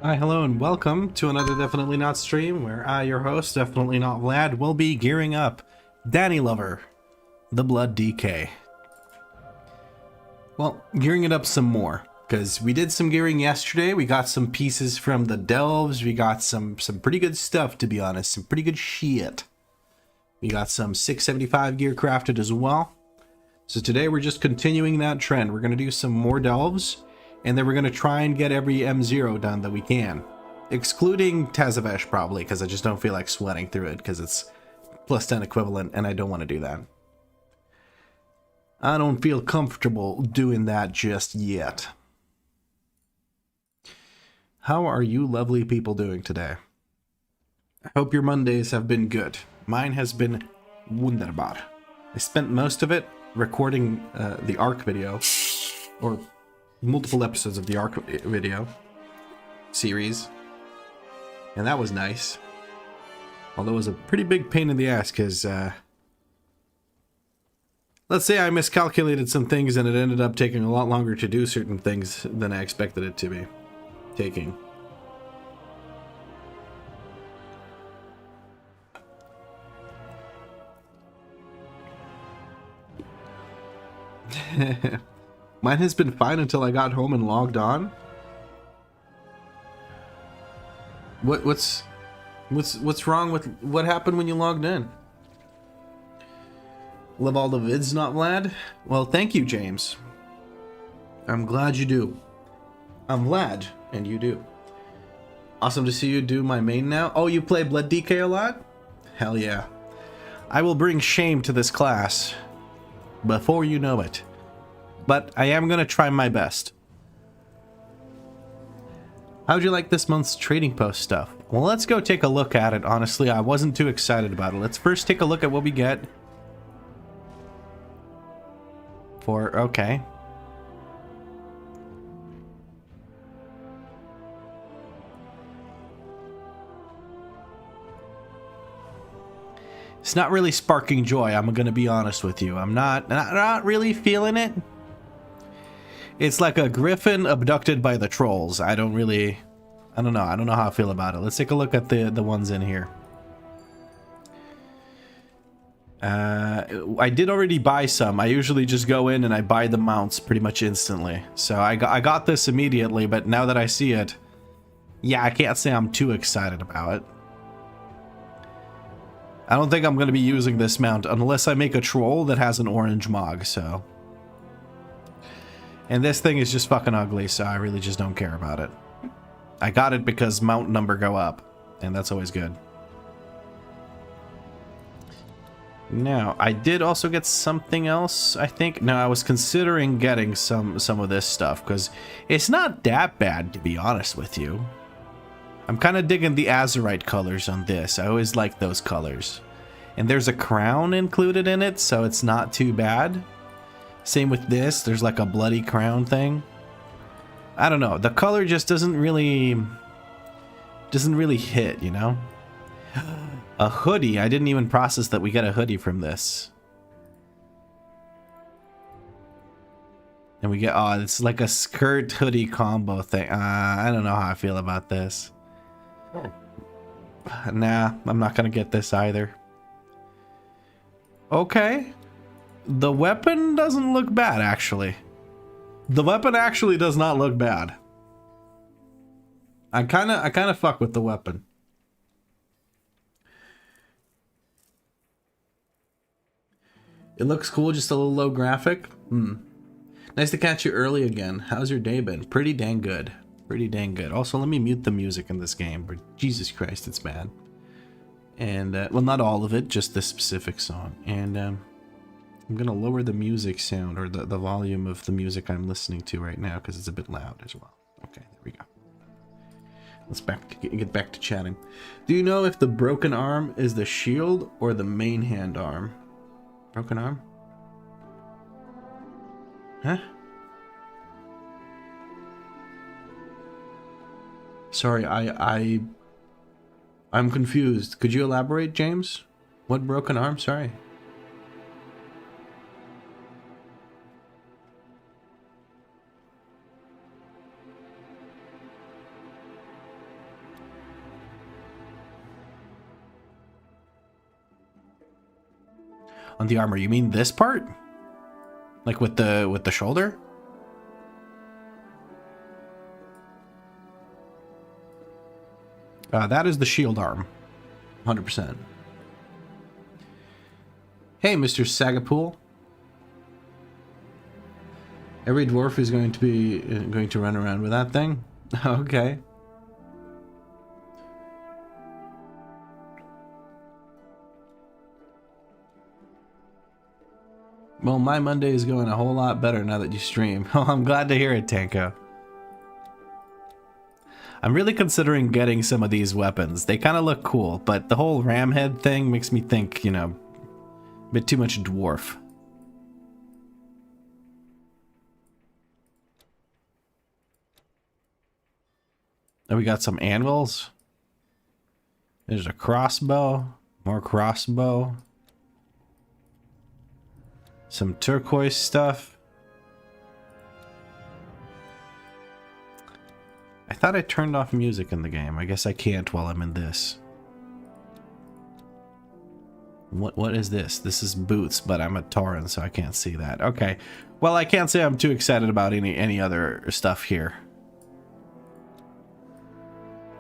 Hi, hello, and welcome to another Definitely Not stream where I, your host, Definitely Not Vlad, will be gearing up Danny Lover, the Blood DK. Well, gearing it up some more, because we did some gearing yesterday. We got some pieces from the Delves. We got some pretty good stuff, to be honest. Some pretty good shit. We got some 675 gear crafted as well. So today we're just continuing that trend. We're going to do some more Delves. And then we're going to try and get every M0 done that we can. Excluding Tazavesh, probably, because I just don't feel like sweating through it, because it's plus 10 equivalent, and I don't want to do that. I don't feel comfortable doing that just yet. How are you lovely people doing today? I hope your Mondays have been good. Mine has been wunderbar. I spent most of it recording the ARC video, or multiple episodes of the ARC video series, and that was nice, although it was a pretty big pain in the ass because let's say I miscalculated some things and it ended up taking a lot longer to do certain things than I expected it to be taking. Mine has been fine until I got home and logged on. What's wrong with what happened when you logged in? Love all the vids, not Vlad? Well, thank you, James. I'm glad you do. I'm Vlad, and you do. Awesome to see you do my main now. Oh, you play Blood DK a lot? Hell yeah. I will bring shame to this class before you know it. But I am going to try my best. How'd you like this month's trading post stuff? Well, let's go take a look at it. Honestly, I wasn't too excited about it. Let's first take a look at what we get. Okay. It's not really sparking joy, I'm going to be honest with you. I'm not really feeling it. It's like a griffin abducted by the trolls. I don't know how I feel about it. Let's take a look at the ones in here. I did already buy some. I usually just go in and I buy the mounts pretty much instantly. So I got this immediately, but now that I see it, yeah, I can't say I'm too excited about it. I don't think I'm going to be using this mount unless I make a troll that has an orange mog, so. And this thing is just fucking ugly, so I really just don't care about it. I got it because mount number go up, and that's always good. Now, I did also get something else, I think. No, I was considering getting some of this stuff, because it's not that bad, to be honest with you. I'm kind of digging the azurite colors on this. I always like those colors. And there's a crown included in it, so it's not too bad. Same with this. There's like a bloody crown thing. I don't know. The color just doesn't really hit, you know? A hoodie. I didn't even process that we get a hoodie from this. And we get, oh, it's like a skirt hoodie combo thing. I don't know how I feel about this. Nah, I'm not gonna get this either. Okay. The weapon doesn't look bad, actually. The weapon actually does not look bad. I kind of fuck with the weapon. It looks cool, just a little low graphic. Nice to catch you early again. How's your day been? Pretty dang good. Pretty dang good. Also, let me mute the music in this game, but Jesus Christ, it's bad. And, well, not all of it, just this specific song. And, I'm gonna lower the music sound, or the volume of the music I'm listening to right now, because it's a bit loud as well. Okay, there we go. Let's get back to chatting. Do you know if the broken arm is the shield or the main hand arm? Broken arm? Huh? Sorry, I'm confused. Could you elaborate, James? What broken arm? Sorry. On the armor, you mean this part? Like with the shoulder? That is the shield arm. 100%. Hey, Mr. Sagapool. Every dwarf is going to run around with that thing? Okay. Well, my Monday is going a whole lot better now that you stream. Oh, I'm glad to hear it, Tanko. I'm really considering getting some of these weapons. They kind of look cool, but the whole ram head thing makes me think, you know, a bit too much dwarf. And we got some anvils. There's a crossbow. More crossbow. Some turquoise stuff. I thought I turned off music in the game. I guess I can't while I'm in this. What is this? This is boots, but I'm a Tauren, so I can't see that. Okay. Well, I can't say I'm too excited about any other stuff here.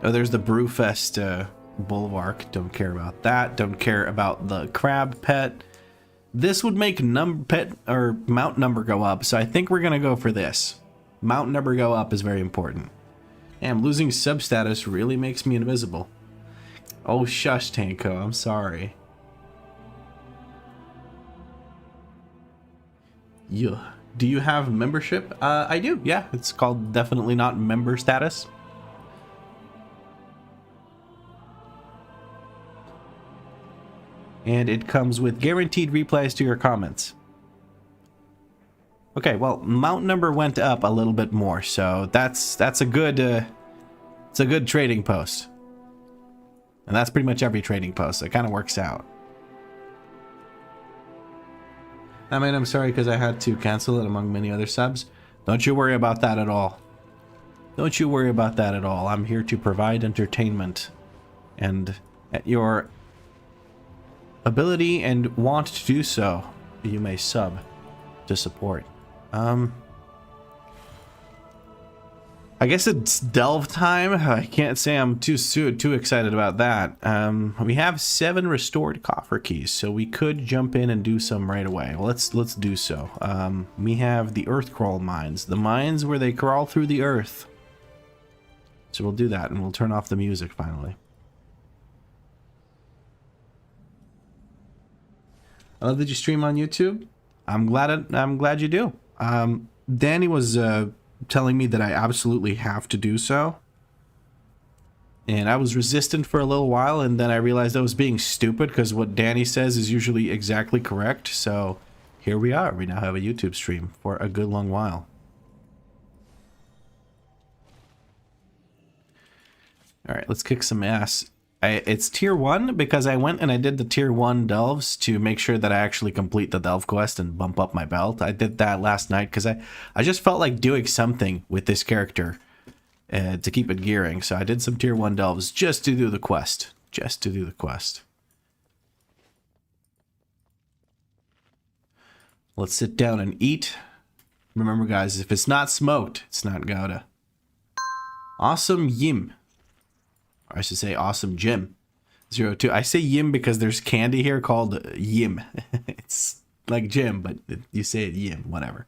Oh, there's the Brewfest Bulwark. Don't care about that. Don't care about the crab pet. This would make pet or mount number go up, so I think we're gonna go for this. Mount number go up is very important. Damn, losing sub status really makes me invisible. Oh, shush, Tanko. I'm sorry. Yeah. Do you have membership? I do. Yeah, it's called definitely not member status. And it comes with guaranteed replies to your comments. Okay, well, mount number went up a little bit more, so that's a good it's a good trading post. And that's pretty much every trading post. It kind of works out. I mean, I'm sorry because I had to cancel it among many other subs. Don't you worry about that at all. Don't you worry about that at all. I'm here to provide entertainment. And at your ability and want to do so, you may sub to support. I guess it's delve time. I can't say I'm too excited about that. We have 7 restored coffer keys, so we could jump in and do some right away. Well, let's do so. We have the earth crawl mines, the mines where they crawl through the earth. So we'll do that, and we'll turn off the music finally. I love that you stream on YouTube. I'm glad you do. Danny was telling me that I absolutely have to do so. And I was resistant for a little while, and then I realized I was being stupid because what Danny says is usually exactly correct. So here we are. We now have a YouTube stream for a good long while. All right, let's kick some ass. It's tier 1 because I went and I did the tier 1 delves to make sure that I actually complete the delve quest and bump up my belt. I did that last night because I just felt like doing something with this character to keep it gearing. So I did some tier 1 delves just to do the quest. Just to do the quest. Let's sit down and eat. Remember, guys, if it's not smoked, it's not Gouda. Awesome Yim. I should say awesome Jim. 02. I say Yim because there's candy here called Yim. It's like Jim, but you say it Yim, whatever.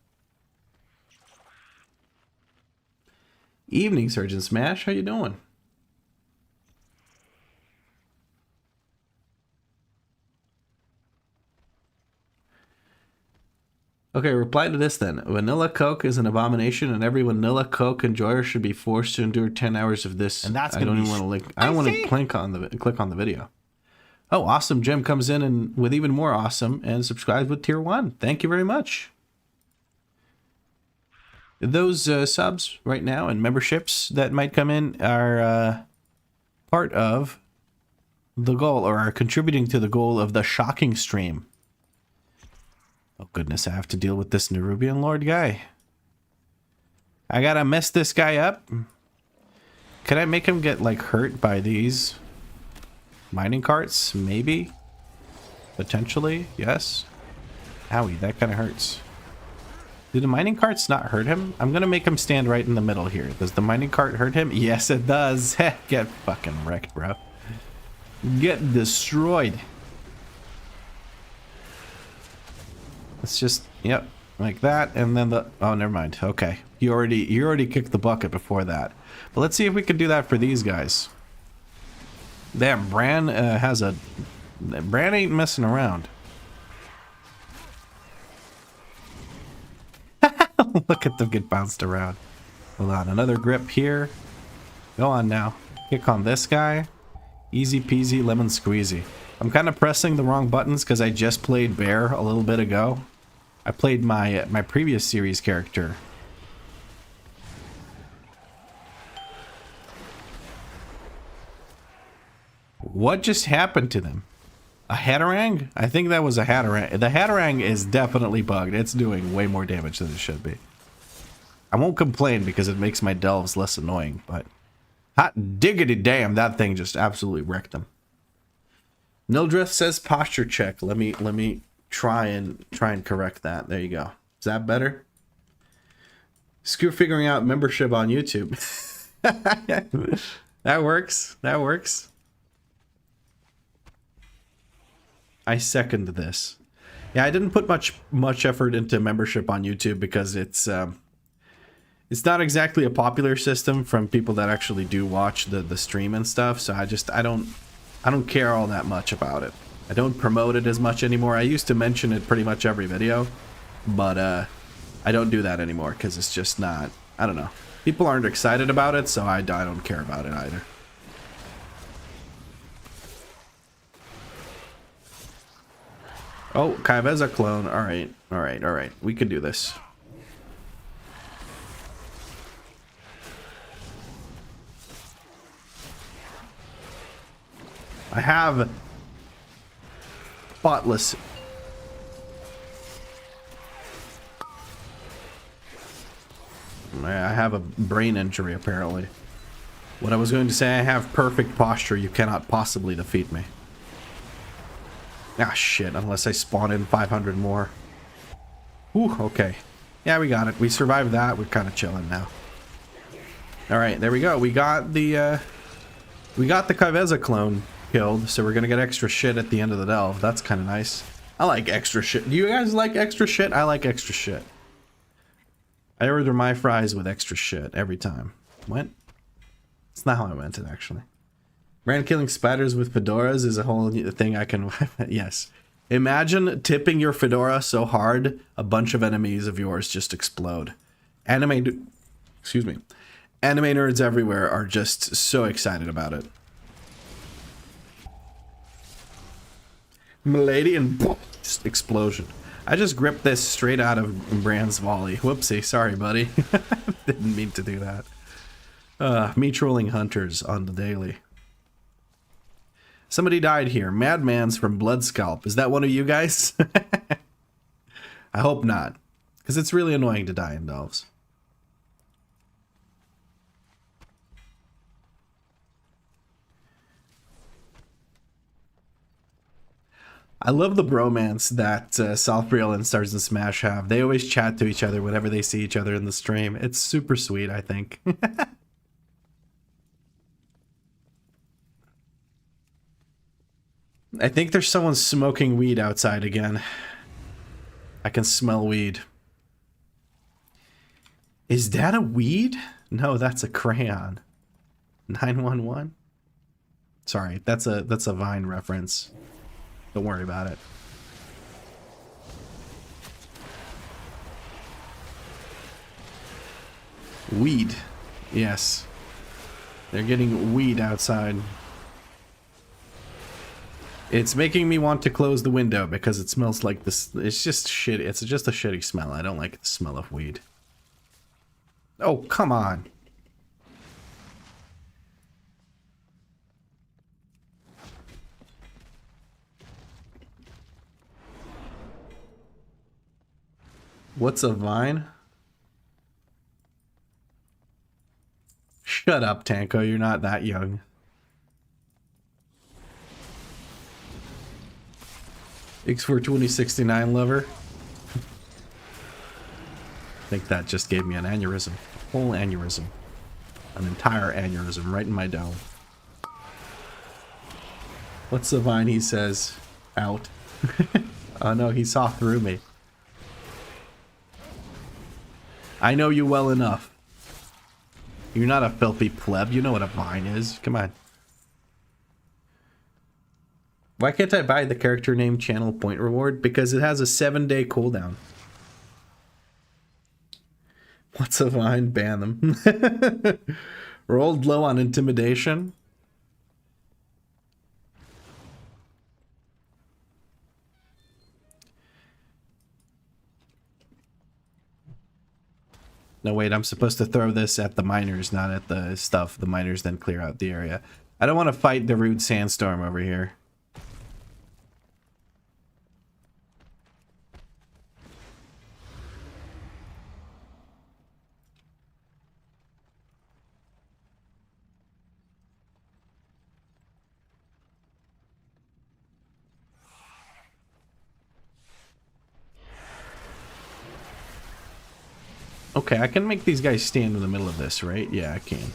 Evening, Surgeon Smash. How you doing? Okay, reply to this then. Vanilla Coke is an abomination, and every vanilla Coke enjoyer should be forced to endure 10 hours of this. And that's I don't even want to link. I don't want to click on the video. Oh, awesome! Jim comes in and with even more awesome and subscribes with tier 1. Thank you very much. Those subs right now and memberships that might come in are part of the goal, or are contributing to the goal of the shocking stream. Oh goodness, I have to deal with this Nerubian Lord guy. I gotta mess this guy up. Can I make him get like hurt by these mining carts? Maybe. Potentially, yes. Owie, that kind of hurts. Do the mining carts not hurt him? I'm gonna make him stand right in the middle here. Does the mining cart hurt him? Yes, it does. Get fucking wrecked, bro. Get destroyed. Let's just, yep, like that, and then the, oh, never mind. Okay, you already kicked the bucket before that. But let's see if we can do that for these guys. Damn, Bran Bran ain't messing around. Look at them get bounced around. Hold on, another grip here. Go on now. Kick on this guy. Easy peasy lemon squeezy. I'm kind of pressing the wrong buttons because I just played Bear a little bit ago. I played my previous series character. What just happened to them? A Hatterang? I think that was a Hatterang. The Hatterang is definitely bugged. It's doing way more damage than it should be. I won't complain because it makes my delves less annoying, but hot diggity damn, that thing just absolutely wrecked them. Nildrith says posture check. Let me try and correct that. There you go. Is that better? Screw figuring out membership on YouTube. That works. That works. I second this. Yeah, I didn't put much effort into membership on YouTube because it's not exactly a popular system from people that actually do watch the stream and stuff. So I don't care all that much about it. I don't promote it as much anymore. I used to mention it pretty much every video, but I don't do that anymore because it's just not. I don't know. People aren't excited about it, so I don't care about it either. Oh, Kai'Veza clone. All right, all right, all right. We can do this. I have spotless. I have a brain injury apparently. What I was going to say, I have perfect posture. You cannot possibly defeat me. Ah, shit, unless I spawn in 500 more. Ooh, okay. Yeah, we got it. We survived that. We're kind of chilling now. Alright, there we go. We got the Kai'Veza clone killed, so we're gonna get extra shit at the end of the delve. That's kind of nice. I like extra shit. Do you guys like extra shit? I like extra shit. I order my fries with extra shit every time. What? That's not how I meant it, actually. Ran killing spiders with fedoras is a whole new thing I can... Yes. Imagine tipping your fedora so hard, a bunch of enemies of yours just explode. Excuse me. Anime nerds everywhere are just so excited about it. Milady and just explosion. I just gripped this straight out of Bran's volley. Whoopsie, sorry buddy. Didn't mean to do that. Me trolling hunters on the daily. Somebody died here. Madman's from Bloodscalp. Is that one of you guys? I hope not. Because it's really annoying to die in delves. I love the bromance that Salfriel and Stars and Smash have. They always chat to each other whenever they see each other in the stream. It's super sweet, I think. I think there's someone smoking weed outside again. I can smell weed. Is that a weed? No, that's a crayon. 911? Sorry, that's a Vine reference. Don't worry about it. Weed. Yes. They're getting weed outside. It's making me want to close the window because it smells like this. It's just shit. It's just a shitty smell. I don't like the smell of weed. Oh, come on. What's a vine? Shut up, Tanko. You're not that young. X for 2069 lover. think that just gave me an aneurysm. Whole aneurysm. An entire aneurysm right in my dome. What's the vine he says? Out. Oh no, he saw through me. I know you well enough. You're not a filthy pleb. You know what a vine is. Come on. Why can't I buy the character name channel point reward? Because it has a 7-day cooldown. What's a vine? Ban them. Rolled low on intimidation. No, wait, I'm supposed to throw this at the miners, not at the stuff. The miners then clear out the area. I don't want to fight the rude sandstorm over here. Okay, I can make these guys stand in the middle of this, right? Yeah, I can.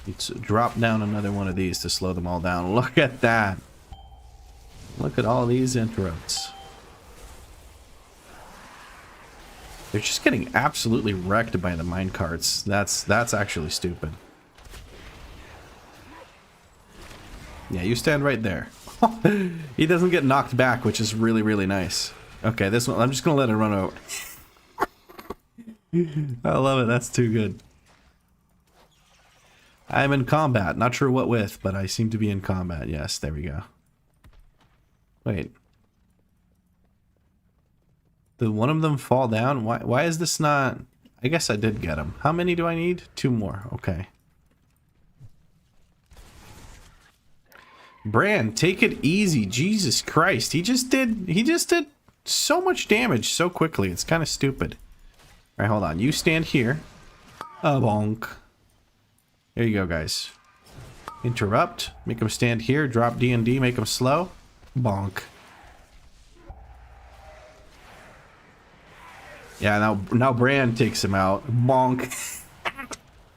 Let's drop down another one of these to slow them all down. Look at that. Look at all these intros. They're just getting absolutely wrecked by the minecarts. That's actually stupid. Yeah, you stand right there. He doesn't get knocked back, which is really, really nice. Okay, this one, I'm just gonna let it run over. I love it. That's too good. I'm in combat. Not sure what with, but I seem to be in combat. Yes, there we go. Wait. Did one of them fall down? Why is this not... I guess I did get him. How many do I need? 2 more. Okay. Bran, take it easy. Jesus Christ. He just did so much damage so quickly. It's kind of stupid. All right, hold on. You stand here. Bonk. There you go, guys. Interrupt. Make him stand here. Drop D&D. Make him slow. Bonk. Yeah, now Bran takes him out. Bonk.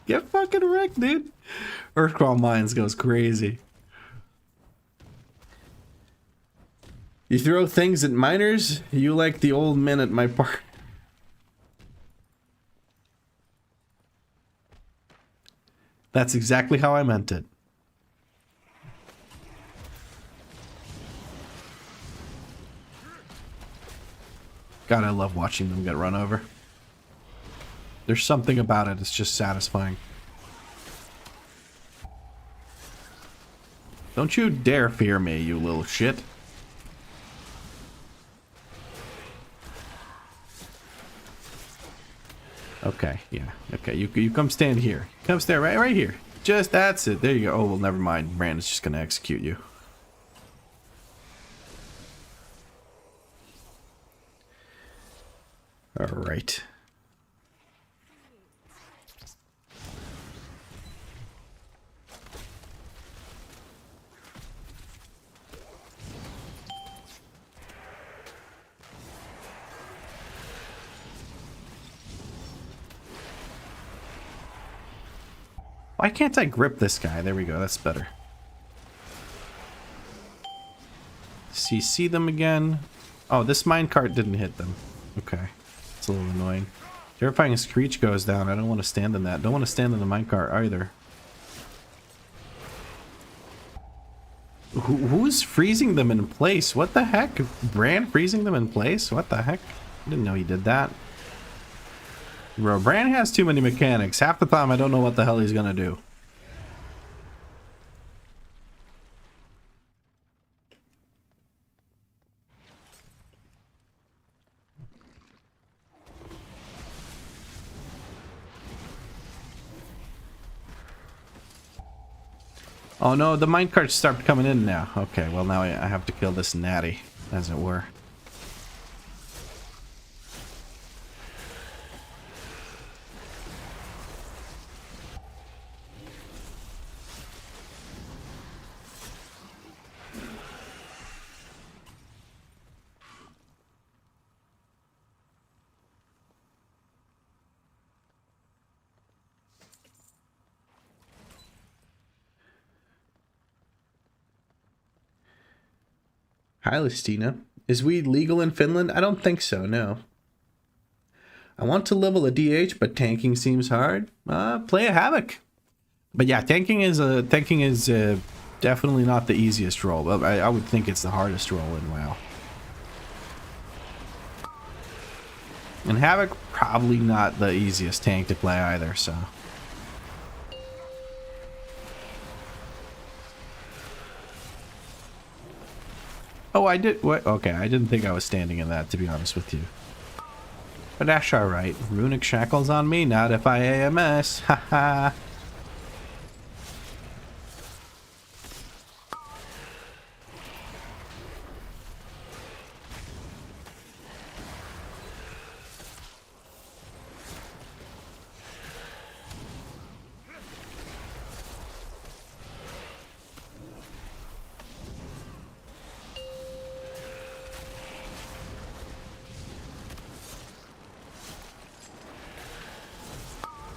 Get fucking wrecked, dude. Earthcrawl Mines goes crazy. You throw things at miners? You like the old men at my park. That's exactly how I meant it. God, I love watching them get run over. There's something about it, it's just satisfying. Don't you dare fear me, you little shit. Okay, yeah. Okay, you come stand here. Come stand right here. Just, that's it. There you go. Oh, well, never mind. Brandon's just gonna execute you. Alright. Why can't I grip this guy? There we go, that's better. CC them again. Oh, this minecart didn't hit them. Okay. It's a little annoying. Terrifying screech goes down. I don't want to stand in that. Don't want to stand in the minecart either. Who's freezing them in place? What the heck? Bran freezing them in place? What the heck? I didn't know he did that. Bro, Bran has too many mechanics. Half the time I don't know what the hell he's gonna do. Oh no, the minecarts start coming in now. Okay, well now I have to kill this natty, as it were. Hi, Listina. Is weed legal in Finland? I don't think so, no. I want to level a DH, but tanking seems hard. Play a Havoc. But yeah, tanking is definitely not the easiest role. But I would think it's the hardest role in WoW. And Havoc, probably not the easiest tank to play either, so... Oh, I did... What? Okay, I didn't think I was standing in that, to be honest with you. But that's alright. Runic shackles on me, not if I AMS. Haha.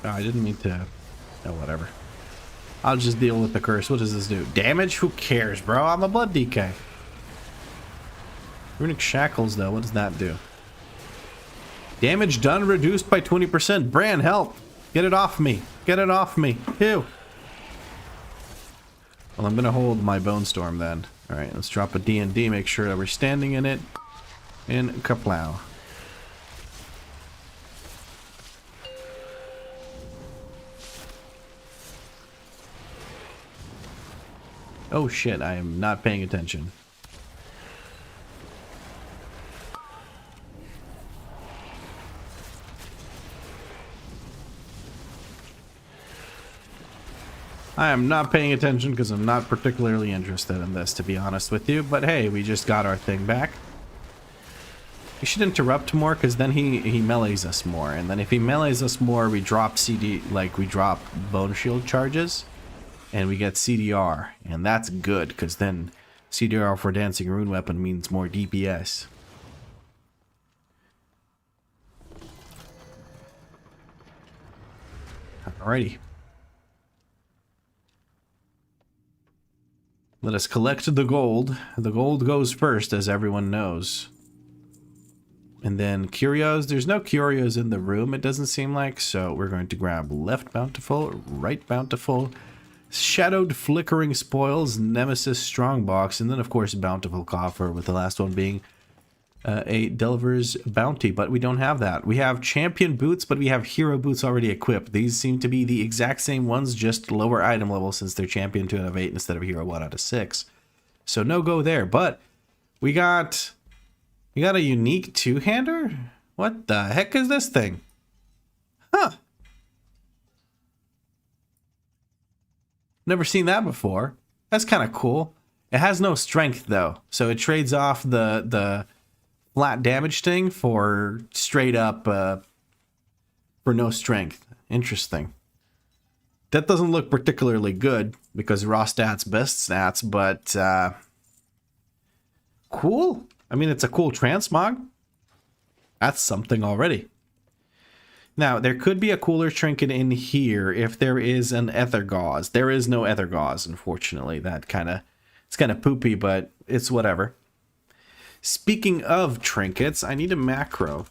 Oh, I didn't mean to... Oh, whatever. I'll just deal with the curse. What does this do? Damage? Who cares, bro? I'm a blood DK. Runic shackles, though. What does that do? Damage done reduced by 20%. Bran, help! Get it off me. Get it off me. Ew. Well, I'm gonna hold my Bone Storm then. Alright, let's drop a D&D. Make sure that we're standing in it. And kaplow. Oh shit, I am not paying attention. I am not paying attention because I'm not particularly interested in this, to be honest with you. But hey, we just got our thing back. We should interrupt more because then he melees us more. And then if he melees us more, we drop CD, like we drop Bone Shield charges. And we get CDR, and that's good, because then CDR for Dancing Rune Weapon means more DPS. Alrighty. Let us collect the gold. The gold goes first, as everyone knows. And then curios. There's no curios in the room, it doesn't seem like, so we're going to grab left bountiful, right bountiful, shadowed flickering spoils, nemesis strongbox, and then of course bountiful coffer, with the last one being a Delver's bounty. But we don't have that. We have champion boots, but we have hero boots already equipped. These seem to be the exact same ones, just lower item level, since they're champion 2 out of 8 instead of hero 1 out of 6. So no go there. But we got a unique two-hander. What the heck is this thing? Huh. Never seen that before. That's kind of cool. It has no strength though, so it trades off the flat damage thing for straight up for no strength. Interesting. That doesn't look particularly good because raw stats best stats, but cool. I mean, it's a cool transmog. That's something already. Now, there could be a cooler trinket in here if there is an ether gauze. There is no ether gauze, unfortunately. It's kind of poopy, but it's whatever. Speaking of trinkets, I need a macro.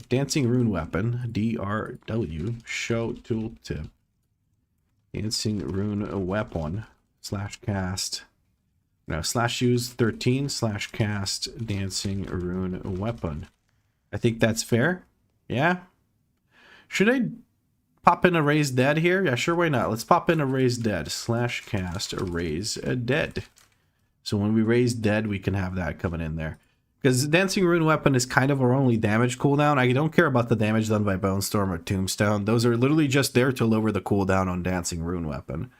Dancing Rune Weapon, DRW, show tooltip. Dancing Rune Weapon, /cast. No, /use 13 /cast Dancing Rune Weapon. I think that's fair. Yeah? Should I pop in a Raise Dead here? Yeah, sure, why not? Let's pop in a Raise Dead /cast Raise Dead. So when we raise dead, we can have that coming in there. Because Dancing Rune Weapon is kind of our only damage cooldown. I don't care about the damage done by Bone Storm or Tombstone. Those are literally just there to lower the cooldown on Dancing Rune Weapon.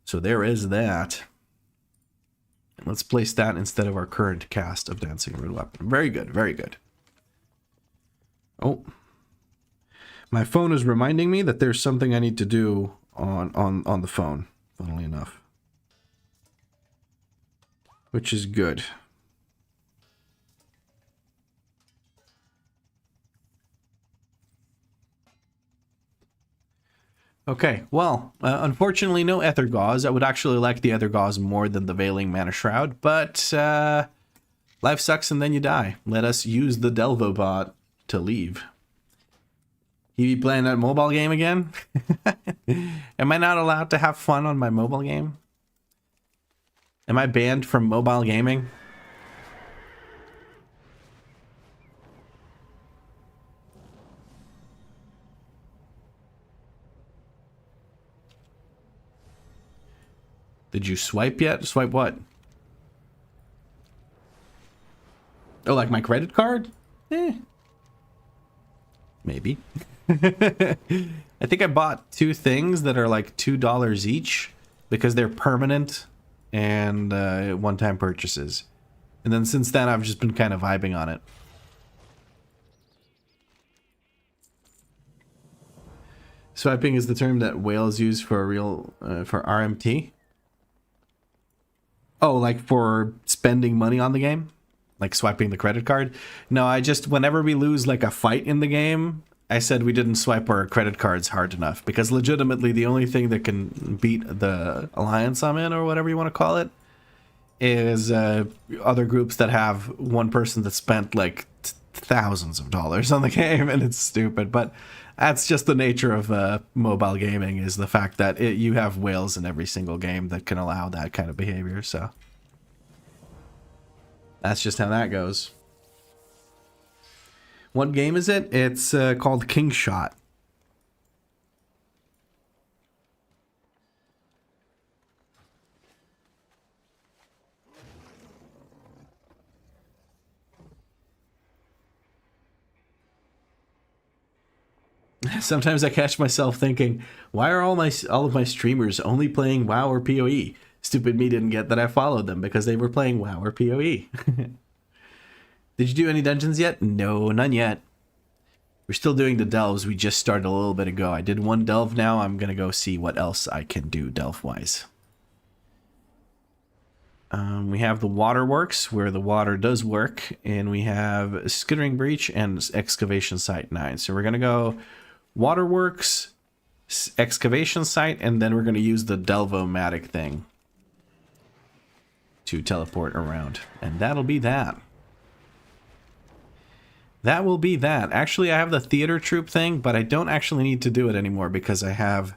So there is that. Let's place that instead of our current cast of Dancing Rune Weapon. Very good, very good. Oh. My phone is reminding me that there's something I need to do on the phone, funnily enough. Which is good. Okay, well, unfortunately no Ether Gauze. I would actually like the Ether Gauze more than the Veiling Mana Shroud, but life sucks and then you die. Let us use the Delvo bot to leave. You be playing that mobile game again? Am I not allowed to have fun on my mobile game? Am I banned from mobile gaming? Did you swipe yet? Swipe what? Oh, like my credit card? Maybe. I think I bought 2 things that are like $2 each because they're permanent and one-time purchases. And then since then, I've just been kind of vibing on it. Swiping is the term that whales use for for RMT. Oh, like for spending money on the game? Like swiping the credit card? No, I just, whenever we lose like a fight in the game, I said we didn't swipe our credit cards hard enough. Because legitimately the only thing that can beat the alliance I'm in, or whatever you want to call it, is other groups that have one person that spent like thousands of dollars on the game, and it's stupid. But that's just the nature of mobile gaming, is the fact that you have whales in every single game that can allow that kind of behavior, so that's just how that goes. What game is it? It's called King Shot. Sometimes I catch myself thinking, why are all of my streamers only playing WoW or PoE? Stupid me didn't get that I followed them because they were playing WoW or PoE. Did you do any dungeons yet? No, none yet. We're still doing the delves. We just started a little bit ago. I did 1 delve now. I'm going to go see what else I can do delve-wise. We have the waterworks, where the water does work. And we have Skittering Breach and Excavation Site 9. So we're going to go waterworks, excavation site, and then we're going to use the Delvo-matic thing to teleport around. And that'll be that. That will be that. Actually, I have the theater troupe thing, but I don't actually need to do it anymore because I have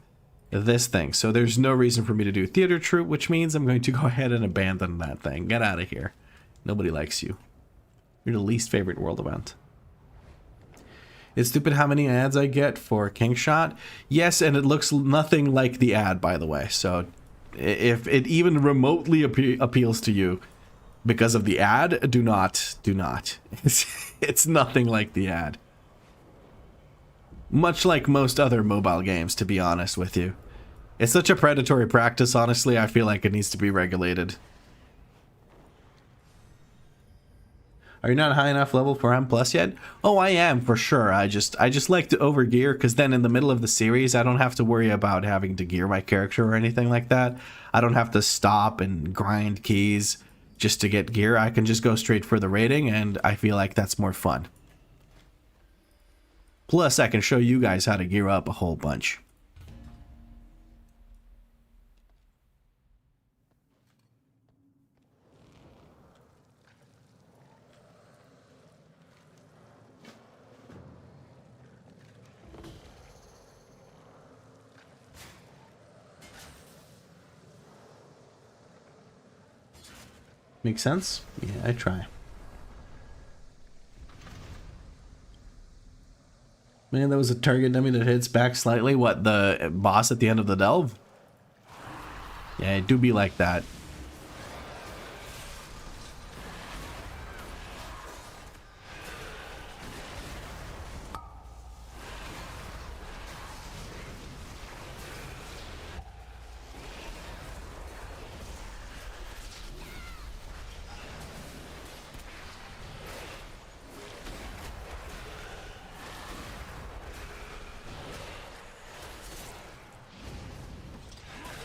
this thing. So there's no reason for me to do theater troupe, which means I'm going to go ahead and abandon that thing. Get out of here. Nobody likes you. You're the least favorite world event. It's stupid how many ads I get for King Shot. Yes, and it looks nothing like the ad, by the way. So if it even remotely appeals to you because of the ad, do not. It's nothing like the ad. Much like most other mobile games, to be honest with you. It's such a predatory practice, honestly, I feel like it needs to be regulated. Are you not high enough level for M+ yet? Oh, I am, for sure. I just like to overgear, because then in the middle of the series, I don't have to worry about having to gear my character or anything like that. I don't have to stop and grind keys just to get gear. I can just go straight for the rating, and I feel like that's more fun. Plus, I can show you guys how to gear up a whole bunch. Make sense? Yeah, I try. Man, that was a target dummy that hits back slightly. What, the boss at the end of the delve? Yeah, it do be like that.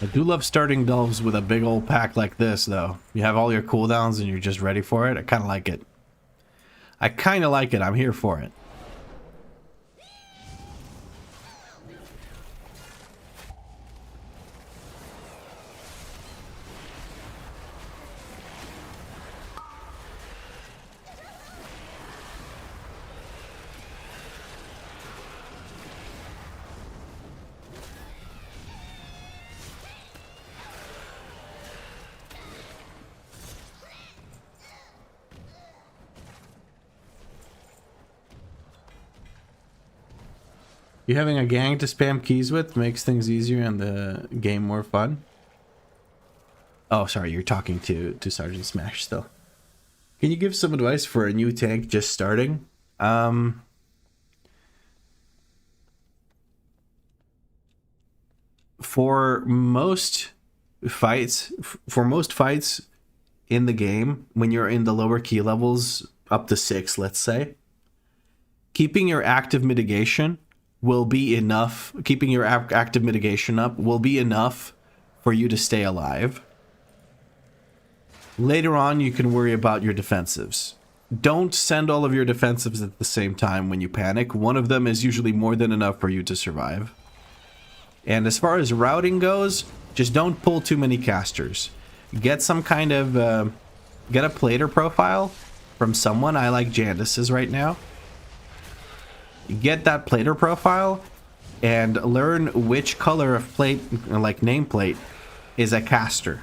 I do love starting delves with a big old pack like this, though. You have all your cooldowns and you're just ready for it. I kind of like it. I kind of like it. I'm here for it. You having a gang to spam keys with makes things easier and the game more fun. Oh, sorry, you're talking to Sergeant Smash still. Can you give some advice for a new tank just starting? For most fights in the game, when you're in the lower key levels, up to 6, let's say, keeping your active mitigation will be enough. Keeping your active mitigation up will be enough for you to stay alive. Later on, you can worry about your defensives. Don't send all of your defensives at the same time when you panic. One of them is usually more than enough for you to survive. And as far as routing goes, just don't pull too many casters. Get some kind of, get a plater profile from someone. I like Jandis's right now. Get that plater profile and learn which color of plate, like nameplate, is a caster.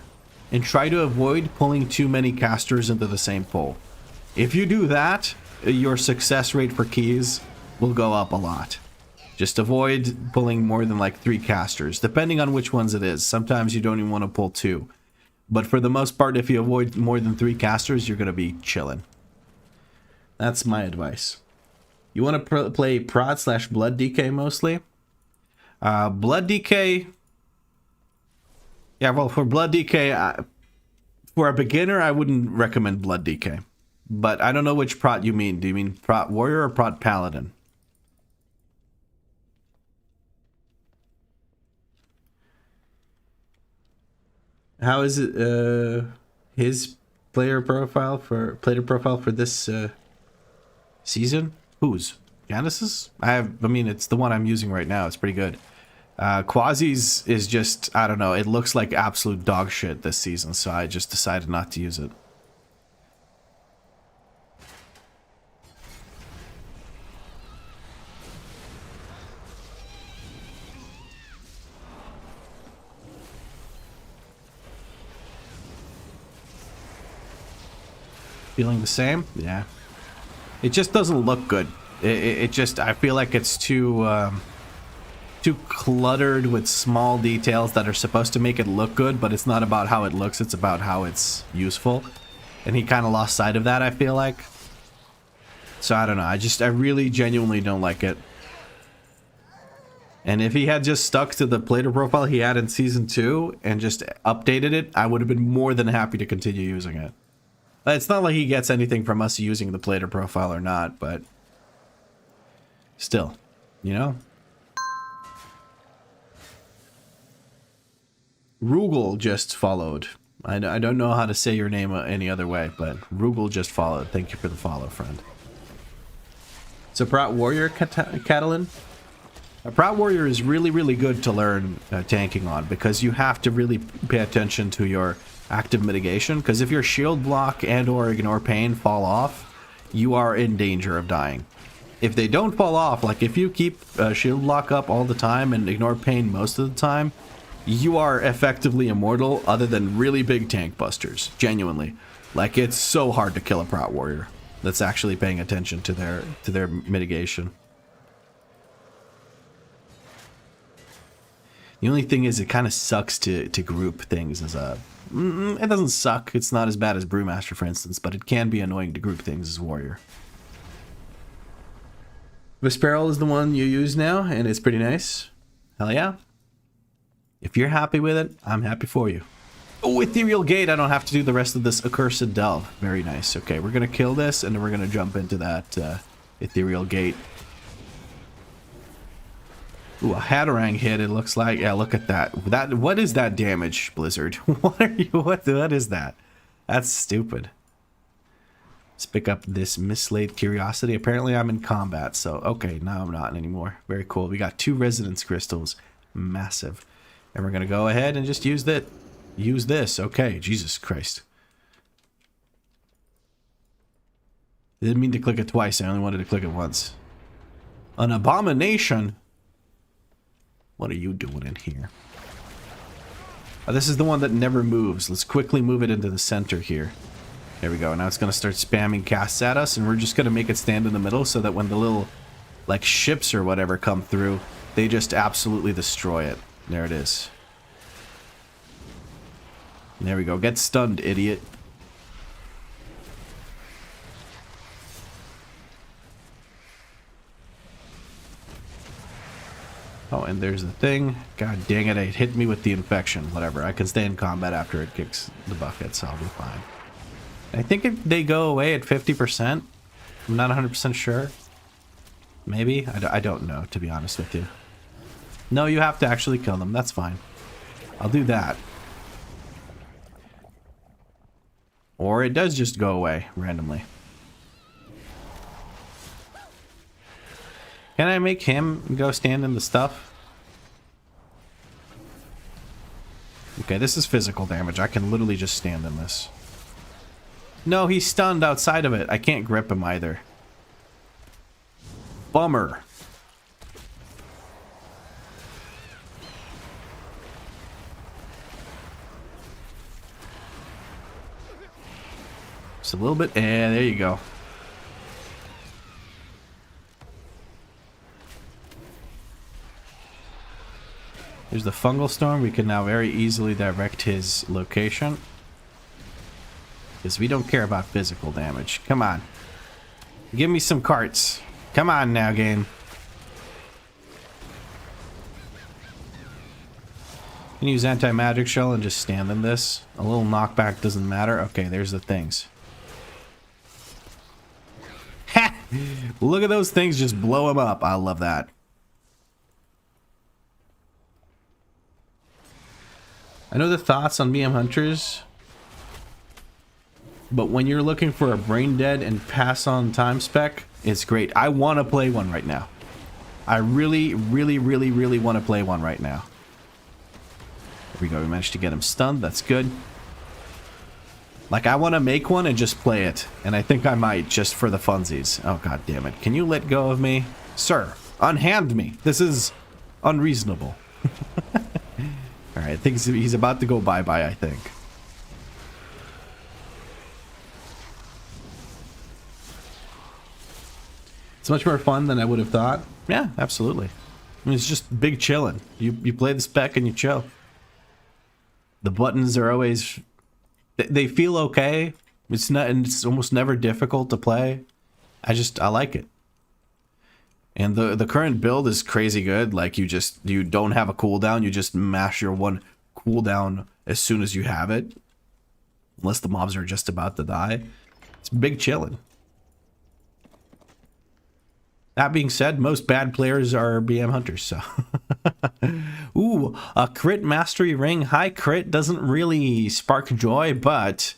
And try to avoid pulling too many casters into the same pull. If you do that, your success rate for keys will go up a lot. Just avoid pulling more than like 3 casters, depending on which ones it is. Sometimes you don't even want to pull 2. But for the most part, if you avoid more than 3 casters, you're going to be chilling. That's my advice. You want to play prod / blood DK mostly? Blood DK... Yeah, well, for Blood DK, for a beginner, I wouldn't recommend Blood DK. But I don't know which prot you mean. Do you mean prot warrior or prot paladin? How is it, his player profile for this season? Whose? Janice's? I mean, it's the one I'm using right now. It's pretty good. Quasi's is just, I don't know, it looks like absolute dog shit this season, so I just decided not to use it. Feeling the same? Yeah. It just doesn't look good. It just, I feel like it's too cluttered with small details that are supposed to make it look good, but it's not about how it looks, it's about how it's useful. And he kind of lost sight of that, I feel like. So I don't know, I really genuinely don't like it. And if he had just stuck to the plater profile he had in Season 2 and just updated it, I would have been more than happy to continue using it. It's not like he gets anything from us using the plater profile or not, but still, you know? Rugal just followed. I don't know how to say your name any other way, but Rugal just followed. Thank you for the follow, friend. So Prot Warrior, Catalan? A Prot Warrior is really, really good to learn tanking on, because you have to really pay attention to your active mitigation, because if your shield block and or ignore pain fall off, you are in danger of dying. If they don't fall off, like if you keep shield block up all the time and ignore pain most of the time, you are effectively immortal other than really big tank busters. Genuinely. Like, it's so hard to kill a Prot Warrior that's actually paying attention to their mitigation. The only thing is, it kind of sucks to group things as a... it doesn't suck. It's not as bad as Brewmaster, for instance, but it can be annoying to group things as Warrior. Vesperal is the one you use now, and it's pretty nice. Hell yeah. If you're happy with it, I'm happy for you. Oh, Ethereal Gate. I don't have to do the rest of this Accursed Delve. Very nice. Okay, we're going to kill this, and then we're going to jump into that Ethereal Gate. Ooh, a Hatterang hit, it looks like. Yeah, look at that. What is that damage, Blizzard? What is that? That's stupid. Let's pick up this Mislaid Curiosity. Apparently I'm in combat, so okay, now I'm not anymore. Very cool. We got 2 Resonance Crystals. Massive. And we're gonna go ahead and just use that. Use this. Okay, Jesus Christ. I didn't mean to click it twice, I only wanted to click it once. An abomination. What are you doing in here? Oh, this is the one that never moves. Let's quickly move it into the center here. There we go. Now it's going to start spamming casts at us, and we're just going to make it stand in the middle so that when the little like ships or whatever come through, they just absolutely destroy it. There it is. There we go. Get stunned, idiot. Oh, and there's the thing. God dang it, it hit me with the infection. Whatever, I can stay in combat after it kicks the bucket, so I'll be fine. I think if they go away at 50%. I'm not 100% sure. Maybe? I don't know, to be honest with you. No, you have to actually kill them. That's fine. I'll do that. Or it does just go away randomly. Can I make him go stand in the stuff? Okay, this is physical damage. I can literally just stand in this. No, he's stunned outside of it. I can't grip him either. Bummer. Just a little bit. And there you go. There's the fungal storm. We can now very easily direct his location. Because we don't care about physical damage. Come on. Give me some carts. Come on now, game. You can use anti-magic shell and just stand in this. A little knockback doesn't matter. Okay, there's the things. Ha! Look at those things just blow him up. I love that. I know the thoughts on BM Hunters, but when you're looking for a brain dead and pass on time spec, it's great. I want to play one right now. I really want to play one right now. There we go. We managed to get him stunned. That's good. Like, I want to make one and just play it. And I think I might, just for the funsies. Oh, god damn it. Can you let go of me? Sir, unhand me. This is unreasonable. Alright, I think he's about to go bye-bye, I think. It's much more fun than I would have thought. Yeah, absolutely. I mean, it's just big chilling. You play the spec and you chill. The buttons are always... They feel okay. It's not, and it's almost never difficult to play. I like it. And the current build is crazy good. Like, you don't have a cooldown. You just mash your one cooldown as soon as you have it. Unless the mobs are just about to die. It's big chillin'. That being said, most bad players are BM Hunters, so... Ooh, a crit mastery ring. High crit doesn't really spark joy, but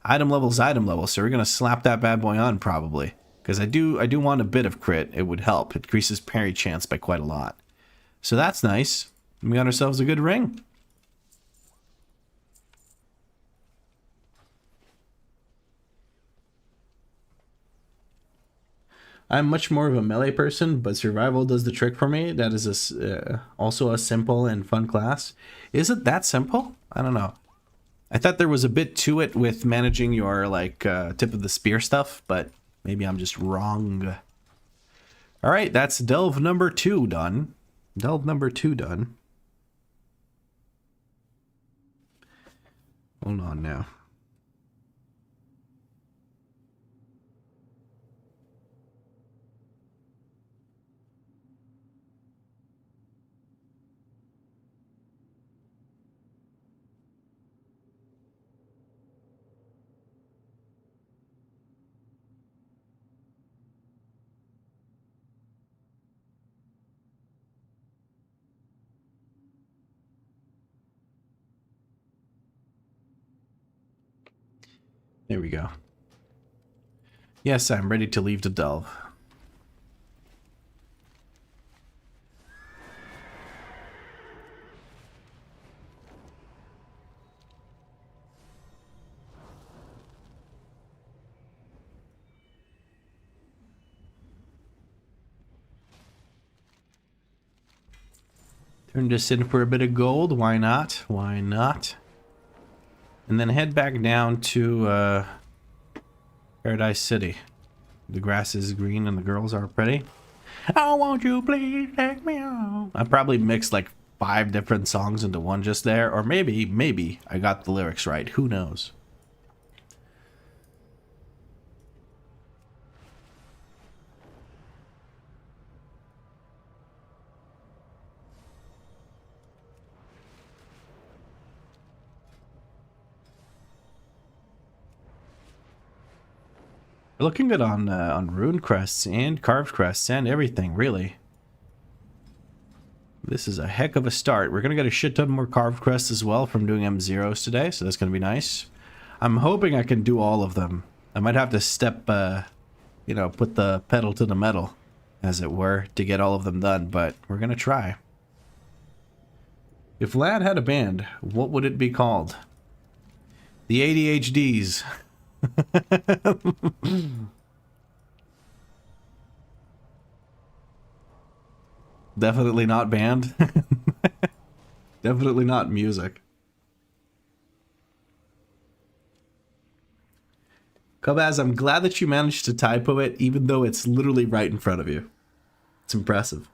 item level's item level, so we're going to slap that bad boy on, probably. Because I do want a bit of crit. It would help. It increases parry chance by quite a lot. So that's nice. We got ourselves a good ring. I'm much more of a melee person, but survival does the trick for me. That is also a simple and fun class. Is it that simple? I don't know. I thought there was a bit to it with managing your, like, tip of the spear stuff, but maybe I'm just wrong. Alright, that's delve number 2 done. Delve number 2 done. Hold on now. There we go. Yes, I'm ready to leave to delve. Turn this in for a bit of gold. Why not? Why not? And then head back down to Paradise City. The grass is green and the girls are pretty. Oh, won't you please take me home? I probably mixed like 5 different songs into one just there. Or maybe I got the lyrics right. Who knows? We're looking good on rune crests and carved crests and everything, really. This is a heck of a start. We're going to get a shit ton more carved crests as well from doing M0s today, so that's going to be nice. I'm hoping I can do all of them. I might have to step, you know, put the pedal to the metal, as it were, to get all of them done, but we're going to try. If Lad had a band, what would it be called? The ADHDs. Definitely not band. Definitely not music. Cobaz, I'm glad that you managed to typo it, even though it's literally right in front of you. It's impressive.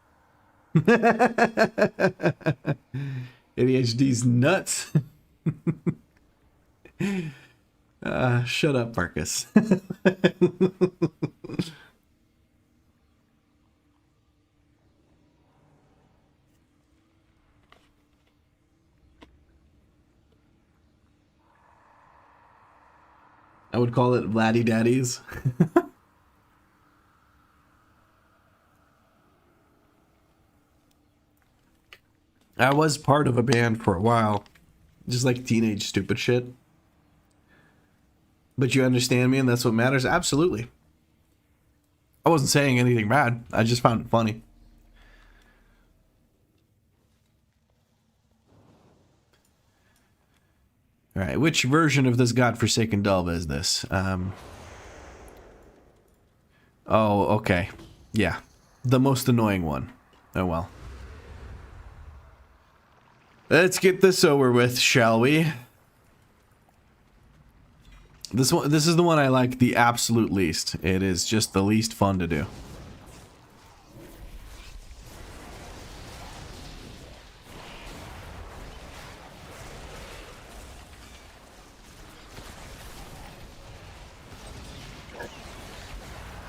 ADHD's nuts. Shut up, Marcus. I would call it Vladdy Daddies. I was part of a band for a while. Just like teenage stupid shit. But you understand me and that's what matters? Absolutely. I wasn't saying anything bad. I just found it funny. Alright, which version of this godforsaken Delva is this? Oh, okay. Yeah. The most annoying one. Oh well. Let's get this over with, shall we? This is the one I like the absolute least. It is just the least fun to do.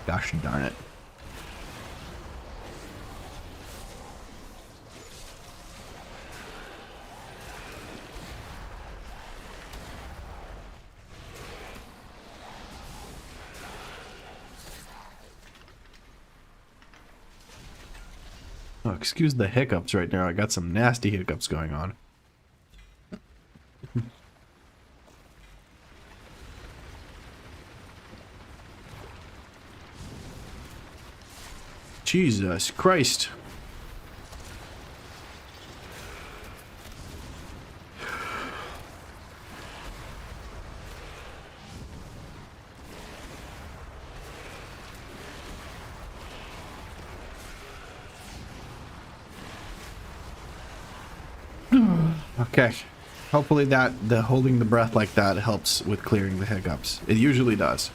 Gosh darn it. Oh, excuse the hiccups right now. I got some nasty hiccups going on. Jesus Christ. Okay. Hopefully the holding the breath like that helps with clearing the hiccups. It usually does.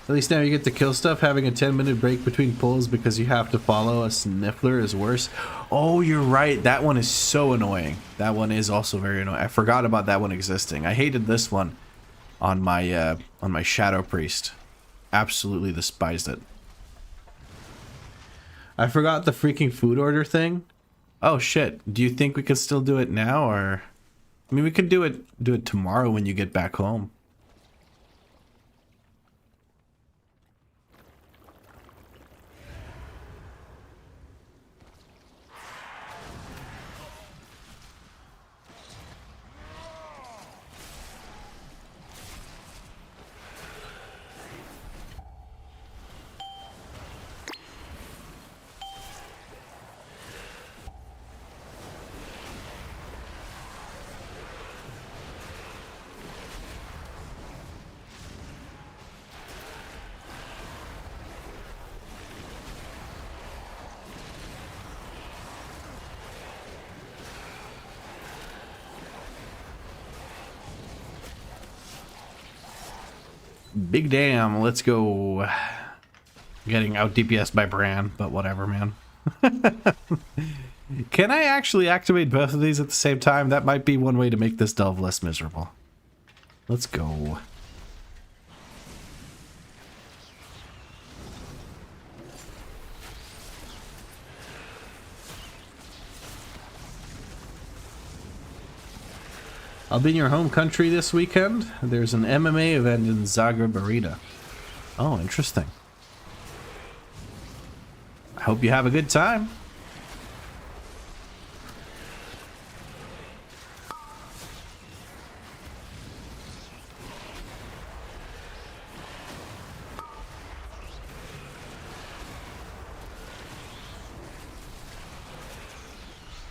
At least now you get to kill stuff. Having a 10-minute break between pulls because you have to follow a sniffler is worse. Oh, you're right. That one is so annoying. That one is also very annoying. I forgot about that one existing. I hated this one on my Shadow Priest. Absolutely despised it. I forgot the freaking food order thing. Oh shit. Do you think we could still do it now, or I mean we could do it tomorrow when you get back home. Big damn, let's go. Getting out DPS by Bran, but whatever, man. Can I actually activate both of these at the same time? That might be one way to make this delve less miserable. Let's go. I'll be in your home country this weekend. There's an MMA event in Zagreb. Oh, interesting. I hope you have a good time.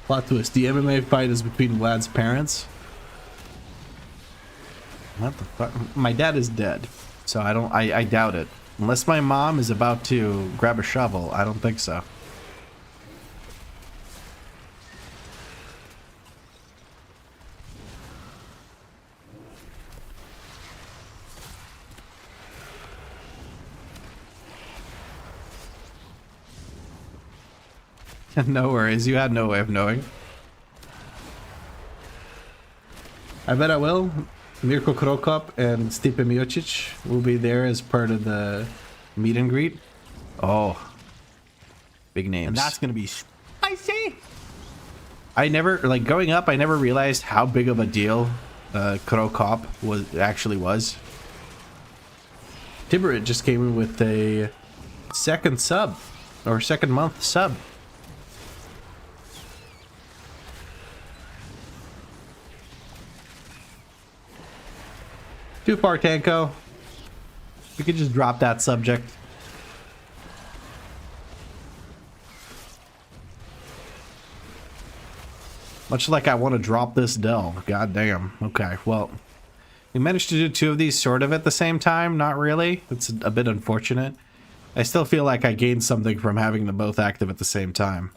Plot twist, the MMA fight is between Vlad's parents. What the fuck? My dad is dead, so I doubt it. Unless my mom is about to grab a shovel, I don't think so. No worries, you had no way of knowing. I bet I will. Mirko Krokop and Stipe Miocic will be there as part of the meet and greet. Oh, big names. And that's gonna be spicy. I never, like, growing up, I never realized how big of a deal Krokop actually was. Tiburit just came in with a second sub, or second month sub. Too far, Tanko. We could just drop that subject. Much like I want to drop this delve. God damn. Okay, well. We managed to do two of these sort of at the same time. Not really. It's a bit unfortunate. I still feel like I gained something from having them both active at the same time.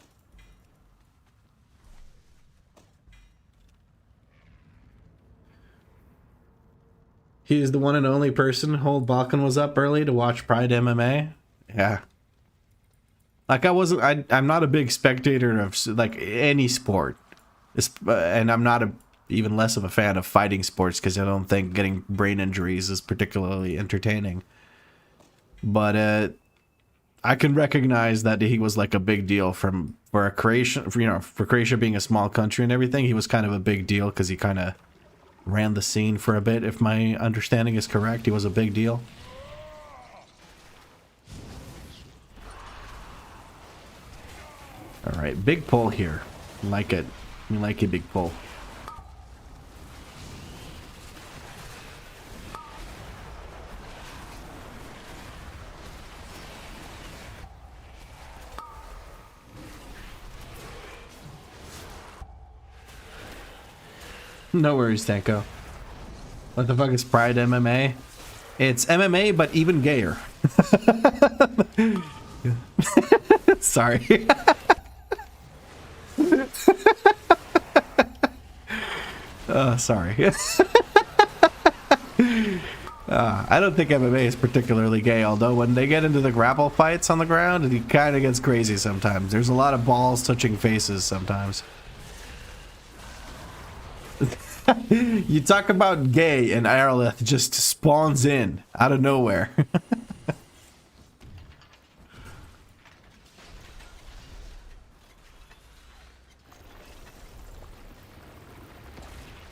He is the one and only person. Whole Balkan was up early to watch Pride MMA. Yeah. Like I'm not a big spectator of like any sport. And I'm not even less of a fan of fighting sports because I don't think getting brain injuries is particularly entertaining. But I can recognize that he was like a big deal for Croatia, for Croatia being a small country and everything. He was kind of a big deal because he kind of ran the scene for a bit. If my understanding is correct, he was a big deal. All right, big pull here. Like it. We like a big pull. No worries, Tanko. What the fuck is Pride MMA? It's MMA, but even gayer. Sorry. Sorry. I don't think MMA is particularly gay, although when they get into the grapple fights on the ground, it kind of gets crazy sometimes. There's a lot of balls touching faces sometimes. You talk about gay and Aerolith just spawns in out of nowhere.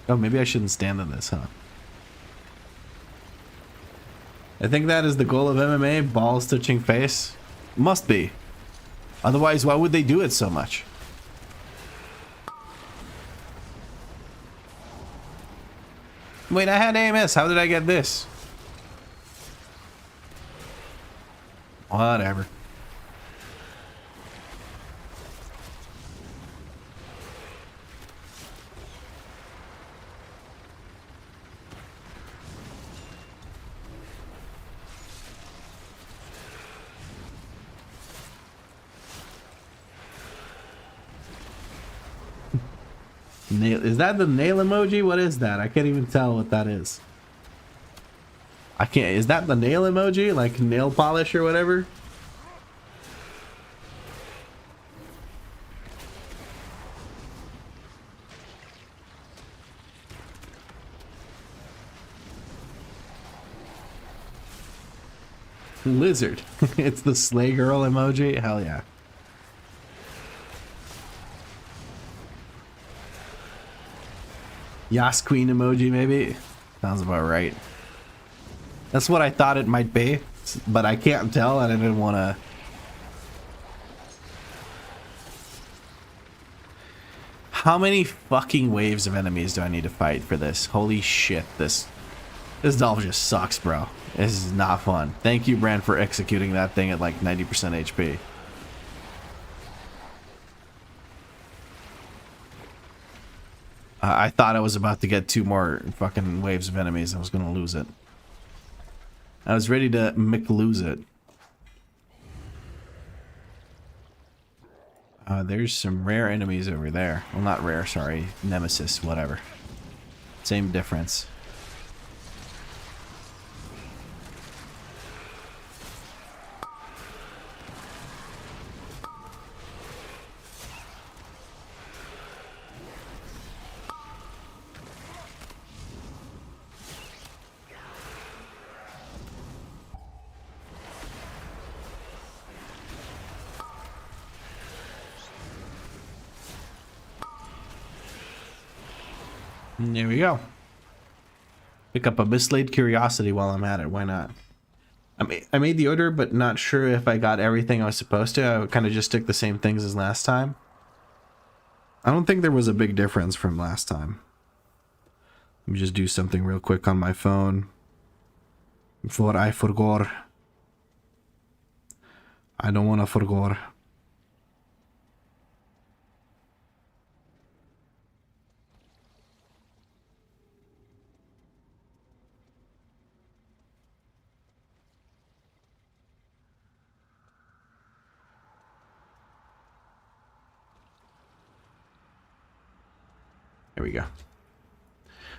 Oh, maybe I shouldn't stand in this, huh? I think that is the goal of MMA, balls touching face. Must be. Otherwise, why would they do it so much? Wait, I had AMS. How did I get this? Whatever. Nail, is that the nail emoji? What is that? I can't even tell what that is. I can't. Is that the nail emoji? Like nail polish or whatever? Lizard. It's the slay girl emoji. Hell yeah. Yas queen emoji maybe. Sounds about right. That's what I thought it might be, but I can't tell and I didn't want to. How many fucking waves of enemies do I need to fight for this? Holy shit, this delve just sucks, bro. This is not fun. Thank you, Brand, for executing that thing at like 90% HP. I thought I was about to get 2 more fucking waves of enemies. I was gonna lose it. I was ready to lose it. There's some rare enemies over there. Well, not rare, sorry. Nemesis, whatever. Same difference. And there we go. Pick up a mislaid curiosity while I'm at it. Why not? I made the order, but not sure if I got everything I was supposed to. I would kind of just stick the same things as last time. I don't think there was a big difference from last time. Let me just do something real quick on my phone before I forgot. I don't want to forget. There we go.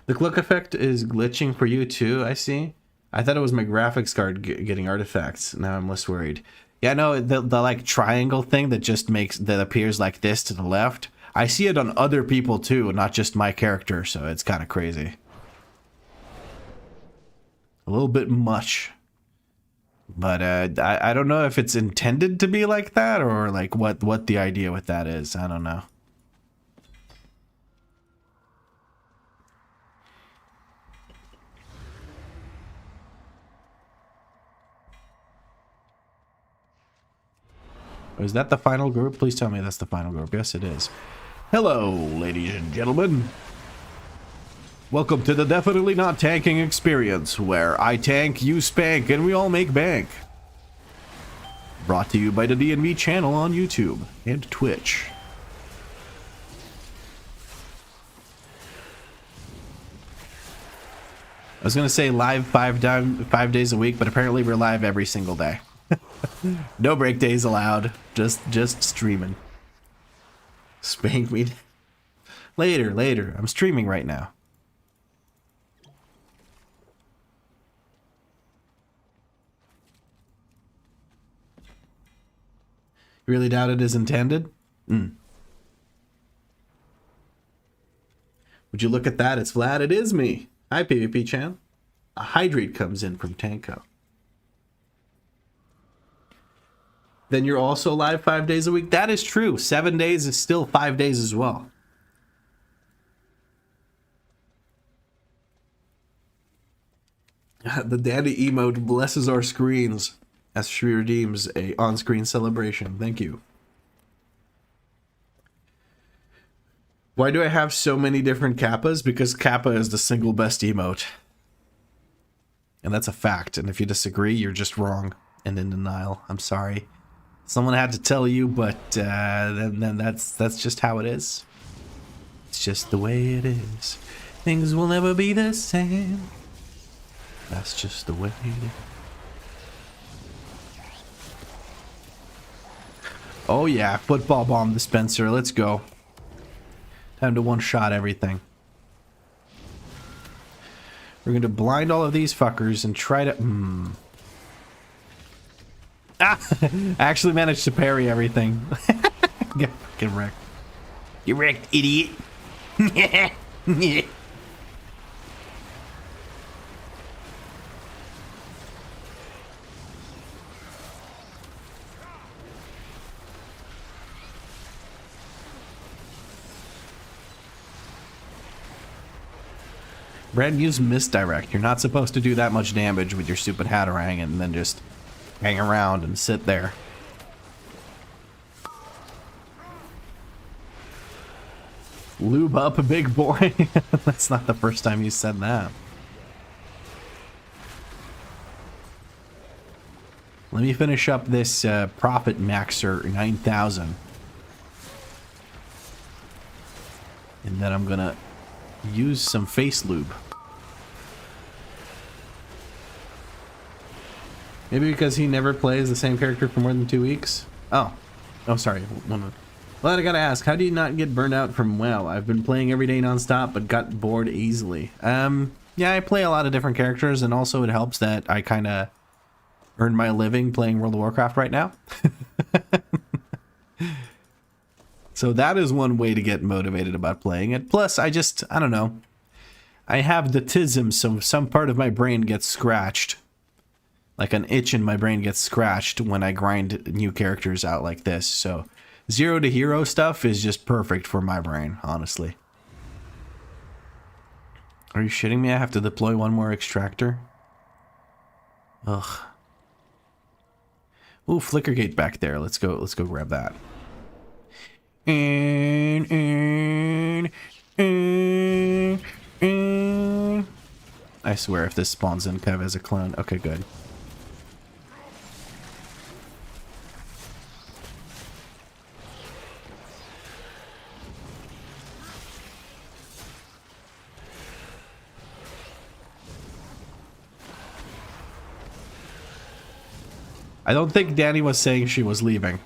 The Gluck effect is glitching for you too, I see. I thought it was my graphics card getting artifacts. Now I'm less worried. Yeah, no, the like triangle thing that appears like this to the left. I see it on other people too, not just my character, so it's kind of crazy. A little bit much. But I don't know if it's intended to be like that or like what the idea with that is. I don't know. Is that the final group? Please tell me that's the final group. Yes, it is. Hello, ladies and gentlemen. Welcome to the Definitely Not Tanking Experience, where I tank, you spank, and we all make bank. Brought to you by the DNV channel on YouTube and Twitch. I was going to say live 5 days a week, but apparently we're live every single day. No break days allowed. Just streaming. Spank me. Later. I'm streaming right now. You really doubt it is intended? Would you look at that? It's Vlad. It is me. Hi, PvP Chan. A hydrate comes in from Tanko. Then you're also live 5 days a week? That is true. 7 days is still 5 days as well. The daddy emote blesses our screens as she redeems a on-screen celebration. Thank you. Why do I have so many different kappas? Because kappa is the single best emote. And that's a fact. And if you disagree, you're just wrong and in denial. I'm sorry. Someone had to tell you, but then that's just how it is. It's just the way it is. Things will never be the same. That's just the way it is. Oh yeah, football bomb dispenser. Let's go. Time to one-shot everything. We're going to blind all of these fuckers and try to... Ah! I actually managed to parry everything. Get wrecked. You wrecked, idiot. Brad, use misdirect. You're not supposed to do that much damage with your stupid Hatterang and then just hang around and sit there. Lube up, a big boy. That's not the first time you said that. Let me finish up this Profit Maxer 9000. And then I'm gonna use some face lube. Maybe because he never plays the same character for more than 2 weeks? Oh, sorry. Well, I gotta ask, how do you not get burned out from WoW? I've been playing every day nonstop, but got bored easily. Yeah, I play a lot of different characters, and also it helps that I kind of earn my living playing World of Warcraft right now. So that is one way to get motivated about playing it. Plus, I don't know. I have the tism, so some part of my brain gets scratched. Like an itch in my brain gets scratched when I grind new characters out like this. So 0 to hero stuff is just perfect for my brain, honestly. Are you shitting me? I have to deploy one more extractor? Ugh. Ooh, Flickergate back there. Let's go grab that. I swear if this spawns in kind of as a clone. Okay, good. I don't think Danny was saying she was leaving.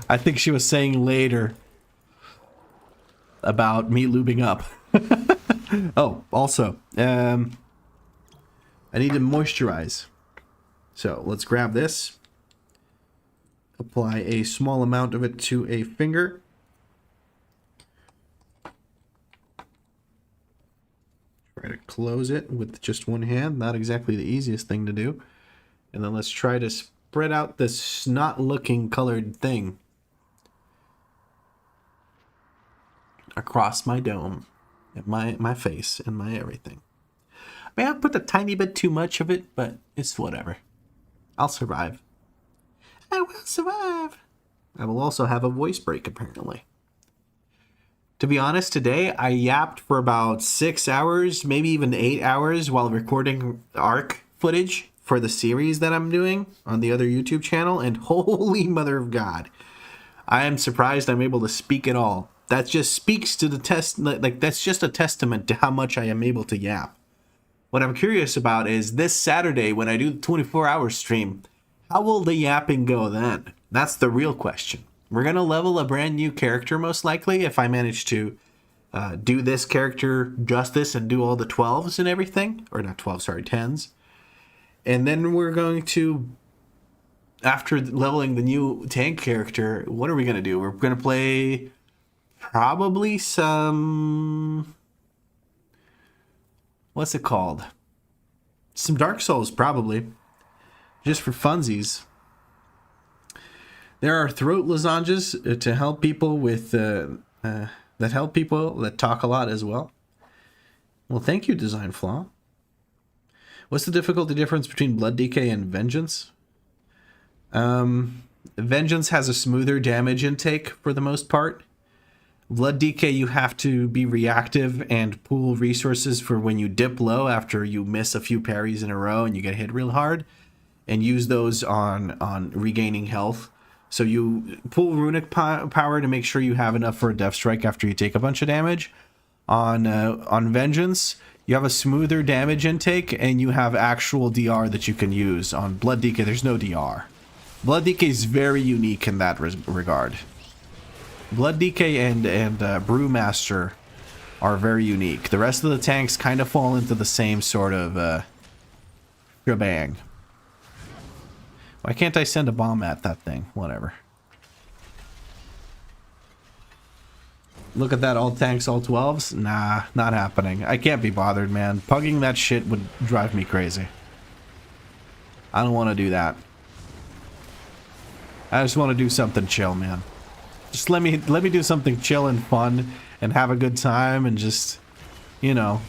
I think she was saying later about me lubing up. Oh, also, I need to moisturize. So let's grab this. Apply a small amount of it to a finger. Try to close it with just one hand. Not exactly the easiest thing to do. And then let's try to spread out this snot-looking colored thing across my dome, and my face, and my everything. I may have put a tiny bit too much of it, but it's whatever. I'll survive. I will survive. I will also have a voice break, apparently. To be honest, today I yapped for about 6 hours, maybe even 8 hours, while recording ARC footage for the series that I'm doing on the other YouTube channel, and holy mother of God, I am surprised I'm able to speak at all. That just speaks to the test, like that's just a testament to how much I am able to yap. What I'm curious about is this Saturday when I do the 24-hour stream, how will the yapping go then? That's the real question. We're gonna level a brand new character most likely if I manage to do this character justice and do all the 12s and everything, or not 12, sorry, 10s. And then we're going to, after leveling the new tank character, what are we going to do? We're going to play probably some... What's it called? Some Dark Souls, probably. Just for funsies. There are throat lozenges to help people with... that help people that talk a lot as well. Well, thank you, Design Flaw. What's the difficulty difference between Blood DK and Vengeance? Vengeance has a smoother damage intake for the most part. Blood DK, you have to be reactive and pool resources for when you dip low after you miss a few parries in a row and you get hit real hard, and use those on regaining health. So you pool runic power to make sure you have enough for a death strike after you take a bunch of damage. On Vengeance, you have a smoother damage intake, and you have actual DR that you can use. On Blood DK, there's no DR. Blood DK is very unique in that regard. Blood DK and Brewmaster are very unique. The rest of the tanks kind of fall into the same sort of shebang. Why can't I send a bomb at that thing? Whatever. Look at that, all tanks, all 12s? Nah, not happening. I can't be bothered, man. Pugging that shit would drive me crazy. I don't want to do that. I just want to do something chill, man. Just let me do something chill and fun and have a good time and just, you know.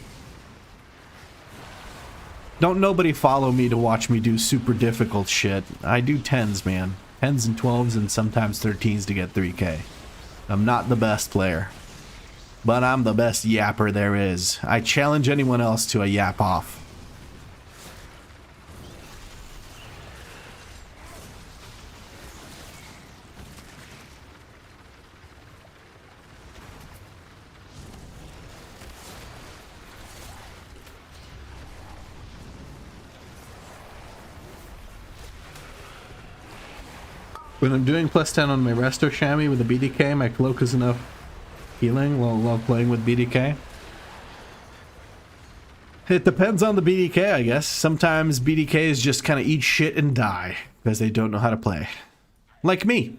Don't nobody follow me to watch me do super difficult shit. I do 10s, man. 10s and 12s and sometimes 13s to get 3k. I'm not the best player. But I'm the best yapper there is. I challenge anyone else to a yap off. When I'm doing +10 on my resto chamois with a BDK, my cloak is enough healing while playing with BDK. It depends on the BDK, I guess. Sometimes BDKs just kind of eat shit and die because they don't know how to play. Like me.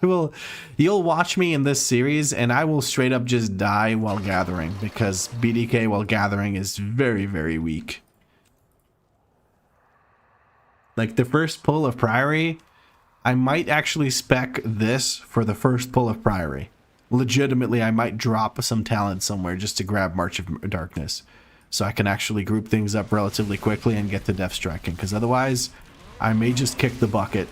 You'll watch me in this series and I will straight up just die while gathering because BDK while gathering is very, very weak. Like the first pull of Priory, I might actually spec this for the first pull of Priory. Legitimately, I might drop some talent somewhere just to grab March of Darkness. So I can actually group things up relatively quickly and get to Death Striking. Because otherwise, I may just kick the bucket.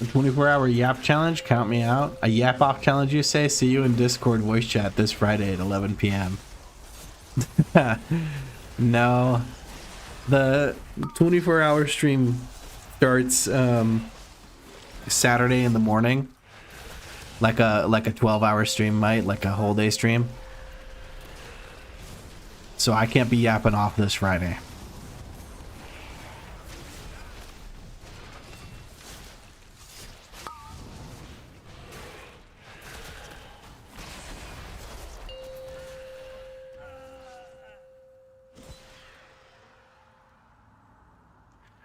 A 24-hour yap challenge, count me out. A yap off challenge, you say? See you in Discord voice chat this Friday at 11 p.m. No. The 24-hour stream starts Saturday in the morning. Like a 12-hour stream might, like a whole day stream. So I can't be yapping off this Friday.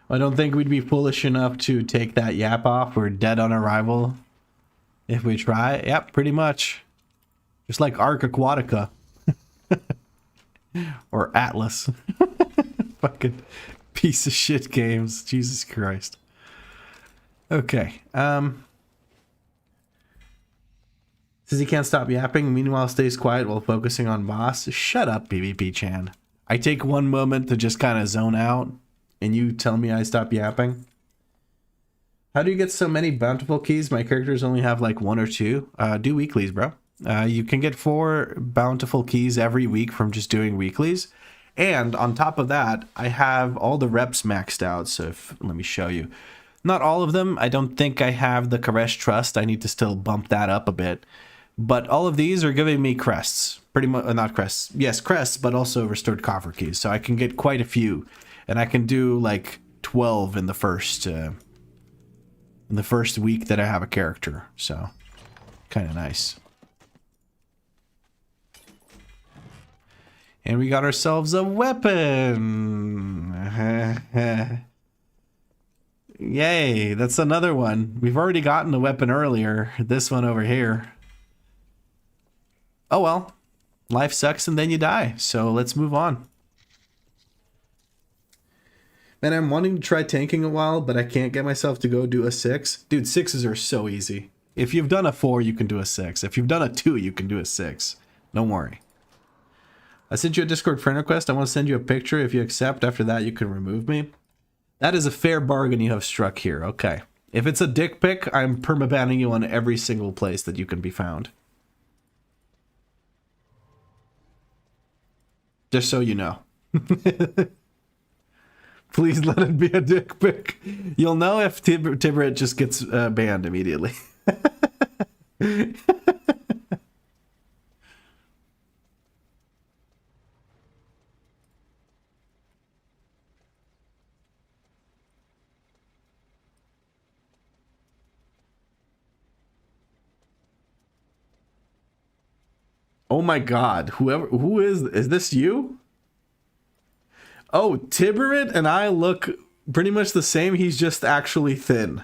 I don't think we'd be foolish enough to take that yap off. We're dead on arrival if we try. Yep, pretty much. Just like Arc Aquatica. Or Atlas. Fucking piece of shit games. Jesus Christ. Okay. Says he can't stop yapping, meanwhile stays quiet while focusing on boss. Shut up, PvP Chan. I take one moment to just kind of zone out. And you tell me I stop yapping? How do you get so many bountiful keys? My characters only have like 1 or 2. Do weeklies, bro. You can get 4 bountiful keys every week from just doing weeklies. And on top of that, I have all the reps maxed out. So let me show you. Not all of them. I don't think I have the Koresh Trust. I need to still bump that up a bit. But all of these are giving me crests. Pretty much, not crests. Yes, crests, but also restored coffer keys. So I can get quite a few. And I can do like 12 in the first week that I have a character. So kind of nice. And we got ourselves a weapon. Yay, that's another one. We've already gotten a weapon earlier. This one over here. Oh well, life sucks and then you die. So let's move on. Man, I'm wanting to try tanking a while, but I can't get myself to go do a 6. Dude, 6s are so easy. If you've done a 4, you can do a 6. If you've done a 2, you can do a 6. Don't worry. I sent you a Discord friend request. I want to send you a picture. If you accept, after that, you can remove me. That is a fair bargain you have struck here. Okay. If it's a dick pic, I'm permabanning you on every single place that you can be found. Just so you know. Please let it be a dick pic. You'll know if Tiburit just gets banned immediately. Oh my god, who is this you? Oh, Tiburit and I look pretty much the same, he's just actually thin.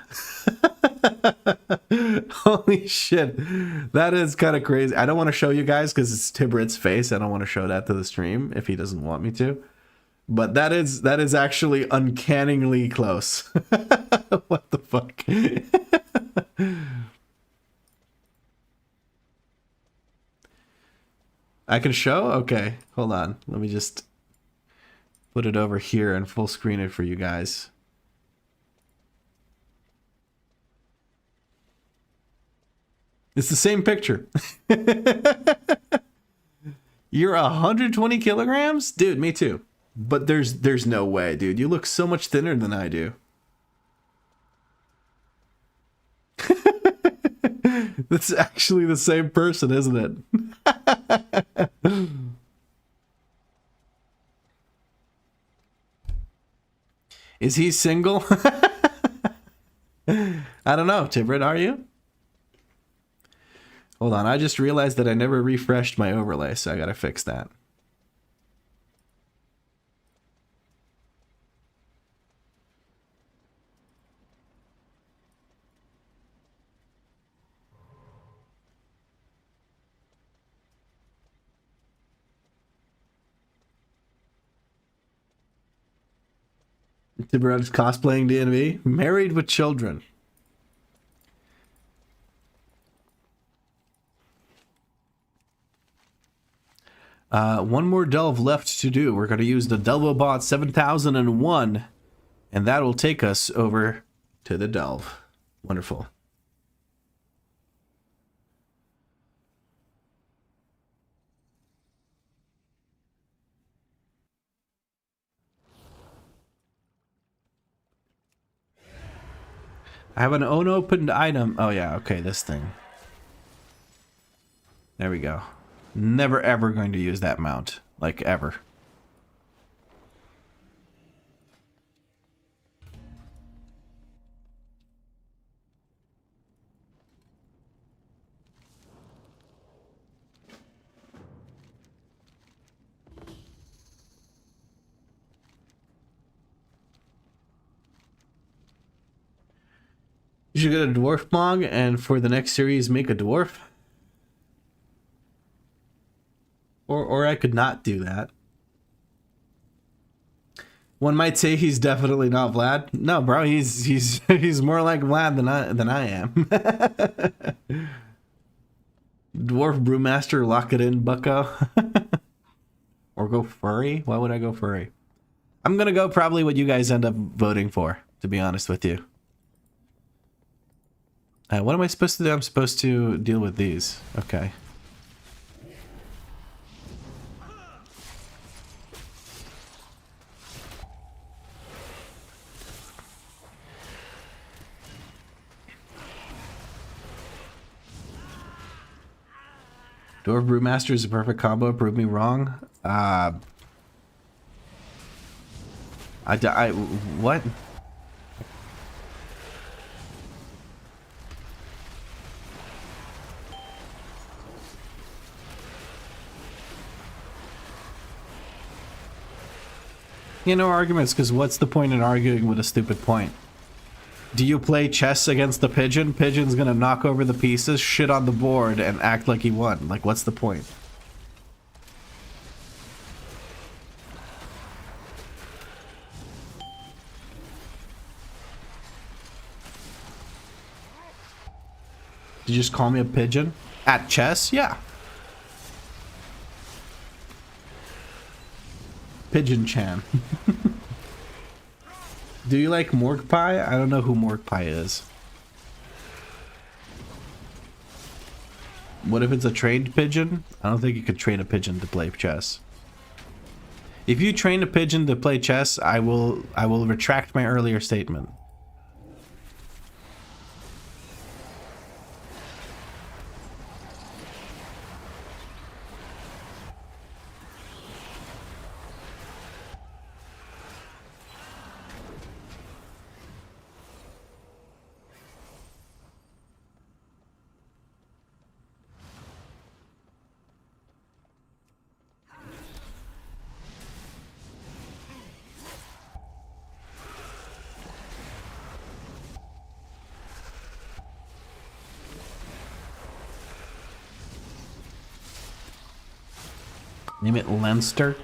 Holy shit. That is kind of crazy. I don't want to show you guys because it's Tiburit's face. I don't want to show that to the stream if he doesn't want me to. But that is actually uncannily close. What the fuck? I can show? Okay, hold on. Let me just put it over here and full screen it for you guys. It's the same picture. You're 120 kilograms? Dude, me too. But there's no way, dude. You look so much thinner than I do. That's actually the same person, isn't it? Is he single? I don't know. Tiburit, are you? Hold on. I just realized that I never refreshed my overlay, so I gotta fix that. Tiburit is cosplaying DNV. Married with children. One more delve left to do. We're going to use the Delvobot 7001, and that will take us over to the delve. Wonderful. I have an unopened item. Oh yeah, okay, this thing. There we go. Never ever going to use that mount. Like, ever. You should get a dwarf mog and for the next series make a dwarf. Or I could not do that. One might say he's definitely not Vlad. No, bro, he's more like Vlad than I am. Dwarf brewmaster, lock it in, bucko. Or go furry? Why would I go furry? I'm gonna go probably what you guys end up voting for, to be honest with you. What am I supposed to do? I'm supposed to deal with these. Okay. Dwarf Brewmaster is a perfect combo. Prove me wrong. What? You know, arguments, because what's the point in arguing with a stupid point? Do you play chess against the pigeon? Pigeon's gonna knock over the pieces, shit on the board, and act like he won. Like, what's the point? Did you just call me a pigeon? At chess? Yeah. Pigeon Chan. Do you like Morg Pie? I don't know who Morg Pie is. What if it's a trained pigeon? I don't think you could train a pigeon to play chess. If you train a pigeon to play chess, I will retract my earlier statement. Name it Leinster.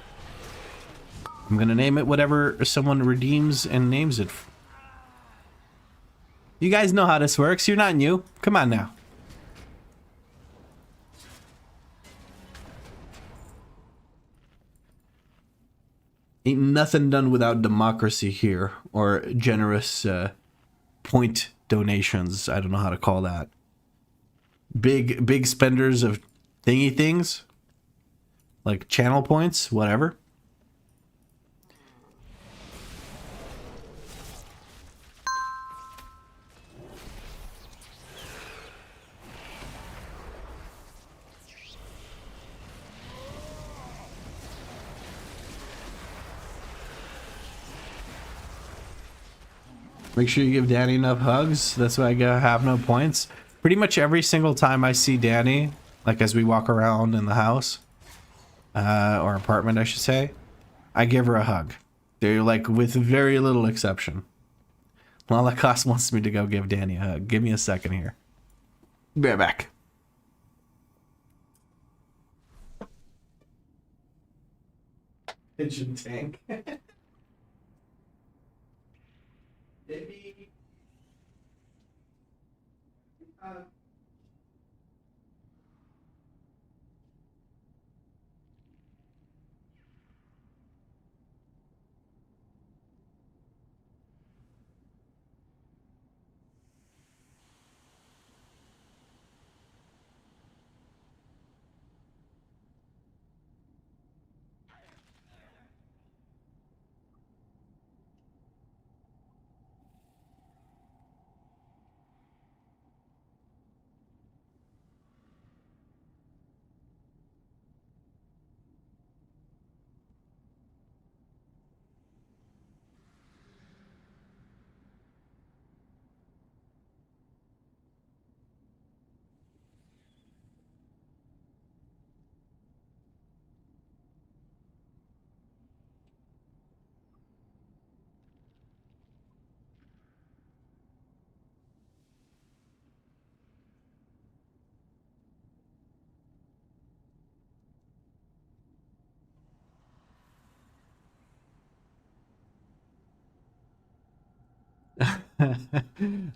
I'm gonna name it whatever someone redeems and names it. You guys know how this works. You're not new. Come on now. Ain't nothing done without democracy here, or generous point donations. I don't know how to call that. Big spenders of thingy things. Like channel points, whatever. Make sure you give Danny enough hugs. That's why I have no points. Pretty much every single time I see Danny, like as we walk around in the house, or apartment, I should say, I give her a hug. They're like, with very little exception. Lalakas wants me to go give Danny a hug. Give me a second here. Be right back. Pigeon tank. Maybe.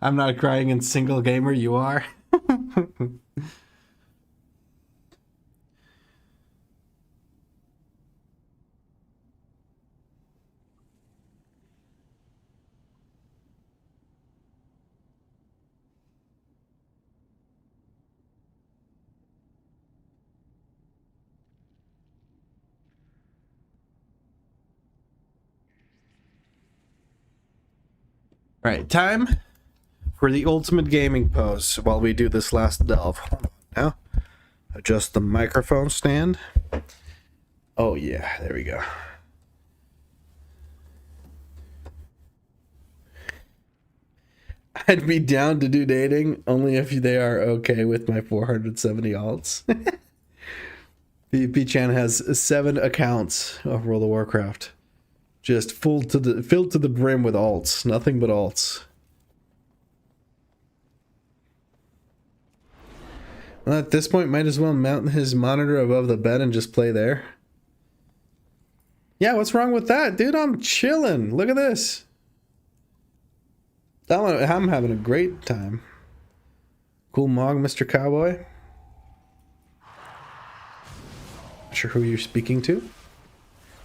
I'm not crying in single gamer, you are. All right, time for the ultimate gaming pose while we do this last delve. Hold on now. Adjust the microphone stand. Oh yeah, there we go. I'd be down to do dating only if they are okay with my 470 alts. PvP-chan has 7 accounts of World of Warcraft. Just filled to the brim with alts. Nothing but alts. Well, at this point, might as well mount his monitor above the bed and just play there. Yeah, what's wrong with that? Dude, I'm chilling. Look at this. I'm having a great time. Cool mog, Mr. Cowboy. Not sure who you're speaking to.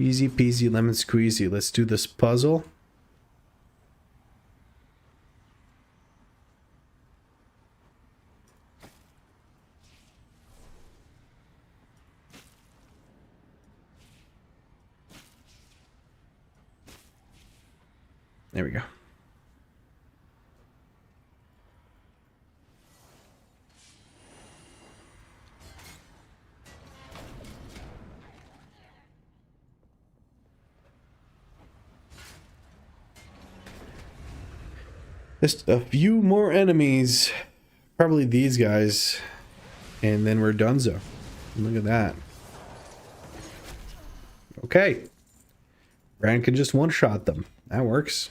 Easy peasy lemon squeezy. Let's do this puzzle. There we go. Just a few more enemies. Probably these guys. And then we're donezo. Look at that. Okay. Bran can just one-shot them. That works.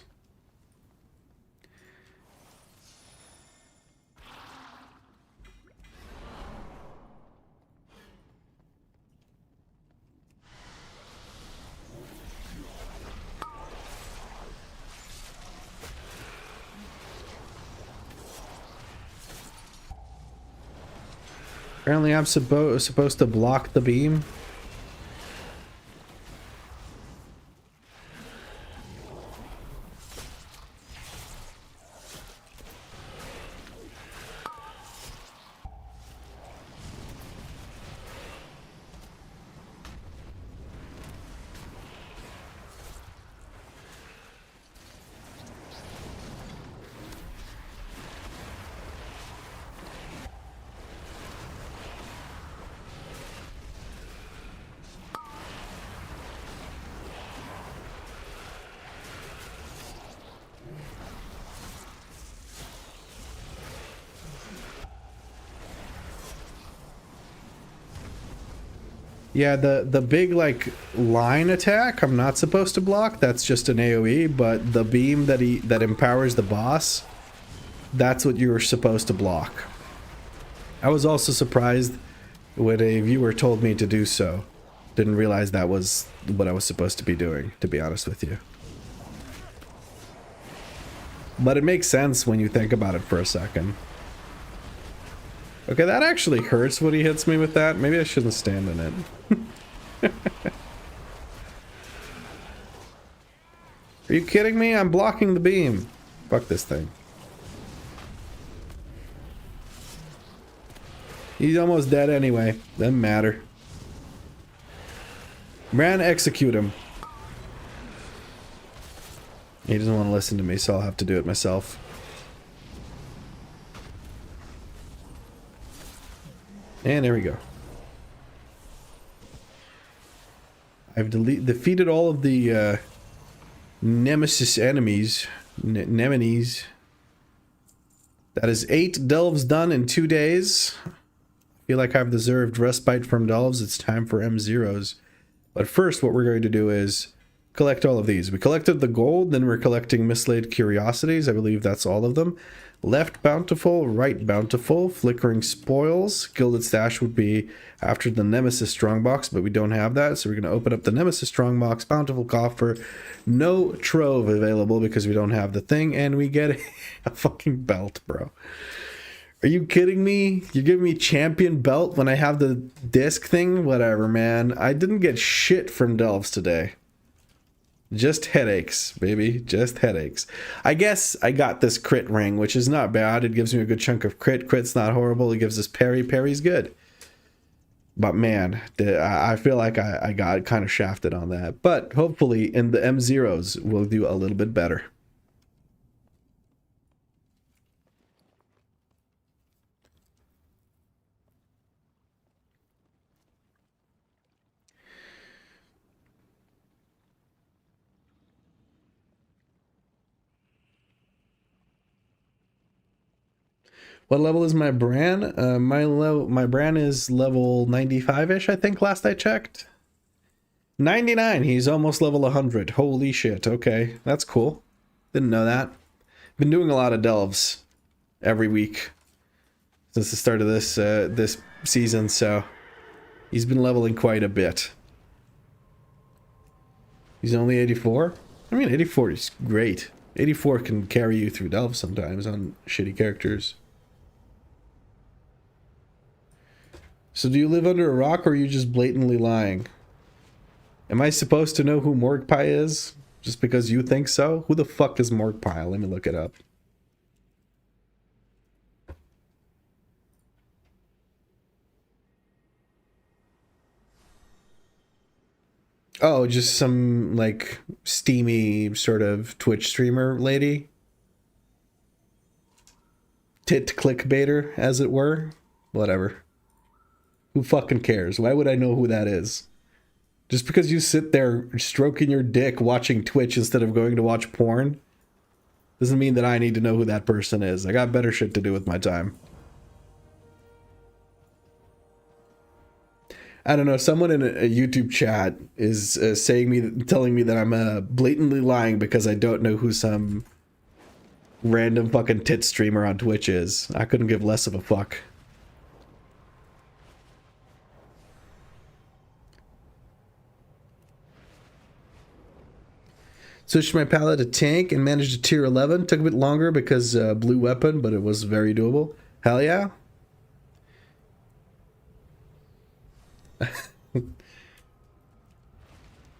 Apparently I'm supposed to block the beam. Yeah, the big, like, line attack I'm not supposed to block. That's just an AoE, but the beam that empowers the boss, that's what you were supposed to block. I was also surprised when a viewer told me to do so. Didn't realize that was what I was supposed to be doing, to be honest with you. But it makes sense when you think about it for a second. Okay, that actually hurts when he hits me with that. Maybe I shouldn't stand in it. Are you kidding me? I'm blocking the beam. Fuck this thing. He's almost dead anyway. Doesn't matter. Bran, execute him. He doesn't want to listen to me, so I'll have to do it myself. And there we go. I've defeated all of the nemesis enemies. Nemenes. That is 8 delves done in 2 days. I feel like I've deserved respite from delves. It's time for M0s. But first, what we're going to do is collect all of these. We collected the gold, then we're collecting mislaid curiosities. I believe that's all of them. Left bountiful, right bountiful, flickering spoils. Gilded stash would be after the nemesis strongbox, but we don't have that, so we're going to open up the nemesis strongbox. Bountiful coffer, no trove available because we don't have the thing, and we get a fucking belt, bro. Are you kidding me? You're giving me champion belt when I have the disc thing? Whatever, man. I didn't get shit from delves today. Just headaches, baby. Just headaches. I guess I got this crit ring, which is not bad. It gives me a good chunk of crit. Crit's not horrible. It gives us parry. Parry's good. But man, I feel like I got kind of shafted on that. But hopefully in the M0s, we'll do a little bit better. What level is my Bran? My Bran is level 95-ish, I think, last I checked. 99, he's almost level 100. Holy shit, okay. That's cool. Didn't know that. Been doing a lot of delves every week since the start of this season, so he's been leveling quite a bit. He's only 84? I mean, 84 is great. 84 can carry you through delves sometimes on shitty characters. So do you live under a rock or are you just blatantly lying? Am I supposed to know who Morgpie is? Just because you think so? Who the fuck is Morgpie? Let me look it up. Oh, just some, like, steamy sort of Twitch streamer lady? Tit clickbaiter, as it were? Whatever. Who fucking cares? Why would I know who that is? Just because you sit there stroking your dick watching Twitch instead of going to watch porn doesn't mean that I need to know who that person is. I got better shit to do with my time. I don't know, someone in a YouTube chat is telling me that I'm blatantly lying because I don't know who some random fucking tit streamer on Twitch is. I couldn't give less of a fuck. Switched my palette to tank and managed a tier 11. Took a bit longer because blue weapon, but it was very doable. Hell yeah.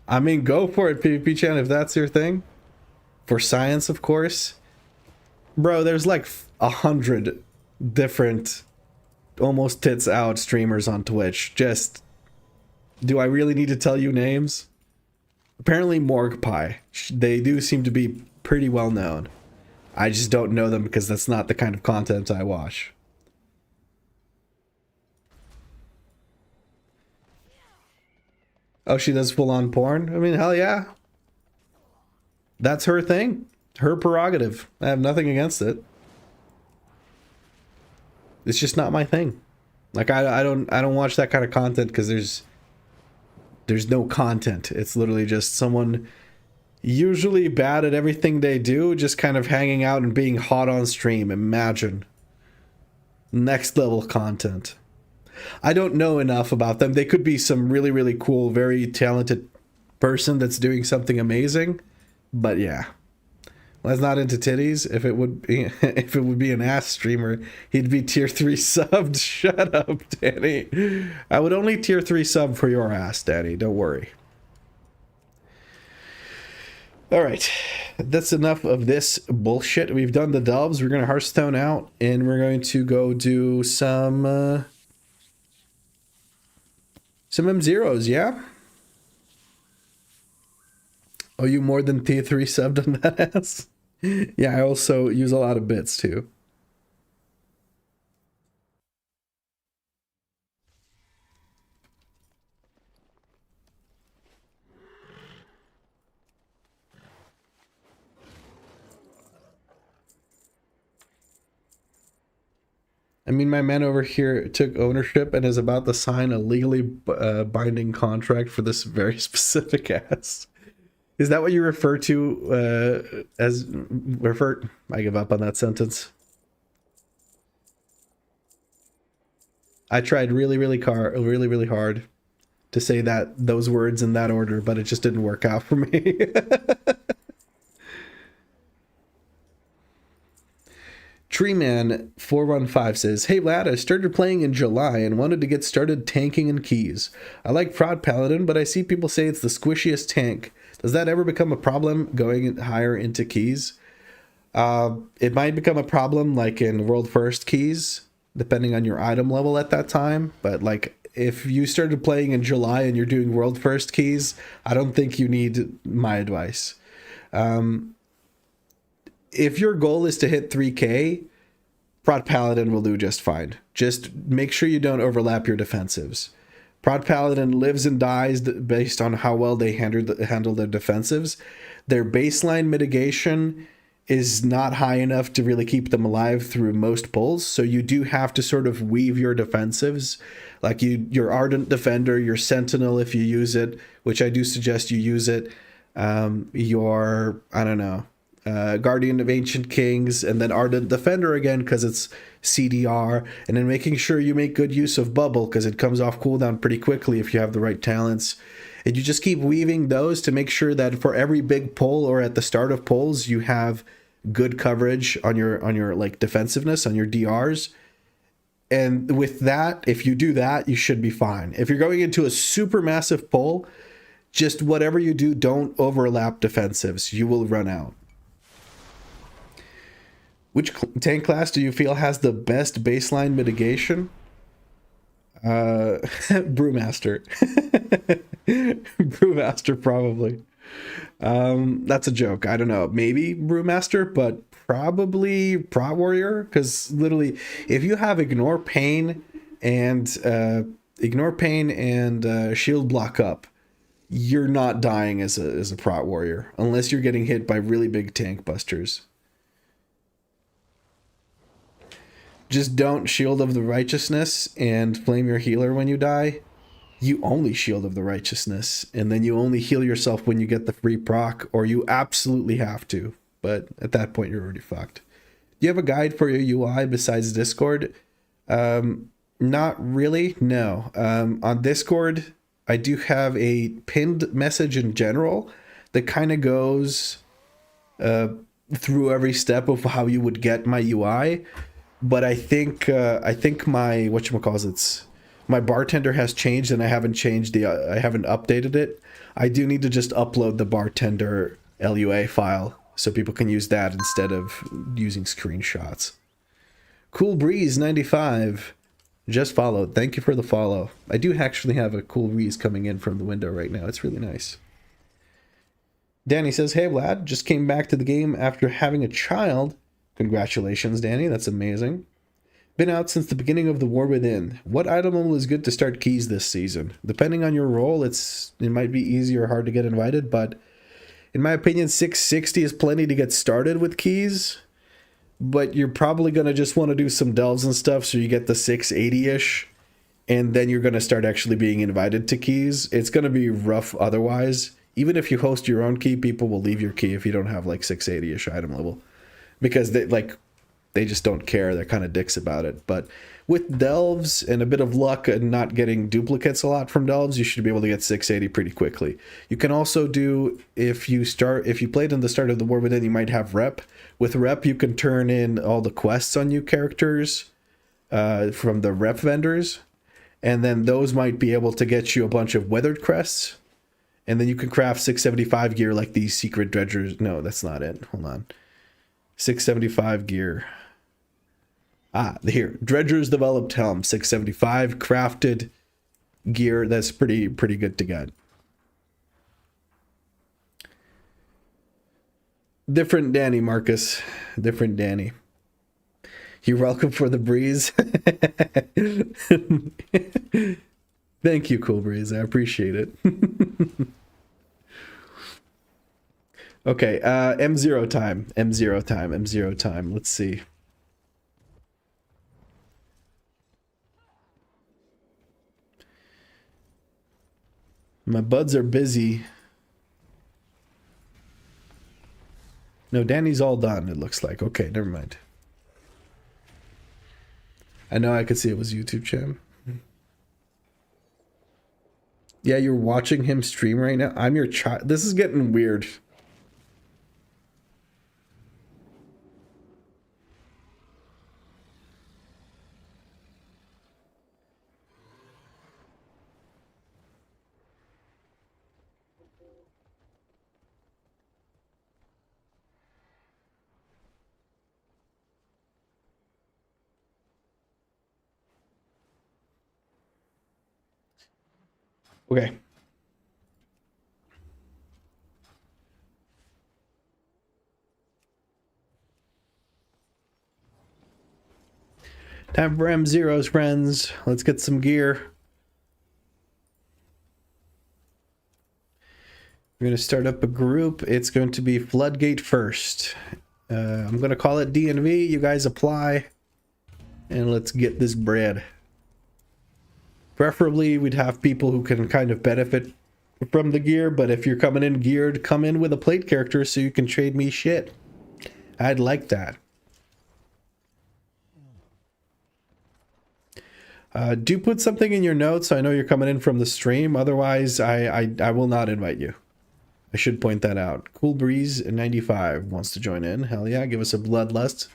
I mean, go for it, PvP Chan, if that's your thing. For science, of course. Bro, there's like 100 different almost tits out streamers on Twitch. Just, do I really need to tell you names? Apparently Morgpie. They do seem to be pretty well known. I just don't know them because that's not the kind of content I watch. Oh, she does full-on porn? I mean, hell yeah. That's her thing. Her prerogative. I have nothing against it. It's just not my thing. Like, I don't watch that kind of content because there's no content. It's literally just someone usually bad at everything they do, just kind of hanging out and being hot on stream. Imagine. Next level content. I don't know enough about them. They could be some really, really cool, very talented person that's doing something amazing. But yeah. Well, that's not into titties. If it would be an ass streamer, he'd be tier 3 subbed. Shut up, Danny. I would only tier 3 sub for your ass, Danny. Don't worry. Alright. That's enough of this bullshit. We've done the dubs. We're going to Hearthstone out. And we're going to go do some M0s, yeah? Oh, you more than tier 3 subbed on that ass? Yeah, I also use a lot of bits too. I mean, my man over here took ownership and is about to sign a legally binding contract for this very specific ass. Is that what you refer to as refer? I give up on that sentence. I tried really hard to say those words in that order, but it just didn't work out for me. Treeman415 says, "Hey lad, I started playing in July and wanted to get started tanking in keys. I like Prod Paladin, but I see people say it's the squishiest tank. Does that ever become a problem going higher into keys?" It might become a problem like in World First keys, depending on your item level at that time. But like if you started playing in July and you're doing World First keys, I don't think you need my advice. If your goal is to hit 3k, Prod Paladin will do just fine. Just make sure you don't overlap your defensives. Prod Paladin lives and dies based on how well they handle their defensives. Their baseline mitigation is not high enough to really keep them alive through most pulls, so you do have to sort of weave your defensives. Like your Ardent Defender, your Sentinel if you use it, which I do suggest you use it. Your, I don't know, Guardian of Ancient Kings, and then Ardent Defender again because it's CDR, and then making sure you make good use of Bubble because it comes off cooldown pretty quickly if you have the right talents. And you just keep weaving those to make sure that for every big pull or at the start of pulls you have good coverage on your like defensiveness, on your DRs. And with that, if you do that, you should be fine. If you're going into a super massive pull, Just whatever you do, don't overlap defensives. You will run out. Which tank class do you feel has the best baseline mitigation? Brewmaster. Brewmaster, probably. That's a joke. I don't know. Maybe Brewmaster, but probably Prot Warrior. Because literally, if you have Ignore Pain and Shield Block up, you're not dying as a Prot Warrior unless you're getting hit by really big tank busters. Just don't Shield of the Righteousness and flame your healer when you die. You only Shield of the Righteousness, and then you only heal yourself when you get the free proc, or you absolutely have to. But at that point, you're already fucked. Do you have a guide for your UI besides Discord? Not really, no. On Discord, I do have a pinned message in general that kind of goes through every step of how you would get my UI. But I think my my bartender has changed, and I haven't updated it. I do need to just upload the bartender LUA file so people can use that instead of using screenshots. Cool Breeze 95 just followed. Thank you for the follow. I do actually have a cool breeze coming in from the window right now. It's really nice. Danny says, "Hey Vlad, just came back to the game after having a child." Congratulations, Danny. That's amazing. Been out since the beginning of the War Within. What item level is good to start keys this season? Depending on your role, it might be easy or hard to get invited, but in my opinion, 660 is plenty to get started with keys. But you're probably going to just want to do some delves and stuff so you get the 680-ish, and then you're going to start actually being invited to keys. It's going to be rough otherwise. Even if you host your own key, people will leave your key if you don't have like 680-ish item level. Because they just don't care. They're kind of dicks about it. But with delves and a bit of luck and not getting duplicates a lot from delves, you should be able to get 680 pretty quickly. You can also do, if you played in the start of the War Within, you might have rep. With rep, you can turn in all the quests on new characters from the rep vendors. And then those might be able to get you a bunch of weathered crests. And then you can craft 675 gear like these secret dredgers. No, that's not it. Hold on. 675 gear. Here. Dredger's developed helm. 675 crafted gear. That's pretty good to get. Different Danny, Marcus. Different Danny. You're welcome for the breeze. Thank you, Cool Breeze. I appreciate it. Okay, M0 time. M0 time. M0 time. Let's see. My buds are busy. No, Danny's all done, it looks like. Okay, never mind. I know I could see it was YouTube Cham. Yeah, you're watching him stream right now? I'm your child. This is getting weird. Okay. Time for M0's, friends. Let's get some gear. We're going to start up a group. It's going to be Floodgate first. I'm going to call it DNV. You guys apply. And let's get this bread. Preferably, we'd have people who can kind of benefit from the gear, but if you're coming in geared, come in with a plate character so you can trade me shit. I'd like that. Do put something in your notes so I know you're coming in from the stream. Otherwise, I will not invite you. I should point that out. Cool Breeze 95 wants to join in. Hell yeah, give us a bloodlust.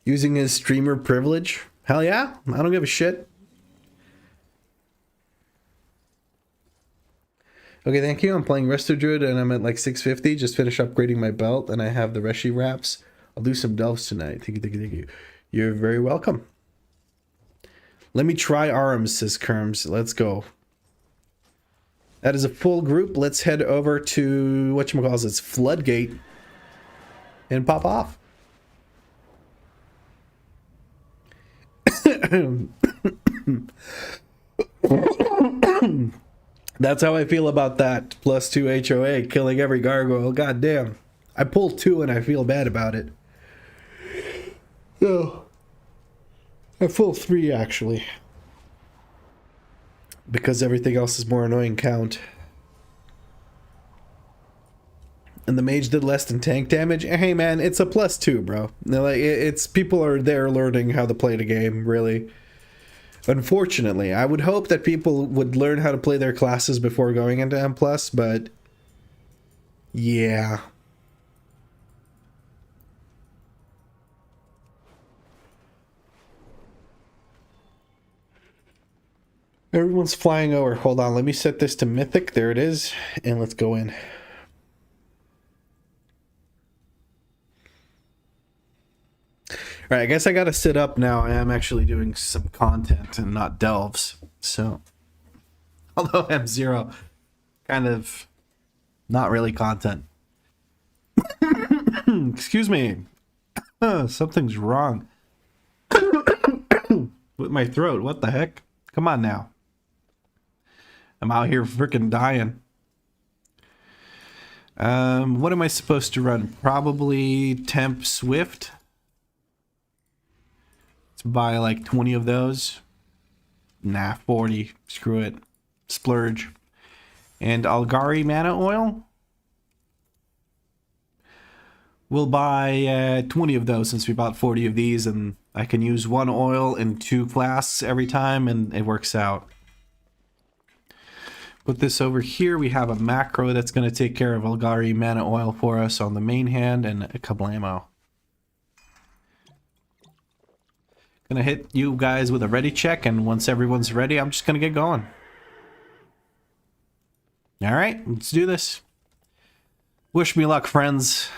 Using his streamer privilege. Hell yeah, I don't give a shit. Okay, thank you. I'm playing Resto Druid and I'm at like 650. Just finished upgrading my belt and I have the Reshi wraps. I'll do some delves tonight. Thank you, thank you, thank you. You're very welcome. Let me try arms, says Kerms. Let's go. That is a full group. Let's head over to whatchamacallit, it's Floodgate and pop off. That's how I feel about that. +2 HOA, killing every gargoyle. God damn. I pulled 2 and I feel bad about it. No. I pulled 3 actually. Because everything else is more annoying count. And the mage did less than tank damage. Hey man, it's a +2, bro. Like it's people are there learning how to play the game, really. Unfortunately, I would hope that people would learn how to play their classes before going into M+, but yeah. Everyone's flying over. Hold on, let me set this to Mythic. There it is. And let's go in. Alright, I guess I gotta sit up now. I am actually doing some content and not delves. So, although M0, kind of not really content. Excuse me. Something's wrong with my throat. What the heck? Come on now. I'm out here freaking dying. What am I supposed to run? Probably Temp Swift. Let's buy like 20 of those. Nah, 40. Screw it. Splurge. And Algari Mana Oil. We'll buy 20 of those since we bought 40 of these, and I can use 1 oil in 2 flasks every time, and it works out. Put this over here. We have a macro that's going to take care of Algari Mana Oil for us on the main hand and a kablamo. Gonna hit you guys with a ready check, and once everyone's ready, I'm just gonna get going. Alright, let's do this. Wish me luck, friends.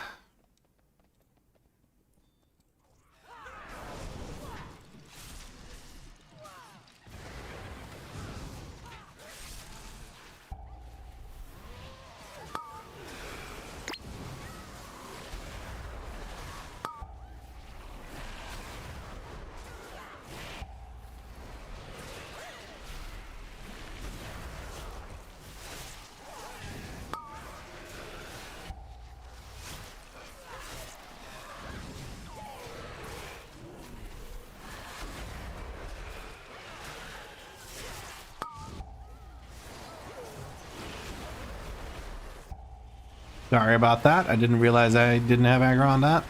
Sorry about that. I didn't realize I didn't have aggro on that.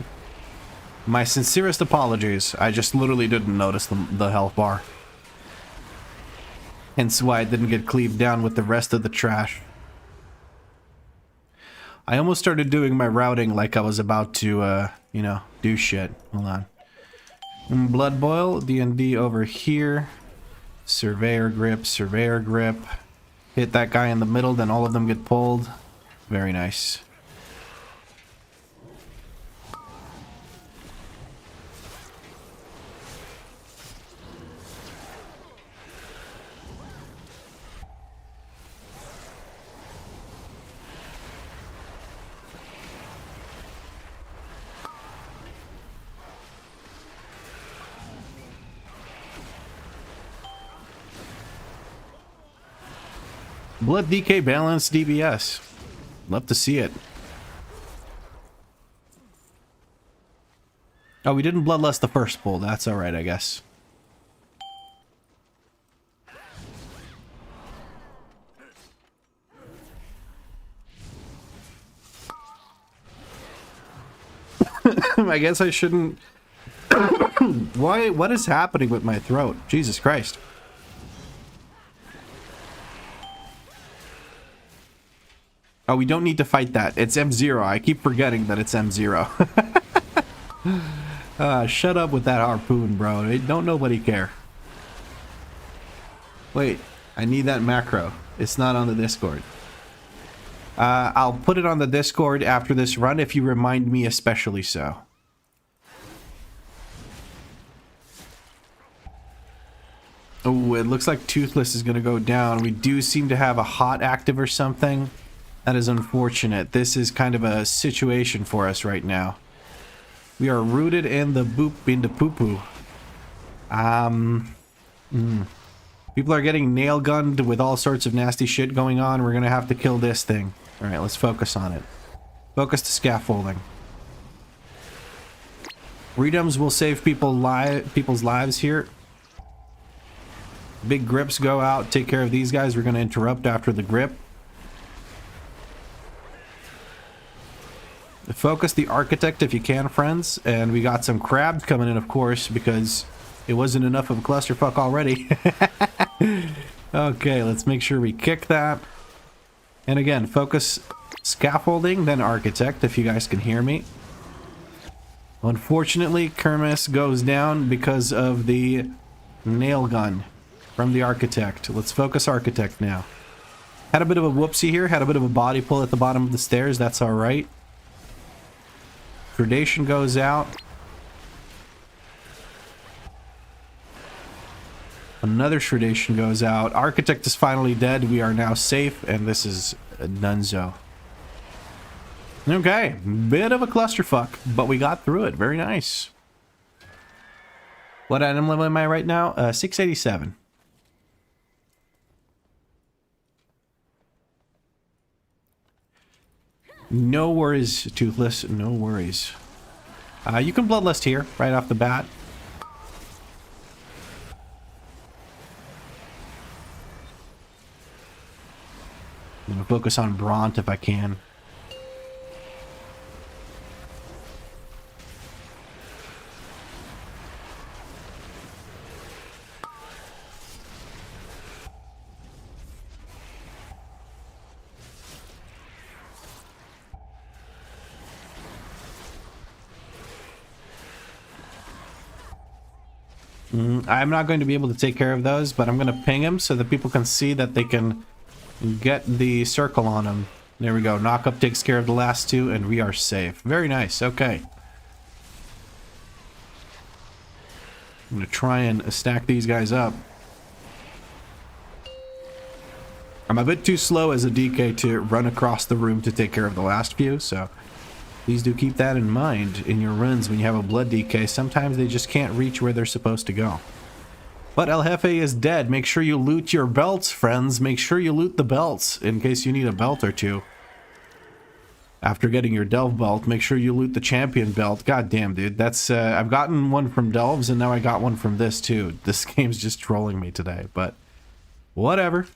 My sincerest apologies. I just literally didn't notice the health bar. Hence why it didn't get cleaved down with the rest of the trash. I almost started doing my routing like I was about to, you know, do shit. Hold on. Blood Boil, DND over here. Surveyor Grip, Surveyor Grip. Hit that guy in the middle, then all of them get pulled. Very nice. Blood DK balance DBS. Love to see it. Oh, we didn't bloodlust the first pull. That's alright, I guess. I guess I shouldn't... Why? What is happening with my throat? Jesus Christ. Oh, we don't need to fight that. It's M0. I keep forgetting that it's M0. Shut up with that harpoon, bro. Don't nobody care. Wait, I need that macro. It's not on the Discord. I'll put it on the Discord after this run if you remind me especially so. Oh, it looks like Toothless is going to go down. We do seem to have a hot active or something. That is unfortunate. This is kind of a situation for us right now. We are rooted in the poo-poo. People are getting nail gunned with all sorts of nasty shit going on. We're going to have to kill this thing. All right, let's focus on it. Focus to scaffolding. Redoms will save people's lives here. Big grips go out. Take care of these guys. We're going to interrupt after the grip. Focus the architect if you can, friends. And we got some crabs coming in, of course, because it wasn't enough of a clusterfuck already. Okay, let's make sure we kick that. And again, focus scaffolding, then architect, if you guys can hear me. Unfortunately, Kermis goes down because of the nail gun from the architect. Let's focus architect now. Had a bit of a whoopsie here. Had a bit of a body pull at the bottom of the stairs. That's all right. Gradation goes out. Another shredation goes out. Architect is finally dead. We are now safe, and this is a dunzo. Okay, bit of a clusterfuck, but we got through it. Very nice. What item level am I right now? 687. No worries, Toothless. No worries. You can bloodlust here, right off the bat. I'm gonna focus on Bront if I can. I'm not going to be able to take care of those, but I'm going to ping him so that people can see that they can get the circle on him. There we go. Knock up takes care of the last two, and we are safe. Very nice. Okay. I'm going to try and stack these guys up. I'm a bit too slow as a DK to run across the room to take care of the last few, so please do keep that in mind in your runs when you have a blood DK. Sometimes they just can't reach where they're supposed to go. But El Jefe is dead. Make sure you loot your belts, friends. Make sure you loot the belts in case you need a belt or two. After getting your Delve belt, make sure you loot the champion belt. God damn, dude. That's, I've gotten one from Delves and now I got one from this too. This game's just trolling me today, but whatever.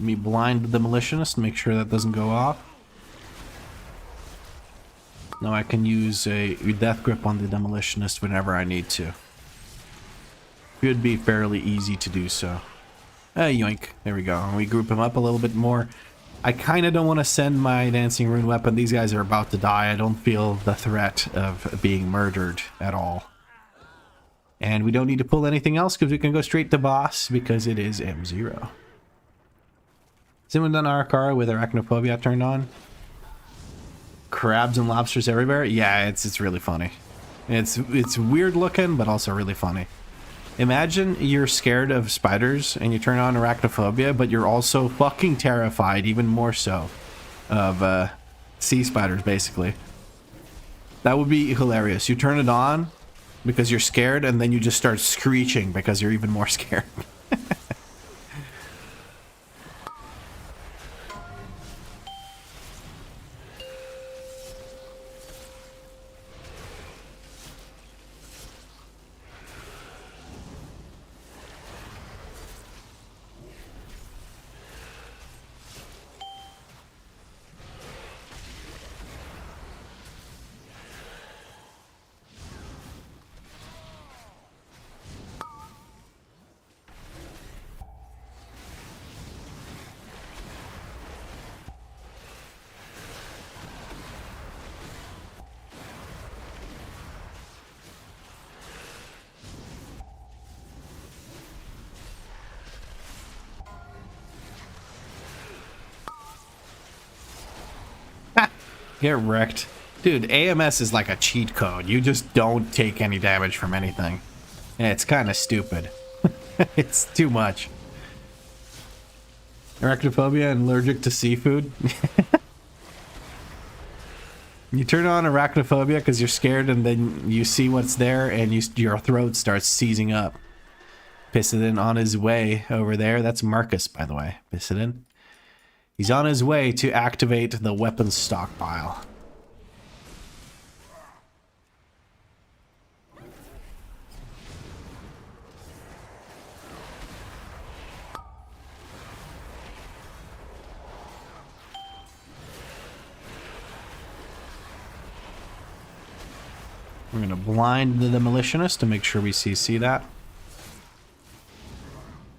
Me blind the demolitionist, make sure that doesn't go off. Now I can use a death grip on the demolitionist whenever I need to. Should be fairly easy to do so. Yoink. There we go. And we group him up a little bit more. I kind of don't want to send my dancing rune weapon. These guys are about to die. I don't feel the threat of being murdered at all. And we don't need to pull anything else because we can go straight to boss because it is M0. Has anyone done Arakara with arachnophobia turned on? Crabs and lobsters everywhere? Yeah, it's really funny. It's weird looking, but also really funny. Imagine you're scared of spiders and you turn on arachnophobia, but you're also fucking terrified, even more so, of sea spiders, basically. That would be hilarious. You turn it on because you're scared, and then you just start screeching because you're even more scared. Get wrecked. Dude, AMS is like a cheat code. You just don't take any damage from anything. Yeah, it's kind of stupid. It's too much. Arachnophobia and allergic to seafood. You turn on arachnophobia because you're scared, and then you see what's there, and your throat starts seizing up. Pissidin on his way over there. That's Marcus, by the way. Pissidin. He's on his way to activate the weapons stockpile. We're going to blind the demolitionist to make sure we see that.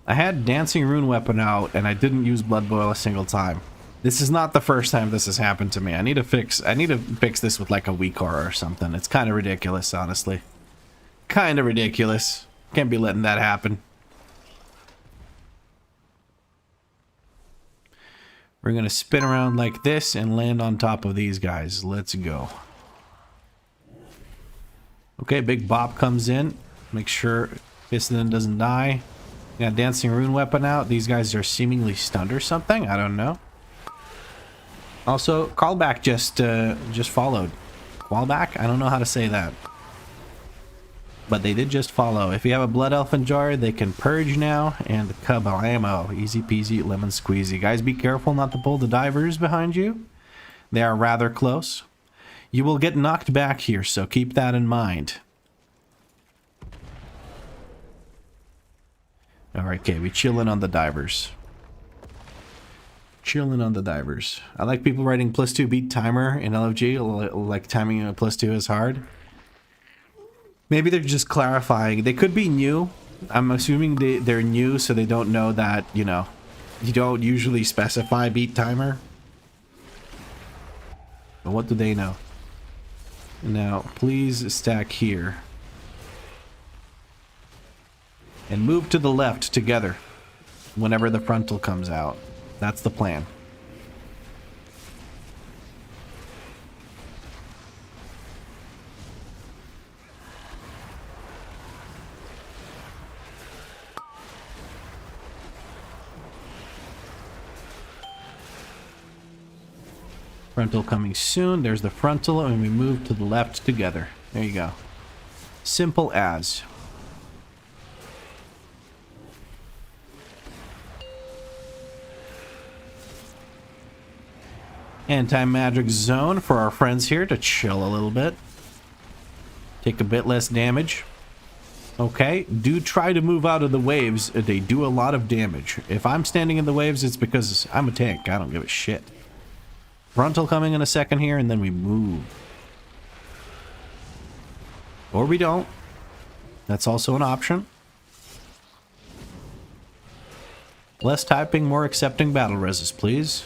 I had Dancing Rune Weapon out, and I didn't use Blood Boil a single time. This is not the first time this has happened to me. I need to fix this with like a WeakAuras or something. It's kind of ridiculous, honestly. Kind of ridiculous. Can't be letting that happen. We're going to spin around like this and land on top of these guys. Let's go. Okay, Big Bop comes in. Make sure Piston doesn't die. Got Dancing Rune Weapon out. These guys are seemingly stunned or something. I don't know. Also, Callback just followed. Callback? I don't know how to say that. But they did just follow. If you have a Blood Elfin Jar, they can purge now. And Kabamo. Easy peasy, lemon squeezy. Guys, be careful not to pull the divers behind you. They are rather close. You will get knocked back here, so keep that in mind. Alright, okay, we chilling on the divers. Chilling on the divers. I like people writing +2 beat timer in LFG, like timing a +2 is hard. Maybe they're just clarifying. They could be new. I'm assuming they're new, so they don't know that, you know, you don't usually specify beat timer. But what do they know? Now, please stack here. And move to the left together whenever the frontal comes out. That's the plan. Frontal coming soon. There's the frontal, and we move to the left together. There you go. Simple as. Anti-magic zone for our friends here to chill a little bit. Take a bit less damage. Okay, do try to move out of the waves. They do a lot of damage. If I'm standing in the waves, it's because I'm a tank. I don't give a shit. Frontal coming in a second here, and then we move. Or we don't. That's also an option. Less typing, more accepting battle reses, please.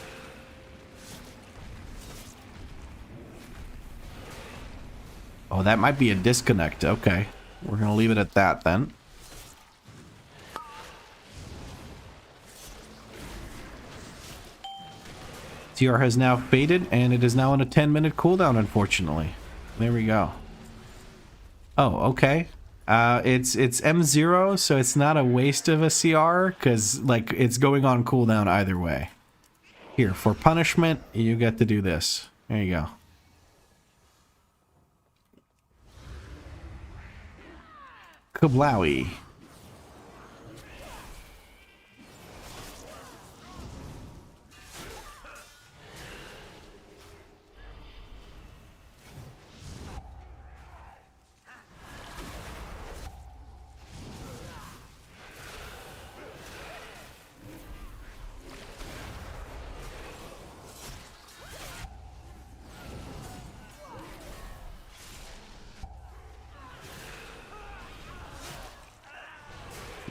Oh, that might be a disconnect. Okay. We're going to leave it at that then. TR has now faded, and it is now on a 10-minute cooldown, unfortunately. There we go. Oh, okay. It's M0, so it's not a waste of a CR, because, like, it's going on cooldown either way. Here, for punishment, you get to do this. There you go. Kablowie.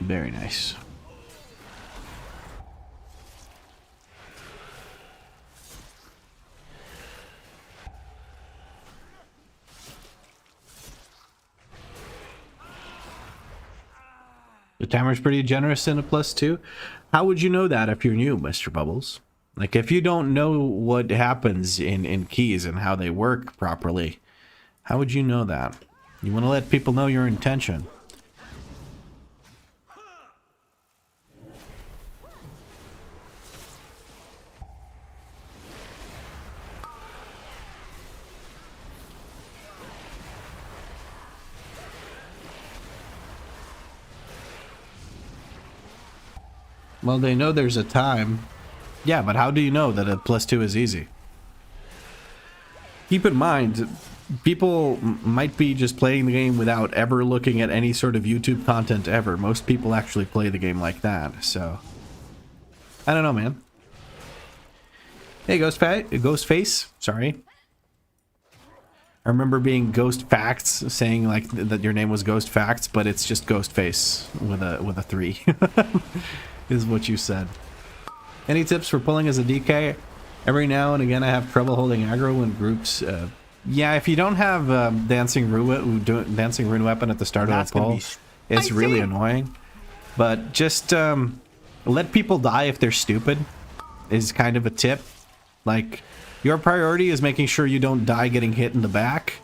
Very nice. The timer's pretty generous in a +2. How would you know that if you're new, Mr. Bubbles? Like, if you don't know what happens in keys and how they work properly, how would you know that? You want to let people know your intention. Well, they know there's a time. Yeah, but how do you know that a +2 is easy? Keep in mind, people might be just playing the game without ever looking at any sort of YouTube content ever. Most people actually play the game like that, so... I don't know, man. Hey, Ghostface. Sorry. I remember being Ghost Facts, saying like that your name was Ghost Facts, but it's just Ghostface with a 3. Is what you said. Any tips for pulling as a DK? Every now and again I have trouble holding aggro in groups. Yeah, if you don't have Dancing Rune Weapon at the start of the pull, it's really annoying. But just let people die if they're stupid is kind of a tip. Like, your priority is making sure you don't die getting hit in the back,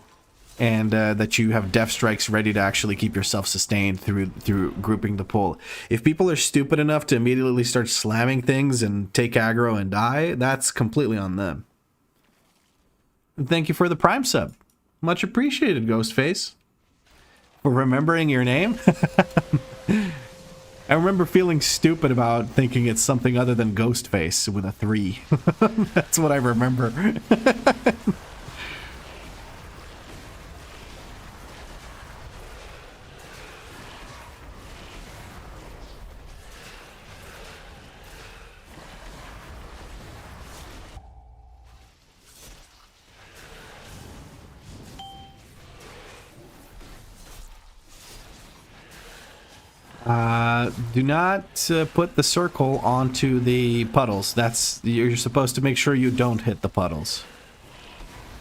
and that you have death strikes ready to actually keep yourself sustained through grouping the pull. If people are stupid enough to immediately start slamming things and take aggro and die, that's completely on them. And thank you for the Prime sub. Much appreciated, Ghostface. For remembering your name. I remember feeling stupid about thinking it's something other than Ghostface with a 3. That's what I remember. Do not put the circle onto the puddles. You're supposed to make sure you don't hit the puddles.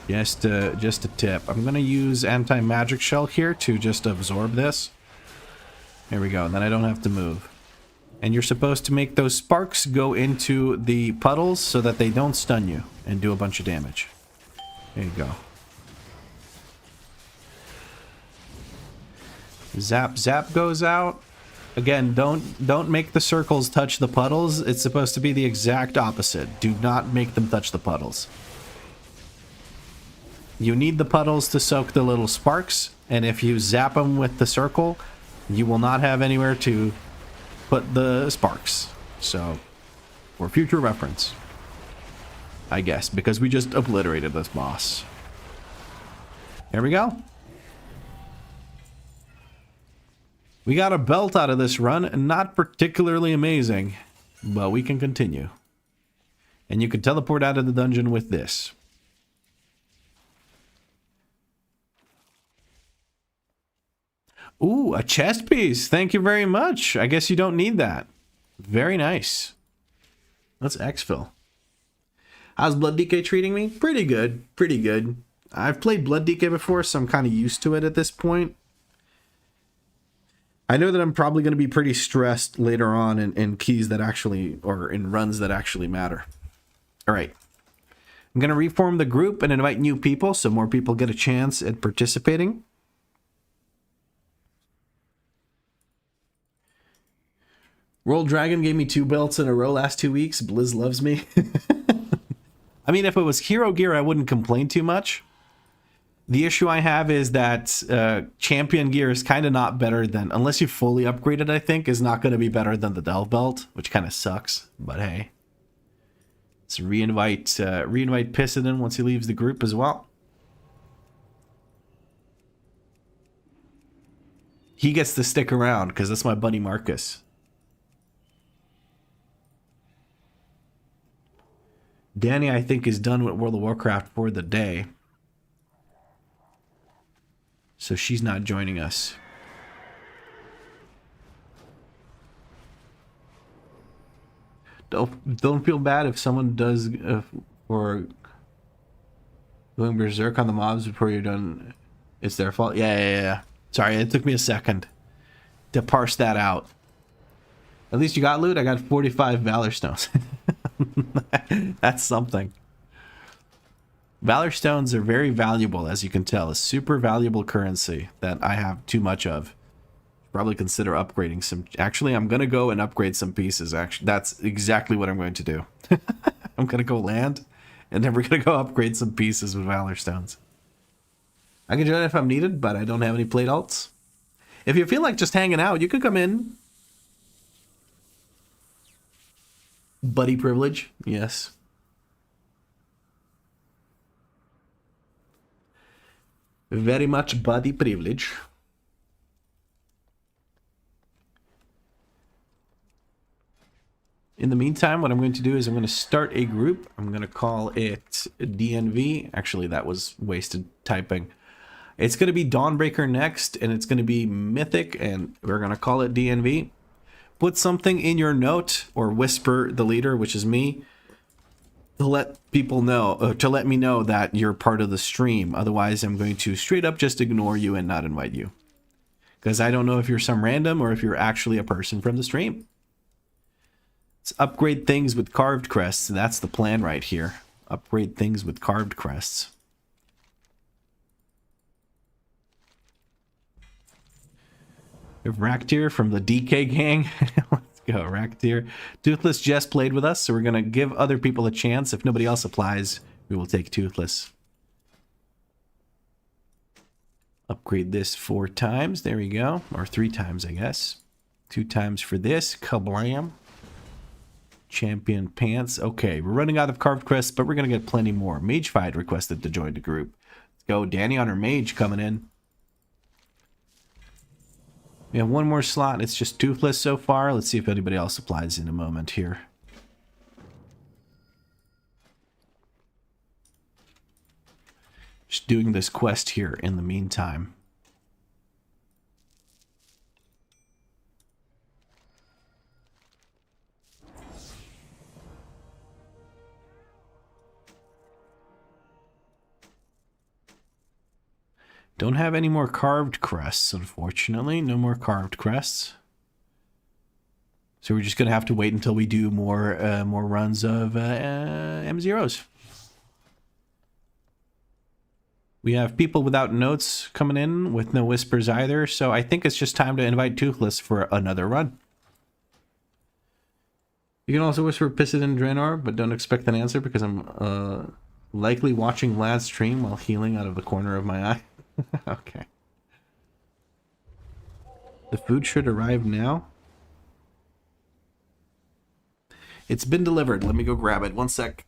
Just a tip. I'm gonna use anti-magic shell here to just absorb this. There we go. And then I don't have to move. And you're supposed to make those sparks go into the puddles so that they don't stun you and do a bunch of damage. There you go. Zap zap goes out. Again, don't make the circles touch the puddles. It's supposed to be the exact opposite. Do not make them touch the puddles. You need the puddles to soak the little sparks, and if you zap them with the circle, you will not have anywhere to put the sparks. So, for future reference, I guess, because we just obliterated this boss. There we go. We got a belt out of this run, not particularly amazing, but we can continue. And you can teleport out of the dungeon with this. Ooh, a chest piece. Thank you very much. I guess you don't need that. Very nice. Let's exfil. How's Blood DK treating me? Pretty good. Pretty good. I've played Blood DK before, so I'm kind of used to it at this point. I know that I'm probably going to be pretty stressed later on in keys that actually, or in runs that actually matter. All right. I'm going to reform the group and invite new people so more people get a chance at participating. World Dragon gave me 2 belts in a row last 2 weeks. Blizz loves me. I mean, if it was hero gear, I wouldn't complain too much. The issue I have is that champion gear is kind of not better than, unless you fully upgrade it, I think, is not going to be better than the Delve belt, which kind of sucks, but hey. Let's reinvite Pissidon once he leaves the group as well. He gets to stick around, because that's my buddy Marcus. Danny, I think, is done with World of Warcraft for the day. So she's not joining us. Don't feel bad if someone does for going berserk on the mobs before you're done. It's their fault. Yeah. Sorry, it took me a second to parse that out. At least you got loot. I got 45 Valor Stones. That's something. Valor stones are very valuable, as you can tell. A super valuable currency that I have too much of. Probably consider upgrading some. Actually, I'm going to go and upgrade some pieces. Actually, that's exactly what I'm going to do. I'm going to go land, and then we're going to go upgrade some pieces with Valor stones. I can join if I'm needed, but I don't have any plate alts. If you feel like just hanging out, you could come in. Buddy privilege, yes. Very much buddy privilege. In the meantime, what I'm going to do is I'm going to start a group. I'm going to call it DNV. Actually, that was wasted typing. It's going to be Dawnbreaker next, and it's going to be Mythic, and we're going to call it DNV. Put something in your note, or whisper the leader, which is me, to let people know, to let me know that you're part of the stream. Otherwise, I'm going to straight up just ignore you and not invite you. Because I don't know if you're some random or if you're actually a person from the stream. Let's upgrade things with carved crests. That's the plan right here. Upgrade things with carved crests. We have Raktir from the DK gang. Let's go, Raktir. Toothless just played with us, so we're going to give other people a chance. If nobody else applies, we will take Toothless. Upgrade this 4 times. There we go. Or 3 times, I guess. 2 times for this. Kablam. Champion pants. Okay, we're running out of carved crests, but we're going to get plenty more. Magefied requested to join the group. Let's go. Danny on her mage coming in. We have 1 more slot. It's just Toothless so far. Let's see if anybody else applies in a moment here. Just doing this quest here in the meantime. Don't have any more carved crests, unfortunately. No more carved crests. So we're just going to have to wait until we do more runs of M0s. We have people without notes coming in with no whispers either. So I think it's just time to invite Toothless for another run. You can also whisper Piscin Draenor, but don't expect an answer because I'm likely watching Lad's stream while healing out of the corner of my eye. Okay. The food should arrive now. It's been delivered. Let me go grab it. 1 sec.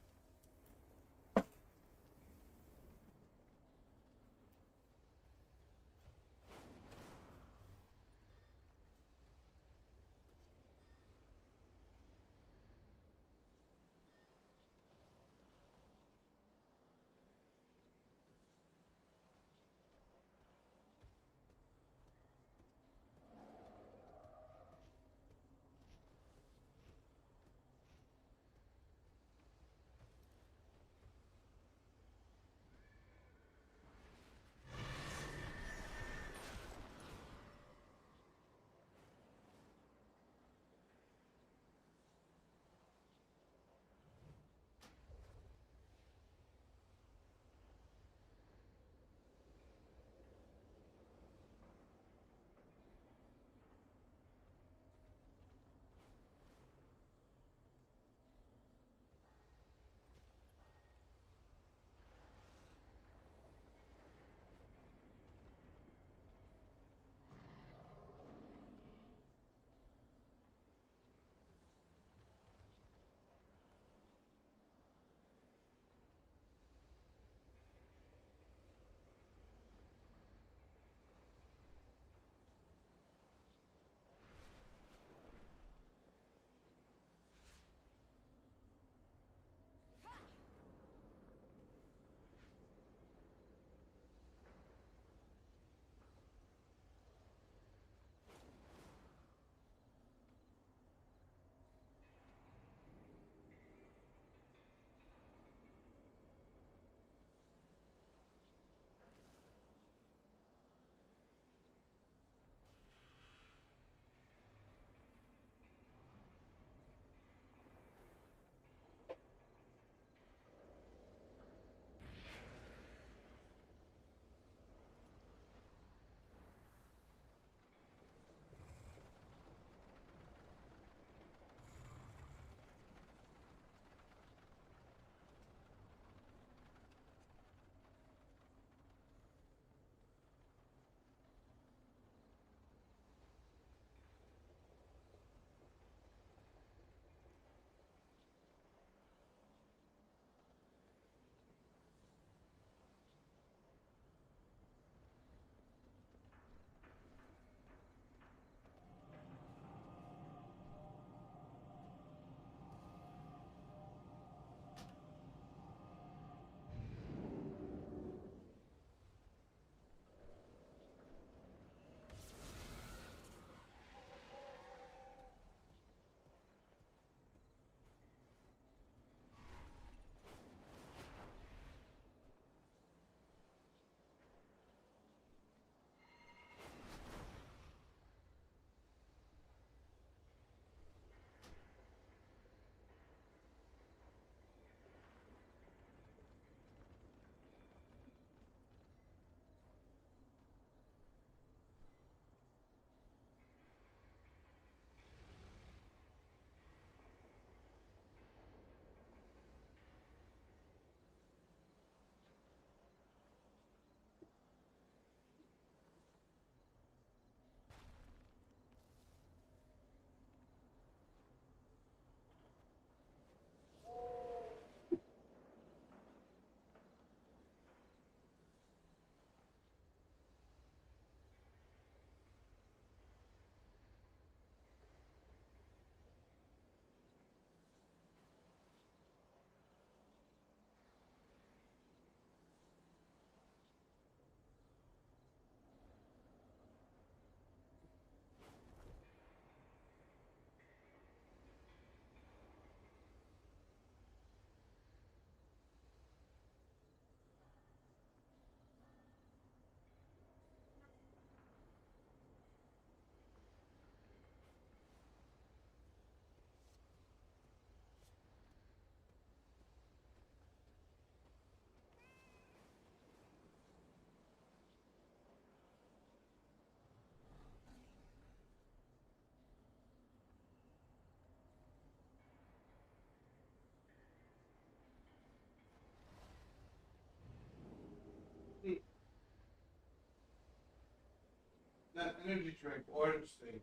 That energy drink, Orange State.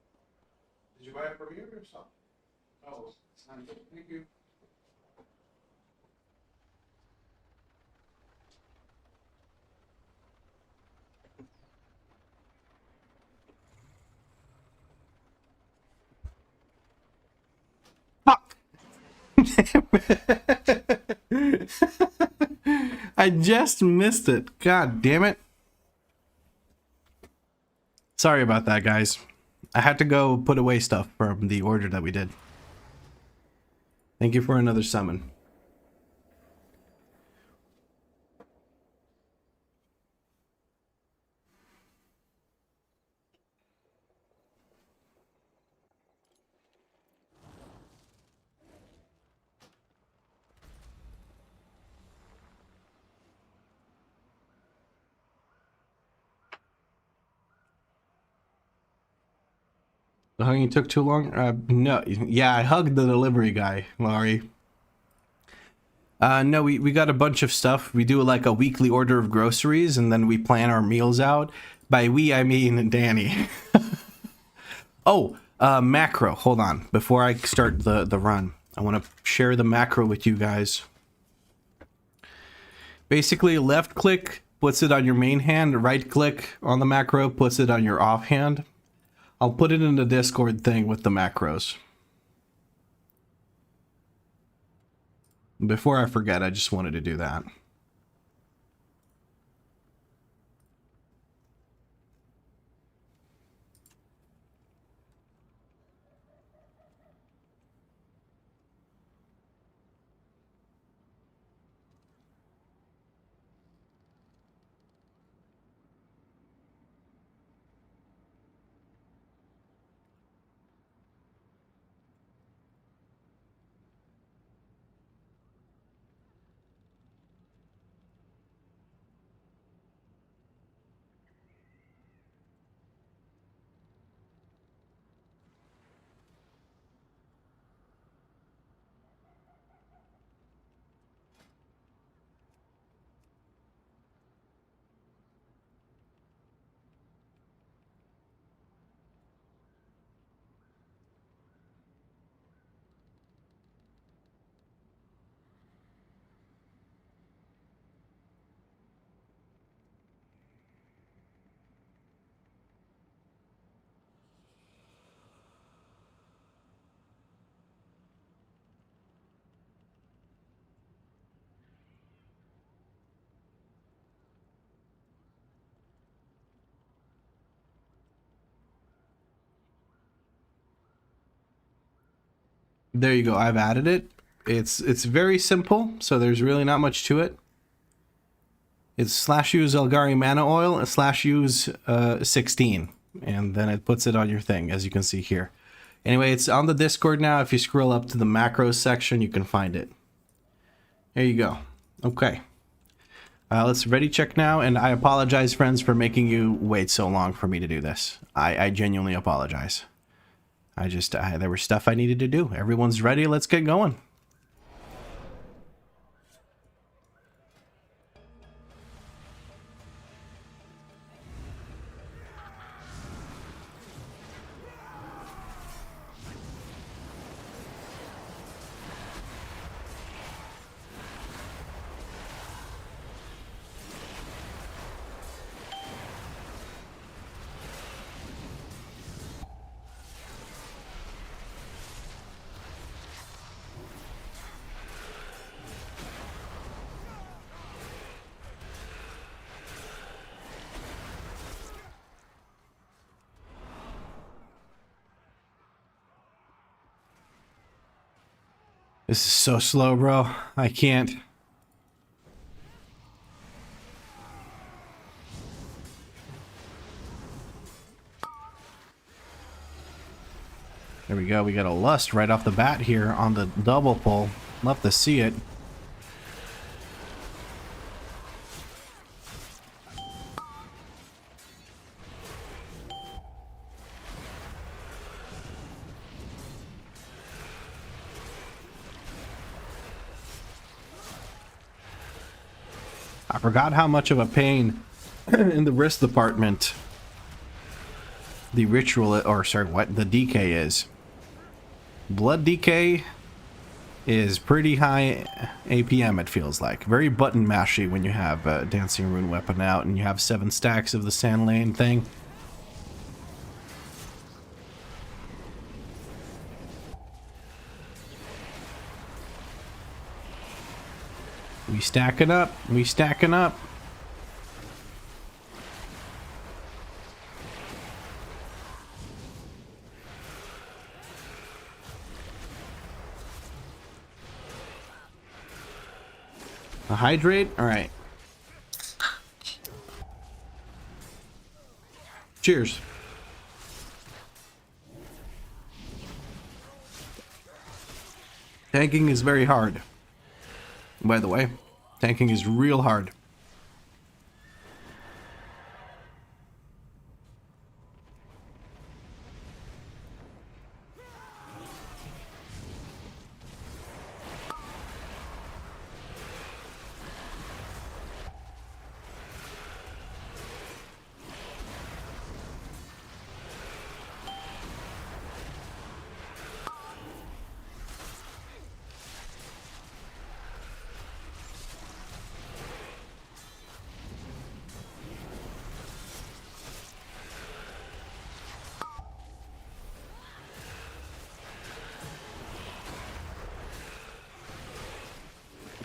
Did you buy it from here or something? Oh, it's not good. Thank you. Fuck! I just missed it. God damn it. Sorry about that, guys. I had to go put away stuff from the order that we did. Thank you for another summon. The hugging took too long? No. Yeah, I hugged the delivery guy, Laurie. No, we got a bunch of stuff. We do like a weekly order of groceries, and then we plan our meals out. By we, I mean Danny. Oh, macro. Hold on. Before I start the run, I want to share the macro with you guys. Basically, left click puts it on your main hand. Right click on the macro puts it on your off hand. I'll put it in the Discord thing with the macros. Before I forget, I just wanted to do that. There you go. I've added it. It's very simple, so there's really not much to it. It's /use Elgari mana oil and /use 16, and then it puts it on your thing, as you can see here. Anyway, it's on the Discord now. If you scroll up to the macros section, you can find it. There you go. Okay. Let's ready check now, and I apologize, friends, for making you wait so long for me to do this. I genuinely apologize. There was stuff I needed to do. Everyone's ready. Let's get going. This is so slow, bro. I can't. There we go. We got a lust right off the bat here on the double pull. Love to see it. I forgot how much of a pain in the wrist department the ritual, or sorry, what the DK is. Blood DK is pretty high APM, it feels like. Very button mashy when you have a Dancing Rune weapon out and you have 7 stacks of the Sand Lane thing. We stacking up. We stacking up. A hydrate? Alright. Cheers. Tanking is very hard. By the way, tanking is real hard.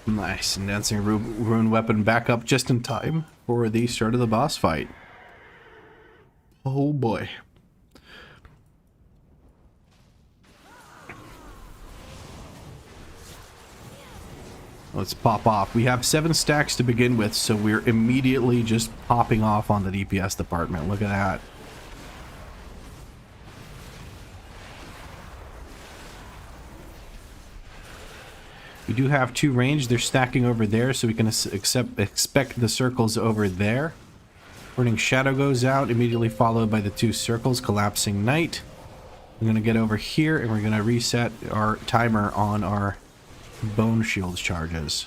Nice, and Dancing Rune weapon back up just in time for the start of the boss fight. Oh boy. Let's pop off. We have 7 stacks to begin with, so we're immediately just popping off on the DPS department. Look at that. We do have 2 range. They're stacking over there, so we can expect the circles over there. Burning Shadow goes out, immediately followed by the 2 circles. Collapsing Night. We're going to get over here, and we're going to reset our timer on our Bone Shields charges.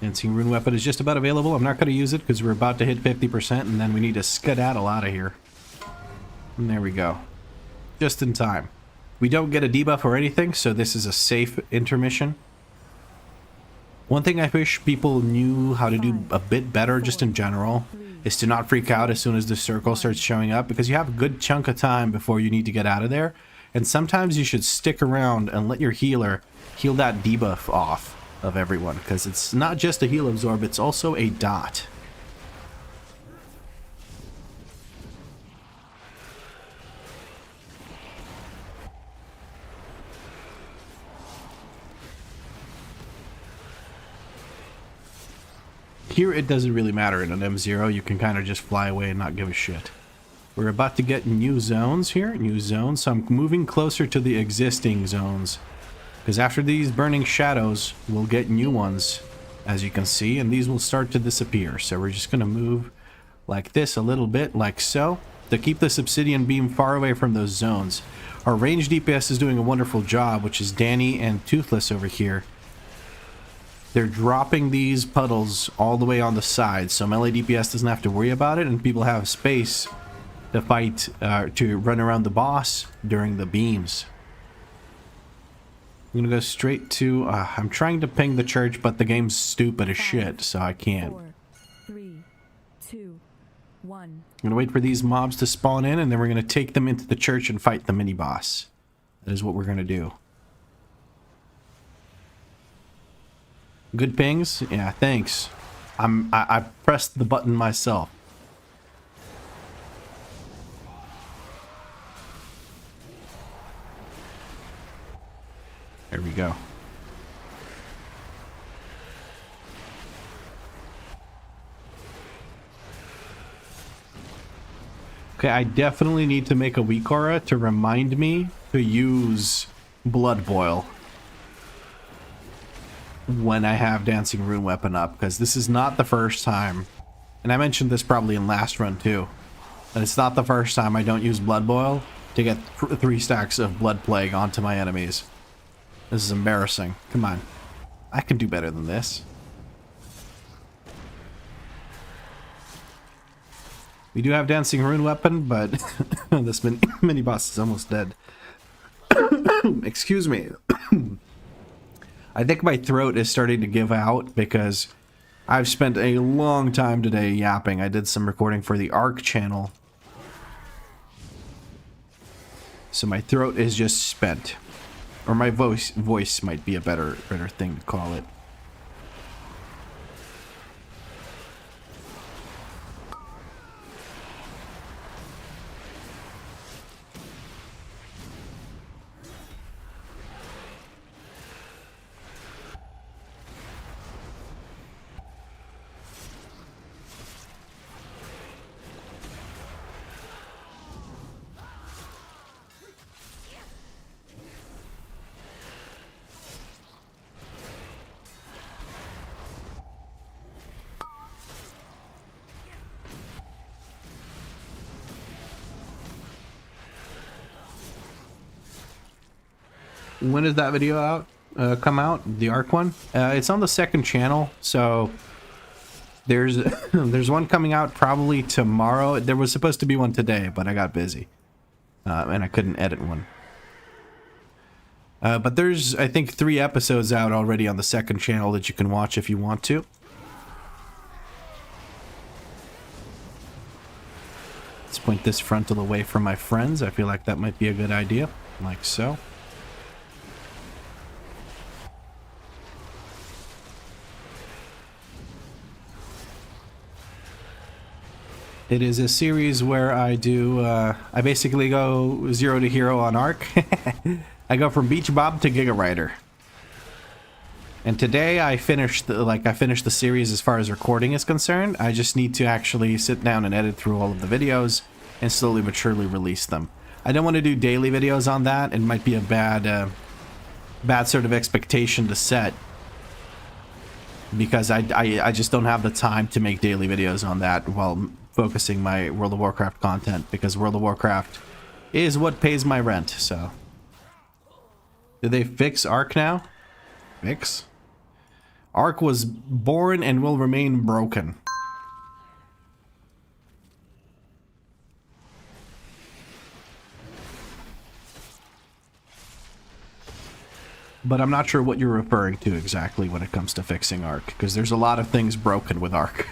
Dancing Rune weapon is just about available. I'm not going to use it because we're about to hit 50% and then we need to skedaddle out of here. And there we go. Just in time. We don't get a debuff or anything, so this is a safe intermission. One thing I wish people knew how to do a bit better just in general is to not freak out as soon as the circle starts showing up, because you have a good chunk of time before you need to get out of there. And sometimes you should stick around and let your healer heal that debuff off of everyone, because it's not just a heal absorb, it's also a dot. Here it doesn't really matter. In an M0 you can kind of just fly away and not give a shit. We're about to get new zones here, so I'm moving closer to the existing zones. Because after these burning shadows, we'll get new ones, as you can see, and these will start to disappear. So we're just going to move like this a little bit, like so, to keep this obsidian beam far away from those zones. Our ranged DPS is doing a wonderful job, which is Danny and Toothless over here. They're dropping these puddles all the way on the side, so melee DPS doesn't have to worry about it, and people have space to fight, to run around the boss during the beams. I'm gonna go straight to, I'm trying to ping the church, but the game's stupid as shit, so I can't. 4, 3, 2, 1. I'm gonna wait for these mobs to spawn in, and then we're gonna take them into the church and fight the mini-boss. That is what we're gonna do. Good pings? Yeah, thanks. I pressed the button myself. There we go. Okay, I definitely need to make a WeakAura to remind me to use Blood Boil when I have Dancing Rune weapon up, because this is not the first time, and I mentioned this probably in last run too, but it's not the first time I don't use Blood Boil to get 3 stacks of Blood Plague onto my enemies. This is embarrassing. Come on. I can do better than this. We do have Dancing Rune Weapon, but this mini boss is almost dead. Excuse me. I think my throat is starting to give out because I've spent a long time today yapping. I did some recording for the ARC channel. So my throat is just spent. Or my voice might be a better thing to call it. When does that video come out? The ARC one? It's on the second channel, so there's there's one coming out probably tomorrow. There was supposed to be one today, but I got busy. And I couldn't edit one. But there's, I think, 3 episodes out already on the second channel that you can watch if you want to. Let's point this frontal away from my friends. I feel like that might be a good idea. Like so. It is a series where I do, I basically go 0 to hero on ARC. I go from Beach Bob to Giga Rider. And today I finished the series as far as recording is concerned. I just need to actually sit down and edit through all of the videos and slowly but surely release them. I don't want to do daily videos on that. It might be a bad sort of expectation to set. Because I just don't have the time to make daily videos on that while focusing my World of Warcraft content, because World of Warcraft is what pays my rent, so. Did they fix ARC now? Fix? ARC was born and will remain broken. But I'm not sure what you're referring to exactly when it comes to fixing ARC, because there's a lot of things broken with ARC.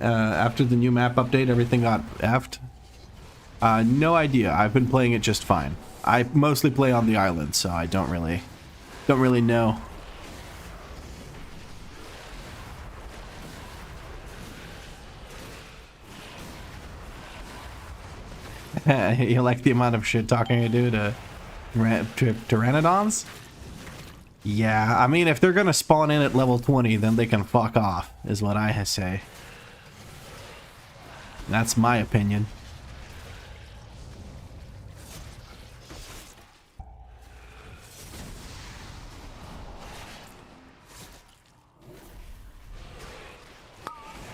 After the new map update, everything got effed? No idea. I've been playing it just fine. I mostly play on the island, so I don't really know. You like the amount of shit talking I do to Pteranodons? Yeah, I mean, if they're gonna spawn in at level 20, then they can fuck off, is what I say. That's my opinion.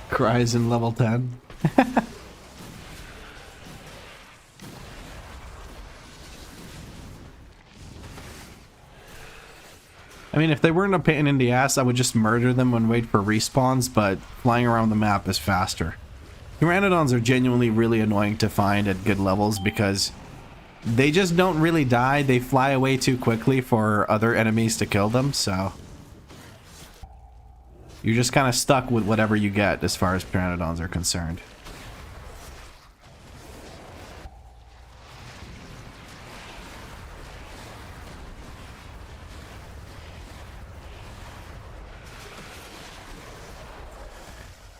Cries in level 10. I mean, if they weren't a pain in the ass, I would just murder them and wait for respawns, but flying around the map is faster. Pteranodons are genuinely really annoying to find at good levels because they just don't really die. They fly away too quickly for other enemies to kill them, so you're just kind of stuck with whatever you get as far as Pteranodons are concerned.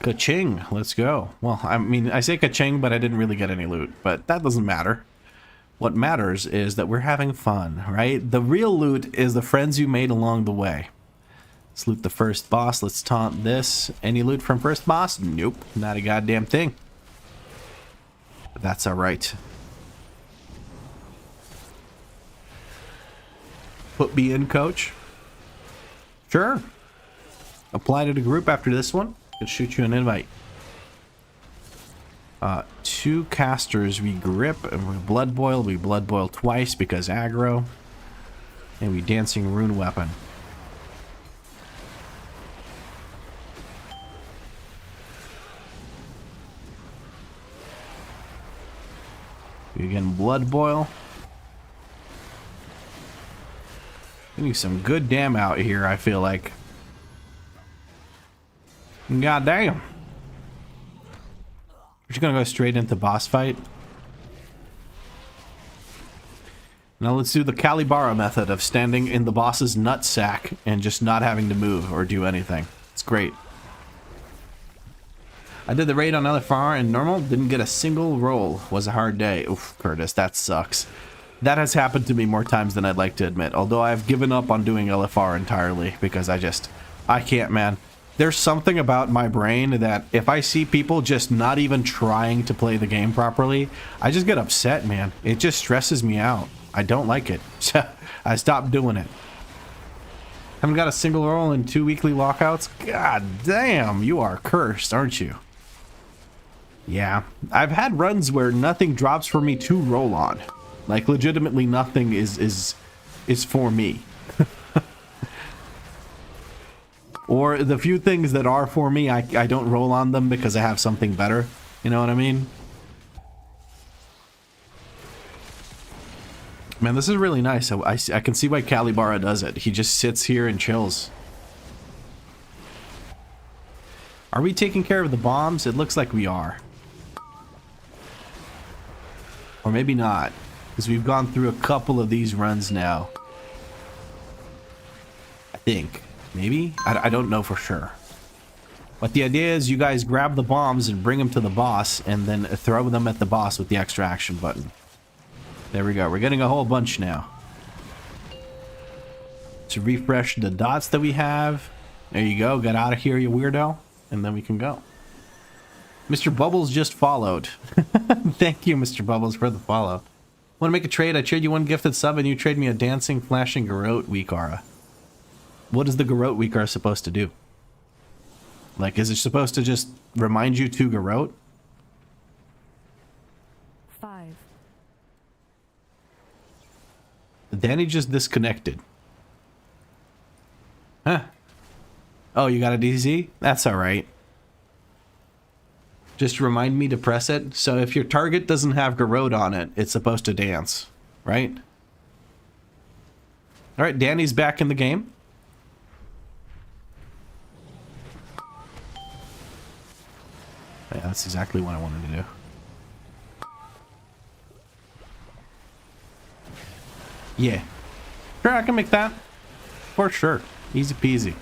Ka-ching, let's go. Well, I mean, I say ka-ching, but I didn't really get any loot, but that doesn't matter. What matters is that we're having fun, right? The real loot is the friends you made along the way. Let's loot the first boss. Let's taunt this. Any loot from first boss? Nope, not a goddamn thing. But that's alright. Put me in, coach. Sure. Apply to the group after this one. Could shoot you an invite. 2 casters we grip, and we blood boil. We blood boil twice because aggro. And we dancing rune weapon. We again blood boil. Getting some good damn out here, I feel like. God damn. We're just gonna go straight into boss fight. Now let's do the Calibara method of standing in the boss's nutsack and just not having to move or do anything. It's great. I did the raid on LFR and normal, didn't get a single roll. Was a hard day. Oof, Curtis, that sucks. That has happened to me more times than I'd like to admit. Although I've given up on doing LFR entirely because I can't, man. There's something about my brain that if I see people just not even trying to play the game properly, I just get upset, man. It just stresses me out. I don't like it. So I stopped doing it. Haven't got a single roll in 2 weekly walkouts? God damn, you are cursed, aren't you? Yeah, I've had runs where nothing drops for me to roll on. Like, legitimately nothing is for me. Or the few things that are for me, I don't roll on them because I have something better. You know what I mean? Man, this is really nice. I can see why Calibara does it. He just sits here and chills. Are we taking care of the bombs? It looks like we are. Or maybe not. Because we've gone through a couple of these runs now. I think. Maybe? I don't know for sure. But the idea is you guys grab the bombs and bring them to the boss and then throw them at the boss with the extra action button. There we go. We're getting a whole bunch now. To refresh the dots that we have. There you go. Get out of here, you weirdo. And then we can go. Mr. Bubbles just followed. Thank you, Mr. Bubbles, for the follow. Want to make a trade? I trade you 1 gifted sub and you trade me a dancing, flashing Garrote WeakAura. What is the Garrote WeakAura supposed to do? Like, is it supposed to just remind you to Garrote? 5. Danny just disconnected. Huh. Oh, you got a DZ? That's alright. Just remind me to press it. So if your target doesn't have Garrote on it, it's supposed to dance, right? Alright, Danny's back in the game. Yeah, that's exactly what I wanted to do. Yeah. Sure, I can make that. For sure. Easy peasy.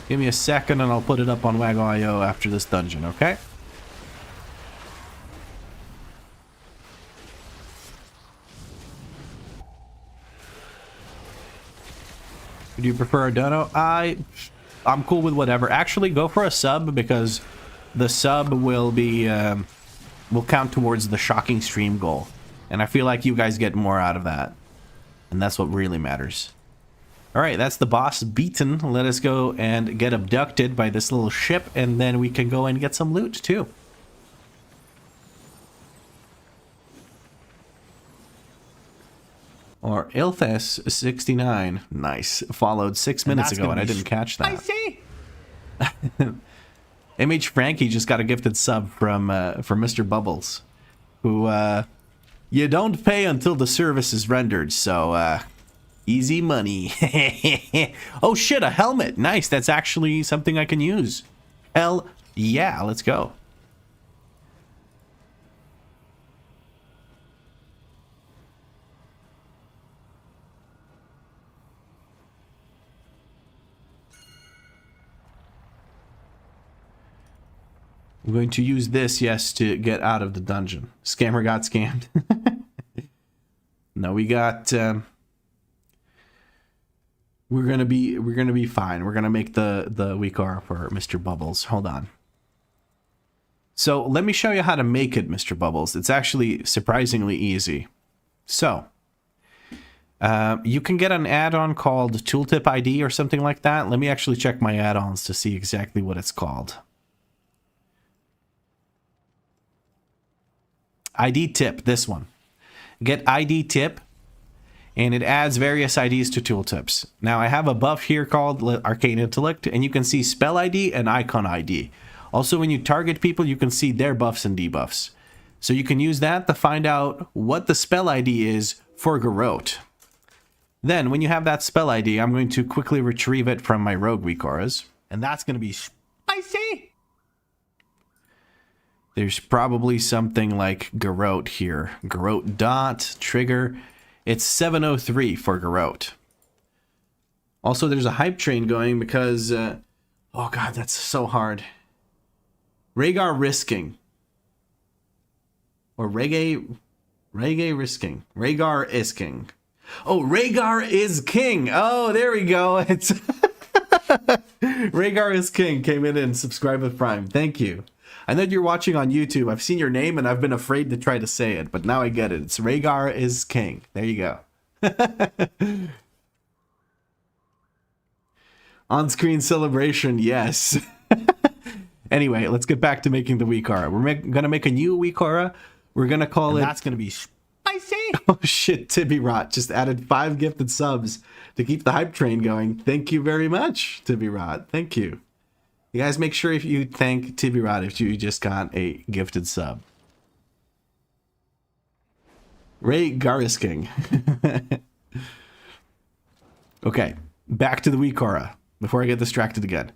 Give me a second and I'll put it up on WAG.io after this dungeon, okay? Do you prefer a dono? I'm cool with whatever. Actually, go for a sub because the sub will be will count towards the shocking stream goal. And I feel like you guys get more out of that. And that's what really matters. Alright, that's the boss beaten. Let us go and get abducted by this little ship, and then we can go and get some loot, too. Or Ilthes69. Nice. Followed 6 minutes ago, and I didn't catch that. I see. MH Frankie just got a gifted sub from Mr. Bubbles, who, you don't pay until the service is rendered, so, easy money. Oh shit, a helmet. Nice, that's actually something I can use. Hell yeah, let's go. I'm going to use this, yes, to get out of the dungeon. Scammer got scammed. No, we got we're gonna be fine. We're gonna make the WeakAura for Mr. Bubbles. Hold on. So let me show you how to make it, Mr. Bubbles. It's actually surprisingly easy. So you can get an add-on called Tooltip ID or something like that. Let me actually check my add-ons to see exactly what it's called. ID tip, this one. Get ID tip, and it adds various IDs to tooltips. Now I have a buff here called Arcane Intellect, and you can see spell ID and icon ID. Also, when you target people, you can see their buffs and debuffs. So you can use that to find out what the spell ID is for Garrote. Then, when you have that spell ID, I'm going to quickly retrieve it from my rogue WeakAuras, and that's going to be spicy. There's probably something like Garrote here. Garrote dot, trigger. It's 703 for Garrote. Also, there's a hype train going because... oh god, that's so hard. Rhaegar risking. Or Rhaegar risking. Rhaegar is king. Oh, Rhaegar is king. Oh, there we go. It's... Rhaegar is king came in and subscribed with Prime. Thank you. I know you're watching on YouTube. I've seen your name and I've been afraid to try to say it, but now I get it. It's Rhaegar is king. There you go. On-screen celebration, yes. Anyway, let's get back to making the WeakAura. We're gonna make a new WeakAura. We're gonna call it... That's gonna be spicy. Oh shit, Tibby Rot just added 5 gifted subs to keep the hype train going. Thank you very much, Tibby Rot. Thank you. You guys make sure if you thank Tibby Rot if you just got a gifted sub. Rhaegar is king. Okay, back to the WeakAura before I get distracted again.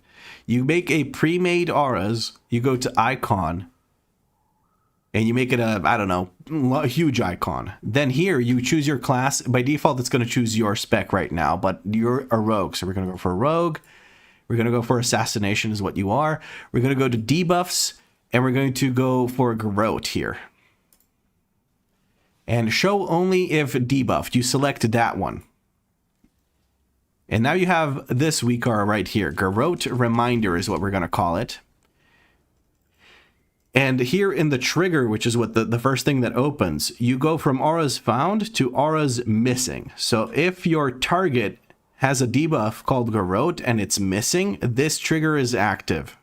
You make a pre-made auras, you go to icon, and you make it a, I don't know, a huge icon. Then here, you choose your class. By default, it's going to choose your spec right now, but you're a rogue. So we're going to go for a rogue. We're going to go for assassination is what you are. We're going to go to debuffs, and we're going to go for Garrote here. And show only if debuffed. You select that one. And now you have this WeakAura right here. Garrote Reminder is what we're going to call it. And here in the trigger, which is what the first thing that opens, you go from auras found to auras missing. So if your target has a debuff called Garrote and it's missing, this trigger is active.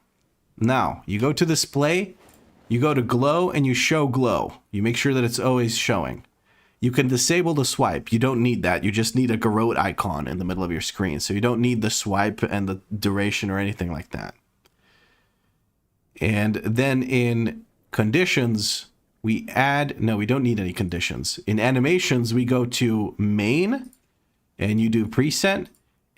Now, you go to display, you go to glow, and you show glow. You make sure that it's always showing. You can disable the swipe. You don't need that. You just need a Garrote icon in the middle of your screen. So you don't need the swipe and the duration or anything like that. And then in conditions, we add... No, we don't need any conditions. In animations, we go to main, and you do preset.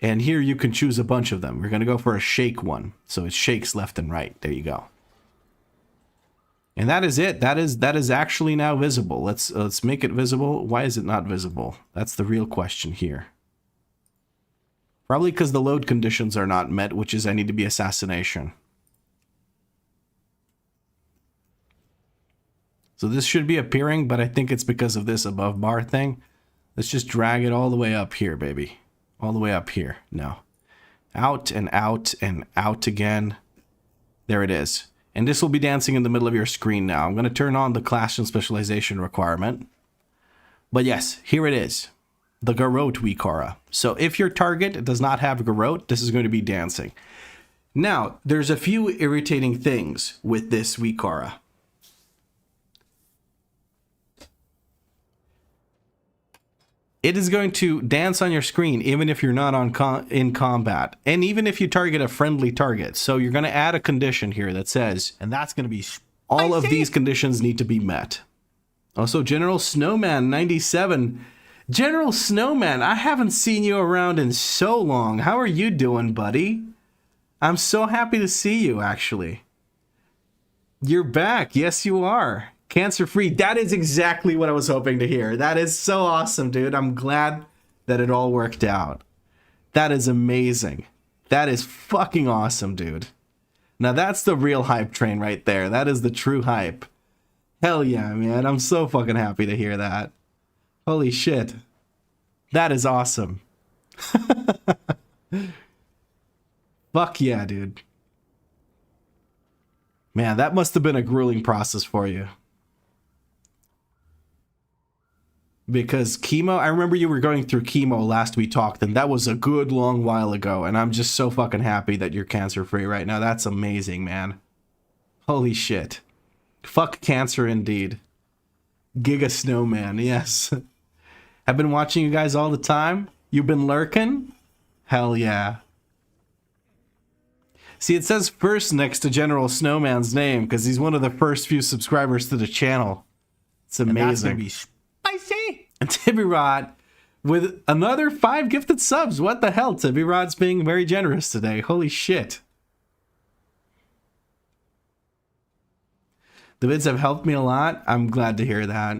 And here you can choose a bunch of them. We're going to go for a shake one. So it shakes left and right. There you go. And that is it. That is actually now visible. Let's make it visible. Why is it not visible? That's the real question here. Probably because the load conditions are not met, which is I need to be assassination. So this should be appearing, but I think it's because of this above bar thing. Let's just drag it all the way up here, baby. All the way up here. No. Out and out and out again. There it is. And this will be dancing in the middle of your screen now. I'm going to turn on the class and specialization requirement. But yes, here it is. The Garrote WeakAura. So if your target does not have Garrote, this is going to be dancing. Now, there's a few irritating things with this WeakAura. It is going to dance on your screen even if you're not in combat. And even if you target a friendly target. So you're going to add a condition here that says, and that's going to be all of these conditions need to be met. Also, General Snowman 97. General Snowman, I haven't seen you around in so long. How are you doing, buddy? I'm so happy to see you, actually. You're back. Yes, you are. Cancer-free. That is exactly what I was hoping to hear. That is so awesome, dude. I'm glad that it all worked out. That is amazing. That is fucking awesome, dude. Now that's the real hype train right there. That is the true hype. Hell yeah, man. I'm so fucking happy to hear that. Holy shit. That is awesome. Fuck yeah, dude. Man, that must have been a grueling process for you. Because chemo, I remember you were going through chemo last we talked, and that was a good long while ago, and I'm just so fucking happy that you're cancer-free right now. That's amazing, man. Holy shit. Fuck cancer indeed. Giga Snowman, yes. I've been watching you guys all the time. You've been lurking? Hell yeah. See, it says first next to General Snowman's name because he's one of the first few subscribers to the channel. It's amazing. And that's gonna be spicy. And Tibby with another 5 gifted subs. What the hell? Tibby being very generous today. Holy shit. The vids have helped me a lot. I'm glad to hear that.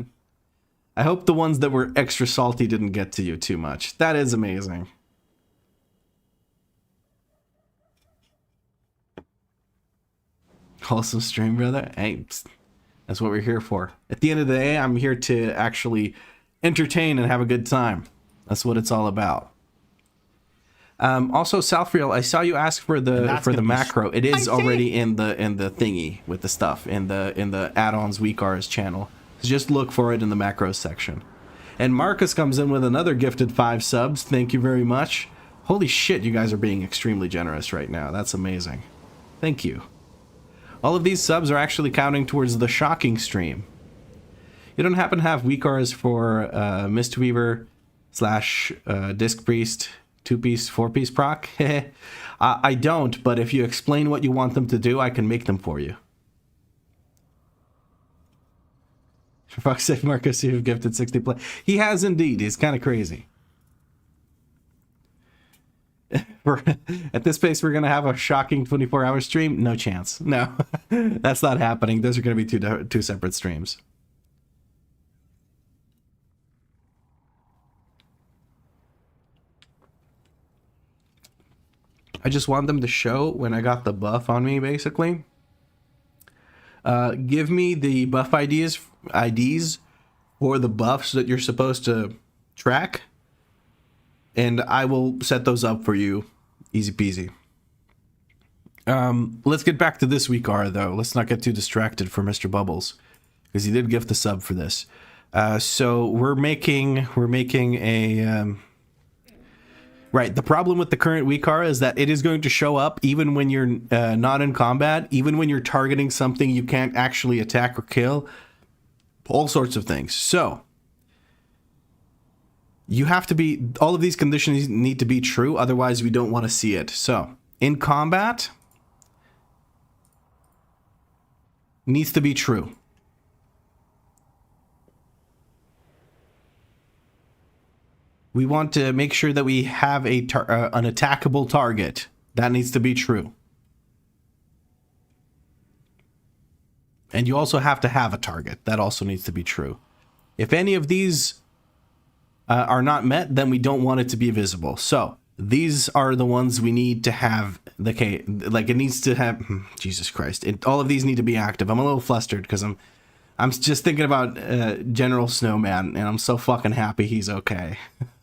I hope the ones that were extra salty didn't get to you too much. That is amazing. Awesome stream, brother. Hey, that's what we're here for. At the end of the day, I'm here to actually entertain and have a good time. That's what it's all about. Also, Southfield, I saw you ask for the macro. It is already in the thingy with the stuff in the add-ons WeakAuras channel. So just look for it in the macros section. And Marcus comes in with another gifted 5 subs. Thank you very much. Holy shit, you guys are being extremely generous right now. That's amazing. Thank you. All of these subs are actually counting towards the shocking stream. You don't happen to have WeakAuras for Mistweaver / Disc Priest 2-piece, 4-piece proc? I don't, but if you explain what you want them to do, I can make them for you. For fuck's sake, Marcus, you've gifted 60 play. He has indeed. He's kind of crazy. At this pace, we're going to have a shocking 24-hour stream? No chance. No, that's not happening. Those are going to be two separate streams. I just want them to show when I got the buff on me, basically. Give me the buff IDs for the buffs that you're supposed to track, and I will set those up for you. Easy peasy. Let's get back to this WeakAuras, though. Let's not get too distracted for Mr. Bubbles, because he did gift a sub for this. So we're making a... Right, the problem with the current WeakAuras is that it is going to show up even when you're not in combat, even when you're targeting something you can't actually attack or kill, all sorts of things. So, you have to be, all of these conditions need to be true, otherwise we don't want to see it. So, in combat, needs to be true. We want to make sure that we have an attackable target. That needs to be true. And you also have to have a target. That also needs to be true. If any of these are not met, then we don't want it to be visible. So these are the ones we need to have. Like it needs to have. Jesus Christ! All of these need to be active. I'm a little flustered because I'm just thinking about General Snowman, and I'm so fucking happy he's okay.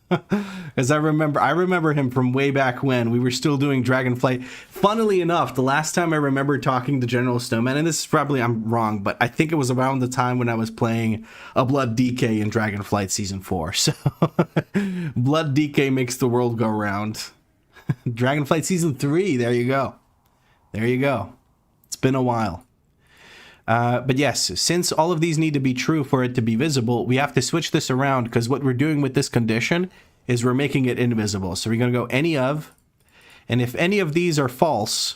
Because I remember him from way back when we were still doing Dragonflight. Funnily enough, the last time I remember talking to General Snowman, and this is probably, I'm wrong, but I think it was around the time when I was playing a Blood DK in Dragonflight Season 4. So, Blood DK makes the world go round. Dragonflight Season 3, there you go. There you go. It's been a while. But yes, since all of these need to be true for it to be visible, we have to switch this around, because what we're doing with this condition is we're making it invisible. So we're going to go any of, and if any of these are false,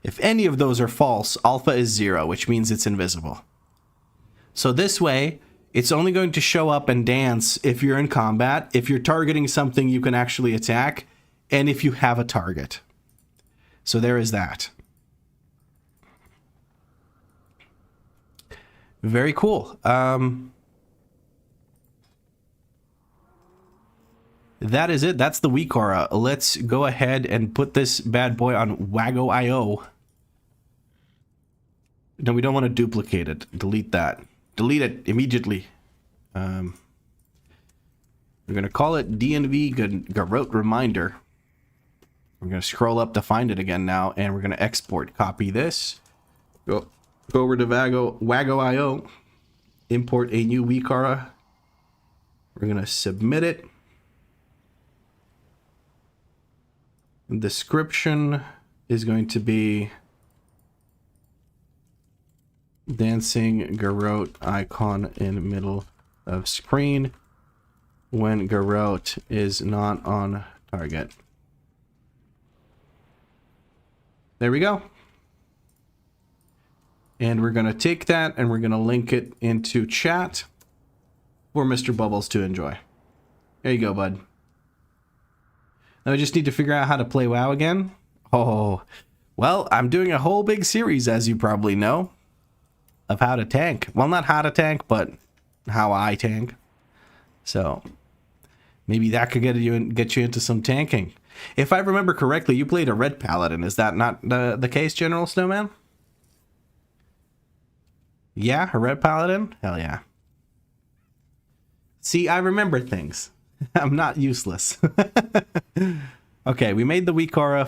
if any of those are false, alpha is 0, which means it's invisible. So this way, it's only going to show up and dance if you're in combat, if you're targeting something you can actually attack, and if you have a target. So there is that. Very cool. That is it. That's the WeakAuras. Let's go ahead and put this bad boy on Wago.io. No, we don't want to duplicate it. Delete that. Delete it immediately. We're going to call it DNV Garrote Reminder. We're going to scroll up to find it again now, and we're going to export. Copy this. Go over to Wago.io. Import a new WeakAuras. We're going to submit it. The description is going to be Dancing garrote icon in middle of screen when garrote is not on target. There we go. And we're going to take that and we're going to link it into chat for Mr. Bubbles to enjoy. There you go, bud. Now I just need to figure out how to play WoW again. Oh, well, I'm doing a whole big series, as you probably know, of how to tank. Well, not how to tank, but how I tank. So maybe that could get you into some tanking. If I remember correctly, you played a red paladin. Is that not the case, General Snowman? Yeah, a red paladin? Hell yeah. See, I remember things. I'm not useless. Okay, we made the WeakAura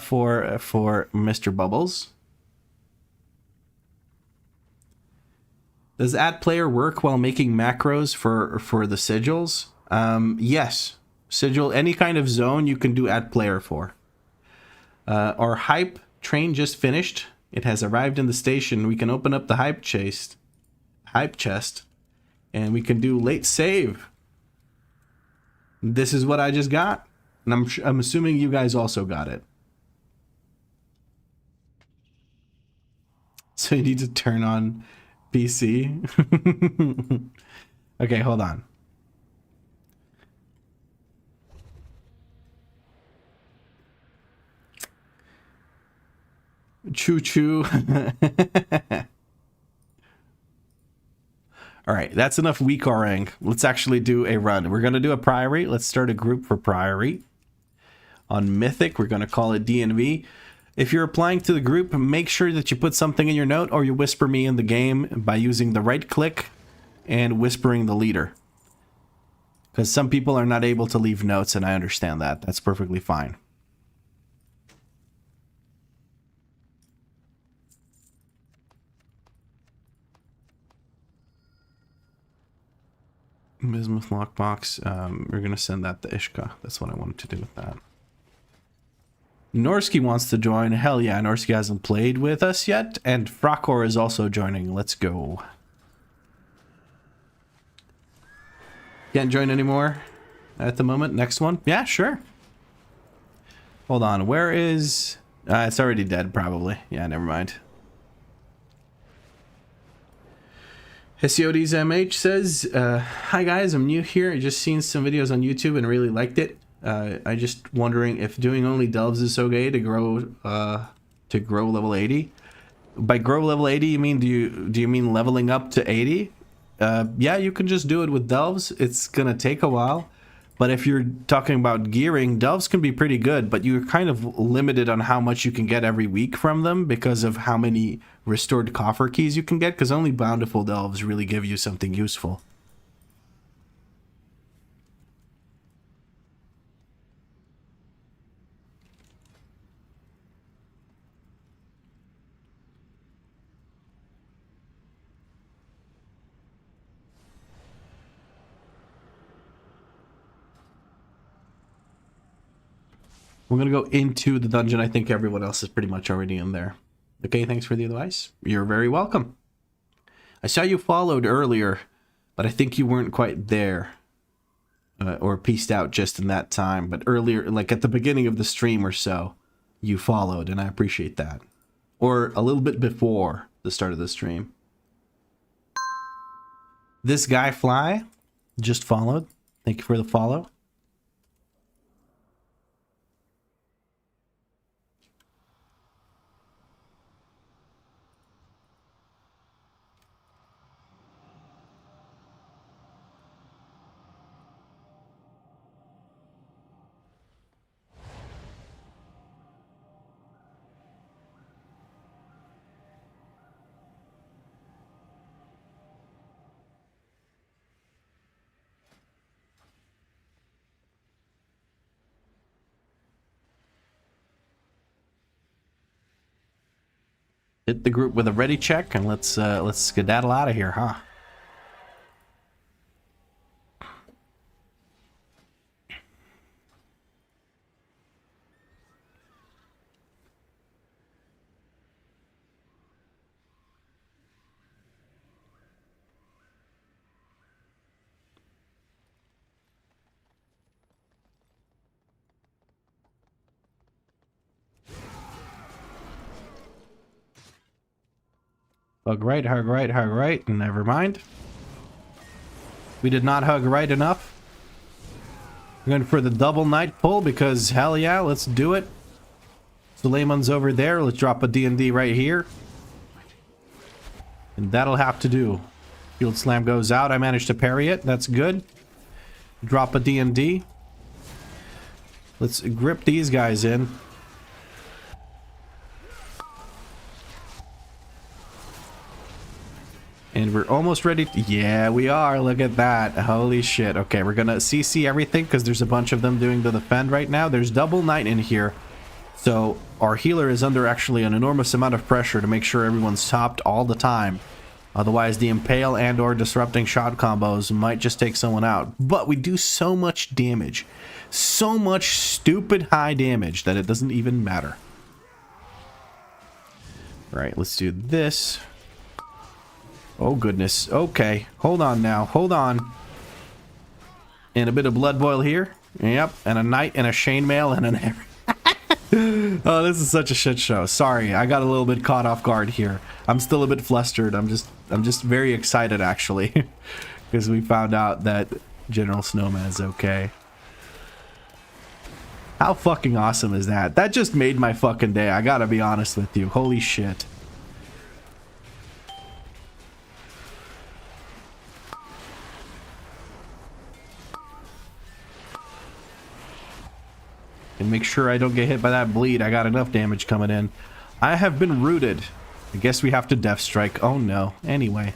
for Mr. Bubbles. Does add player work while making macros for the sigils? Yes. Sigil, any kind of zone you can do add player for. Our hype train just finished. It has arrived in the station. We can open up the hype chest, and we can do late save. This is what I just got, and I'm assuming you guys also got it. So you need to turn on PC. Okay, hold on. Choo choo. All right, that's enough WeakAuras. Let's actually do a run. We're going to do a Priory. Let's start a group for Priory. On Mythic, we're going to call it DNV. If you're applying to the group, make sure that you put something in your note or you whisper me in the game by using the right click and whispering the leader. Because some people are not able to leave notes, and I understand that. That's perfectly fine. Bismuth lockbox. We're going to send that to Ishka. That's what I wanted to do with that. Norsky wants to join. Hell yeah, Norsky hasn't played with us yet. And Frakor is also joining. Let's go. Can't join anymore at the moment. Next one. Yeah, sure. Hold on. Where is... it's already dead, probably. Yeah, never mind. Hesiodes MH says, hi guys, I'm new here. I just seen some videos on YouTube and really liked it. I just wondering if doing only delves is okay to grow level 80. By grow level 80, you mean do you mean leveling up to 80? Yeah, you can just do it with delves. It's gonna take a while. But if you're talking about gearing, delves can be pretty good, but you're kind of limited on how much you can get every week from them because of how many restored coffer keys you can get, because only bountiful delves really give you something useful. We're going to go into the dungeon. I think everyone else is pretty much already in there. Okay, thanks for the advice. You're very welcome. I saw you followed earlier, but I think you weren't quite there. Or pieced out just in that time. But earlier, like at the beginning of the stream or so, you followed, and I appreciate that. Or a little bit before the start of the stream. This guy Fly just followed. Thank you for the follow. Hit the group with a ready check, and let's skedaddle out of here, huh? Hug right, hug right, hug right. Never mind. We did not hug right enough. I'm going for the double night pull because hell yeah, let's do it. Suleiman's over there. Let's drop a D&D right here. And that'll have to do. Field Slam goes out. I managed to parry it. That's good. Drop a D&D. Let's grip these guys in. And we're almost ready to... Yeah, we are. Look at that. Holy shit. Okay, we're gonna CC everything because there's a bunch of them doing the defend right now. There's double knight in here. So our healer is under actually an enormous amount of pressure to make sure everyone's topped all the time. Otherwise, the impale and or disrupting shot combos might just take someone out. But we do so much damage. So much stupid high damage that it doesn't even matter. All right, let's do this. Oh, goodness. Okay. Hold on now. Hold on. And a bit of blood boil here. Yep. And a knight and a chainmail and an... Oh, this is such a shit show. Sorry. I got a little bit caught off guard here. I'm still a bit flustered. I'm just very excited, actually. Because we found out that General Snowman is okay. How fucking awesome is that? That just made my fucking day. I gotta be honest with you. Holy shit. And make sure I don't get hit by that bleed. I got enough damage coming in. I have been rooted. I guess we have to Death Strike. Oh no. Anyway.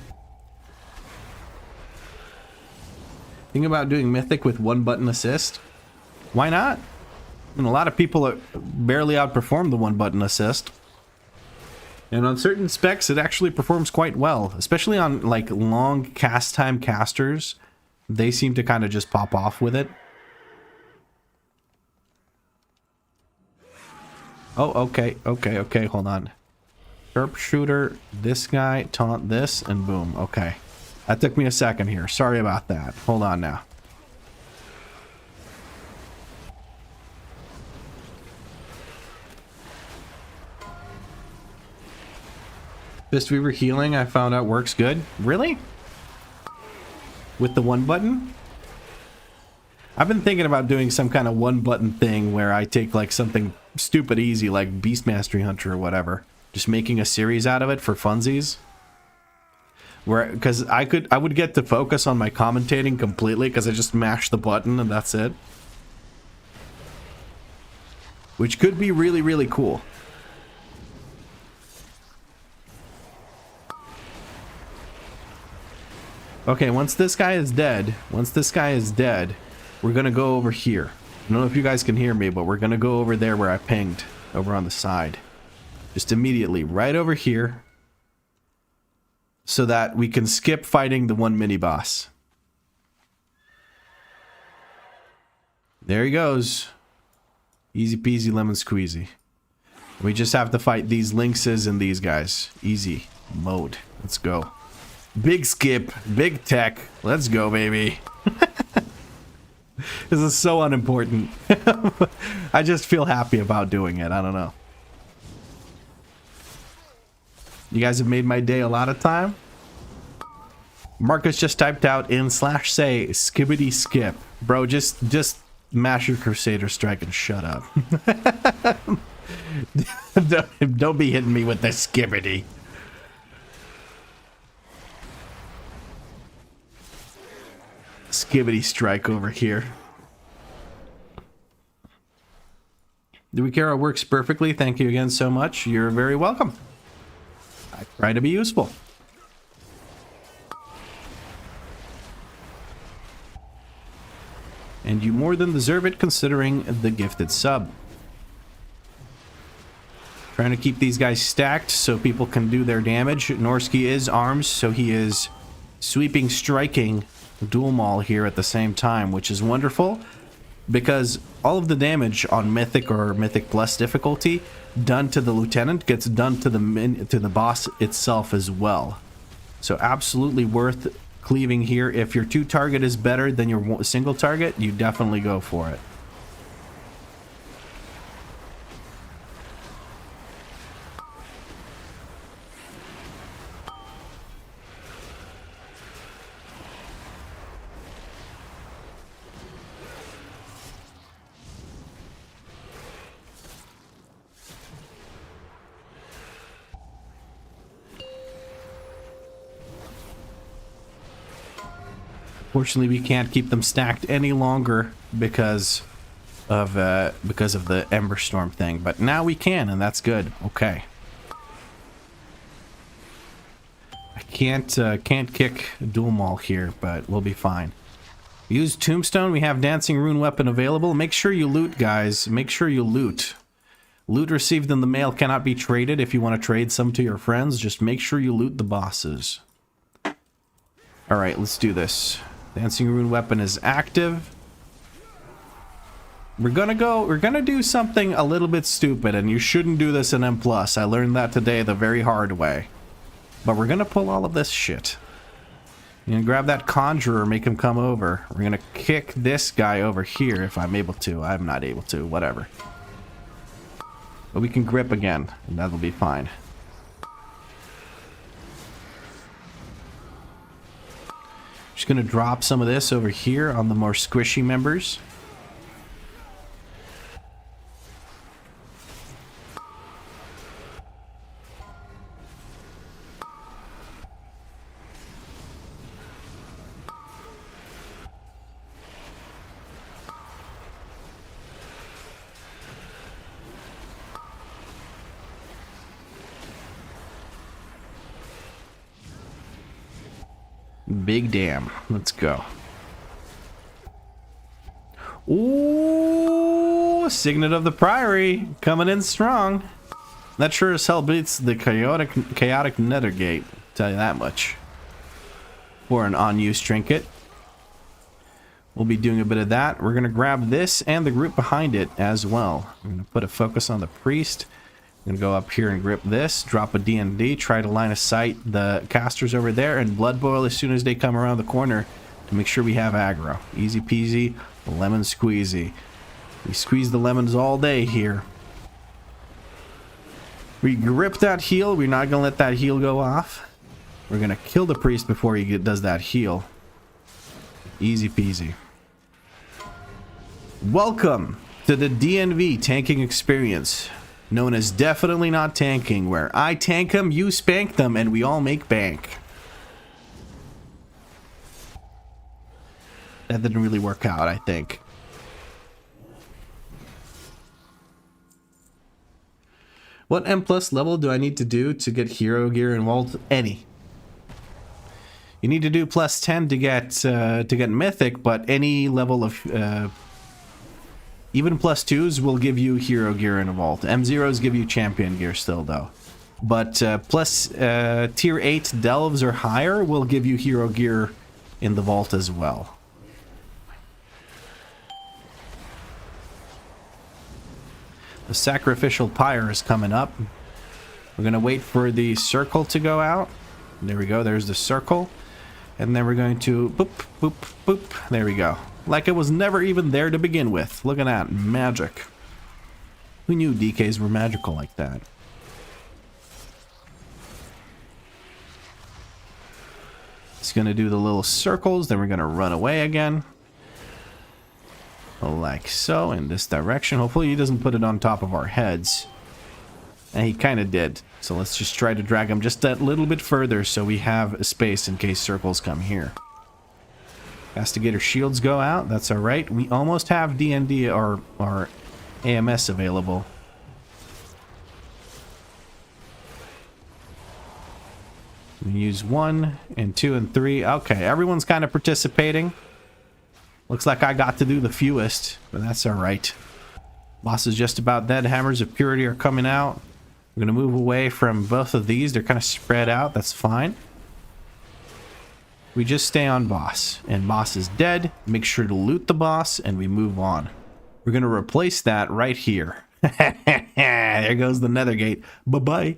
Think about doing Mythic with one button assist. Why not? And a lot of people barely outperform the one button assist. And on certain specs, it actually performs quite well. Especially on like long cast time casters. They seem to kind of just pop off with it. Oh, okay, hold on. Sharpshooter, this guy, taunt this, and boom, okay. That took me a second here. Sorry about that. Hold on now. Fistweaver healing, I found out works good. Really? With the one button? I've been thinking about doing some kind of one button thing where I take like something stupid easy like Beast Mastery Hunter or whatever. Just making a series out of it for funsies. Where, because I would get to focus on my commentating completely because I just mash the button and that's it. Which could be really, really cool. Okay, once this guy is dead, we're gonna go over here. I don't know if you guys can hear me, but we're gonna go over there where I pinged, over on the side. Just immediately, right over here. So that we can skip fighting the one mini-boss. There he goes. Easy peasy lemon squeezy. We just have to fight these lynxes and these guys. Easy mode. Let's go. Big skip, big tech. Let's go, baby. This is so unimportant. I just feel happy about doing it. I don't know. You guys have made my day a lot of time. Marcus just typed out in /say skibbity skip. Bro, just mash your Crusader strike and shut up. Don't be hitting me with the skibbity. Skibbity strike over here. The WeakAuras works perfectly. Thank you again so much. You're very welcome. I try to be useful. And you more than deserve it considering the gifted sub. Trying to keep these guys stacked so people can do their damage. Norsky is arms, so he is sweeping, striking dual maul here at the same time, which is wonderful because all of the damage on Mythic or Mythic Plus difficulty done to the lieutenant gets done to the boss itself as well. So absolutely worth cleaving here. If your two target is better than your single target, you definitely go for it. Fortunately, we can't keep them stacked any longer because of the Ember Storm thing. But now we can, and that's good. Okay. I can't kick Dual Maul here, but we'll be fine. Use Tombstone. We have Dancing Rune Weapon available. Make sure you loot, guys. Make sure you loot. Loot received in the mail cannot be traded. If you want to trade some to your friends, just make sure you loot the bosses. Alright, let's do this. Dancing Rune Weapon is active. We're gonna do something a little bit stupid, and you shouldn't do this in M+. I learned that today the very hard way. But we're gonna pull all of this shit. You're gonna grab that Conjurer, make him come over. We're gonna kick this guy over here if I'm able to. I'm not able to, whatever. But we can grip again, and that'll be fine. Just gonna drop some of this over here on the more squishy members. Big damn. Let's go. Ooh, Signet of the Priory coming in strong. That sure as hell beats the chaotic Nethergate. Tell you that much. For an unused trinket. We'll be doing a bit of that. We're gonna grab this and the group behind it as well. I'm gonna put a focus on the priest. I'm gonna go up here and grip this, drop a DND, try to line of sight the casters over there, and blood boil as soon as they come around the corner to make sure we have aggro. Easy peasy, lemon squeezy. We squeeze the lemons all day here. We grip that heal. We're not gonna let that heal go off. We're gonna kill the priest before he does that heal. Easy peasy. Welcome to the DNV tanking experience. Known as Definitely Not Tanking, where I tank them, you spank them, and we all make bank. That didn't really work out, I think. What M+ level do I need to do to get hero gear and vault? Any. You need to do +10 to get mythic, but any level of even +2s will give you hero gear in a vault. M0s give you champion gear still, though. But plus tier 8 delves or higher will give you hero gear in the vault as well. The sacrificial pyre is coming up. We're going to wait for the circle to go out. There we go. There's the circle. And then we're going to boop, boop, boop. There we go. Like it was never even there to begin with. Look at that. Magic. Who knew DKs were magical like that? It's going to do the little circles. Then we're going to run away again. Like so, in this direction. Hopefully he doesn't put it on top of our heads. And he kind of did. So let's just try to drag him just that little bit further so we have a space in case circles come here. Castigator shields go out. That's alright. We almost have DND or AMS available. We use 1 and 2 and 3. Okay, everyone's kind of participating. Looks like I got to do the fewest, but that's alright. Boss is just about dead. Hammers of Purity are coming out. We're going to move away from both of these. They're kind of spread out. That's fine. We just stay on boss. And boss is dead. Make sure to loot the boss, and we move on. We're going to replace that right here. There goes the Nethergate. Bye-bye.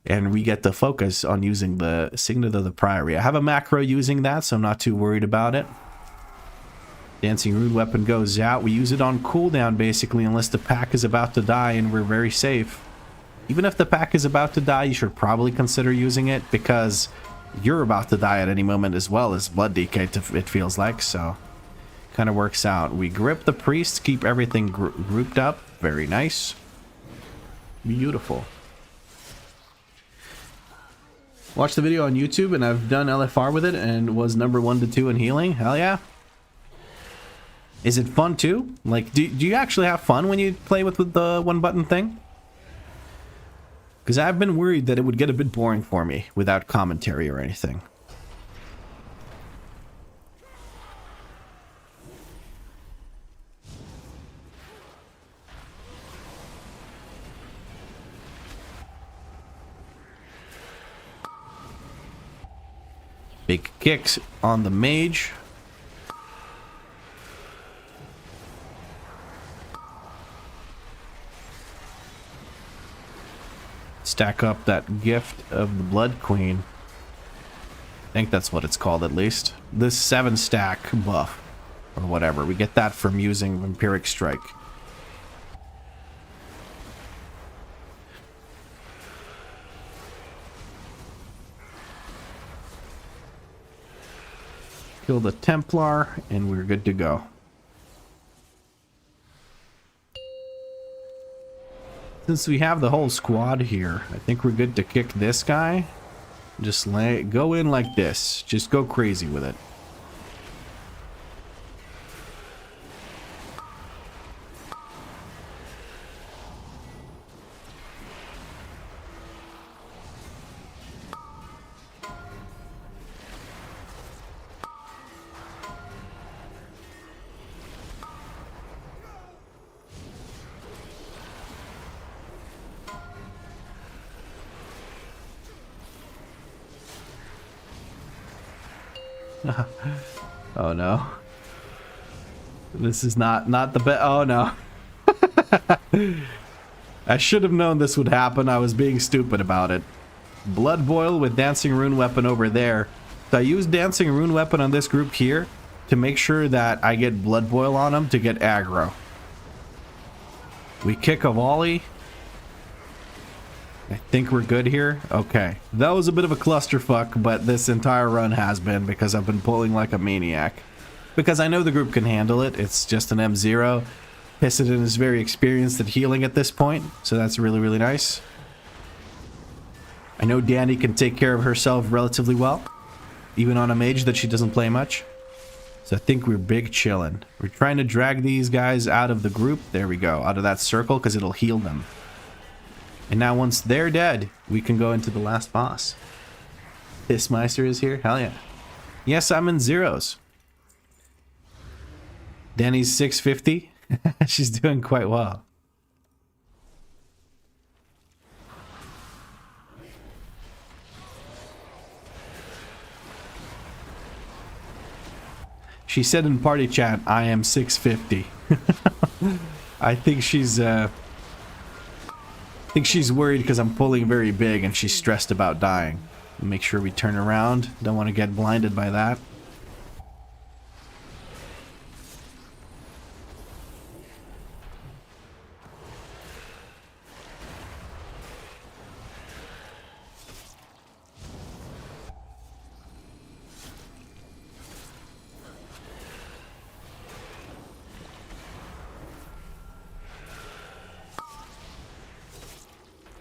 And we get to focus on using the Signet of the Priory. I have a macro using that, so I'm not too worried about it. Dancing Rune Weapon goes out. We use it on cooldown, basically, unless the pack is about to die, and we're very safe. Even if the pack is about to die, you should probably consider using it, because you're about to die at any moment as well as Blood DK, it feels like, so kind of works out. We grip the priest, keep everything grouped up. Very nice. Beautiful. Watched the video on YouTube and I've done LFR with it and was number 1 to 2 in healing. Hell yeah. Is it fun too? Like, do you actually have fun when you play with the one button thing? Because I've been worried that it would get a bit boring for me without commentary or anything. Big kicks on the mage. Stack up that gift of the Blood Queen. I think that's what it's called, at least. This 7-stack buff, or whatever. We get that from using Vampiric Strike. Kill the Templar, and we're good to go. Since we have the whole squad here, I think we're good to kick this guy. Just go in like this. Just go crazy with it. Oh no. This is not the best. Oh no. I should have known this would happen. I was being stupid about it. Blood Boil with Dancing Rune Weapon over there. So I use Dancing Rune Weapon on this group here to make sure that I get Blood Boil on them to get aggro. We kick a volley. I think we're good here. Okay. That was a bit of a clusterfuck, but this entire run has been because I've been pulling like a maniac. Because I know the group can handle it. It's just an M0. Pissedin is very experienced at healing at this point, so that's really, really nice. I know Danny can take care of herself relatively well, even on a mage that she doesn't play much. So I think we're big chillin'. We're trying to drag these guys out of the group. There we go, out of that circle, because it'll heal them. And now once they're dead, we can go into the last boss. Pissmeister is here? Hell yeah. Yes, I'm in zeros. Danny's 650. She's doing quite well. She said in party chat, I am 650. I think she's worried because I'm pulling very big and she's stressed about dying. Make sure we turn around. Don't want to get blinded by that.